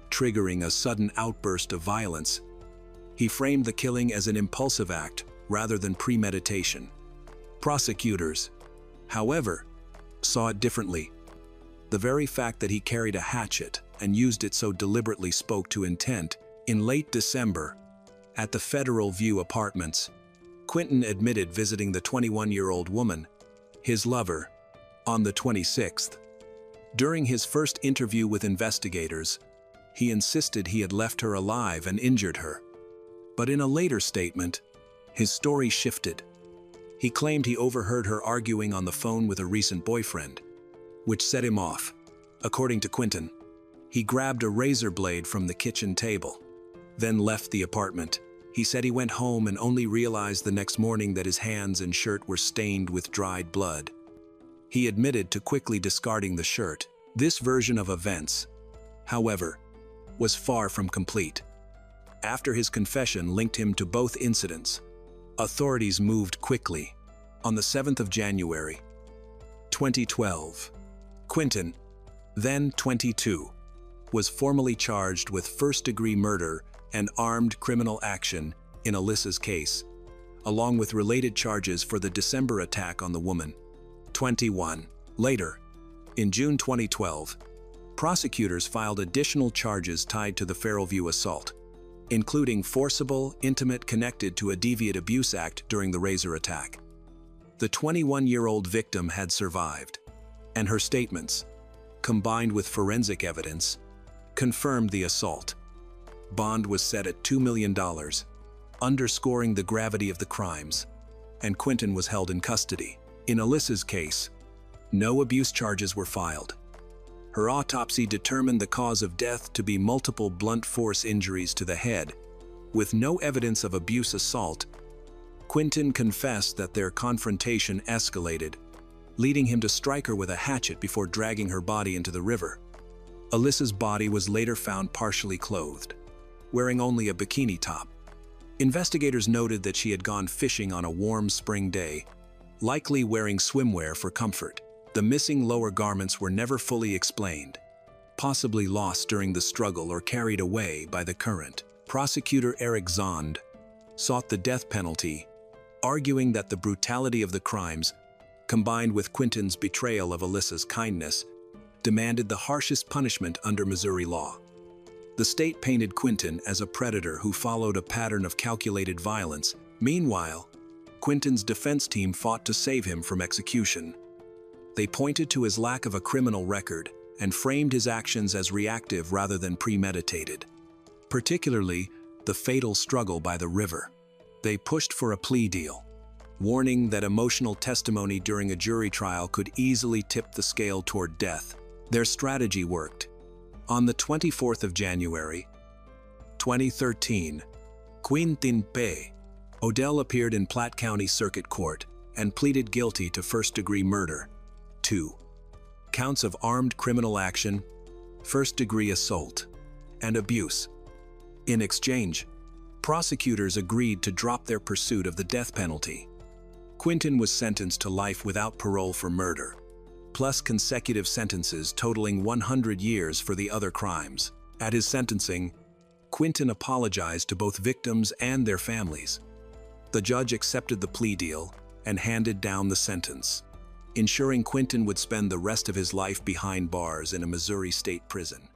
triggering a sudden outburst of violence. He framed the killing as an impulsive act rather than premeditation. Prosecutors, however, saw it differently. The very fact that he carried a hatchet and used it so deliberately spoke to intent. In late December, at the Federal View Apartments, Quentin admitted visiting the 21-year-old woman, his lover, on the 26th. During his first interview with investigators, he insisted he had left her alive and injured her. But in a later statement, his story shifted. He claimed he overheard her arguing on the phone with a recent boyfriend, which set him off. According to Quentin, he grabbed a razor blade from the kitchen table, then left the apartment. He said he went home and only realized the next morning that his hands and shirt were stained with dried blood. He admitted to quickly discarding the shirt. This version of events, however, was far from complete. After his confession linked him to both incidents, authorities moved quickly. On the 7th of January, 2012, Quinton, then 22, was formally charged with first-degree murder and armed criminal action in Alyssa's case, along with related charges for the December attack on the woman. 21. Later, in June 2012, prosecutors filed additional charges tied to the Fairview assault, including forcible, intimate connected to a deviant abuse act during the Razor attack. The 21-year-old victim had survived, and her statements, combined with forensic evidence, confirmed the assault. Bond was set at $2 million, underscoring the gravity of the crimes, and Quinton was held in custody. In Alyssa's case, no abuse charges were filed. Her autopsy determined the cause of death to be multiple blunt force injuries to the head. With no evidence of abuse assault, Quinton confessed that their confrontation escalated, leading him to strike her with a hatchet before dragging her body into the river. Alyssa's body was later found partially clothed, wearing only a bikini top. Investigators noted that she had gone fishing on a warm spring day, likely wearing swimwear for comfort. The missing lower garments were never fully explained, possibly lost during the struggle or carried away by the current. Prosecutor Eric Zond sought the death penalty, arguing that the brutality of the crimes, combined with Quinton's betrayal of Alyssa's kindness, demanded the harshest punishment under Missouri law. The state painted Quinton as a predator who followed a pattern of calculated violence. Meanwhile, Quinton's defense team fought to save him from execution. They pointed to his lack of a criminal record and framed his actions as reactive rather than premeditated, particularly the fatal struggle by the river. They pushed for a plea deal, warning that emotional testimony during a jury trial could easily tip the scale toward death. Their strategy worked. On the 24th of January, 2013, Quintin P. Odell appeared in Platte County Circuit Court and pleaded guilty to first-degree murder, 2 counts of armed criminal action, first-degree assault, and abuse. In exchange, prosecutors agreed to drop their pursuit of the death penalty. Quinton was sentenced to life without parole for murder, plus consecutive sentences totaling 100 years for the other crimes. At his sentencing, Quinton apologized to both victims and their families. The judge accepted the plea deal and handed down the sentence, ensuring Quinton would spend the rest of his life behind bars in a Missouri state prison.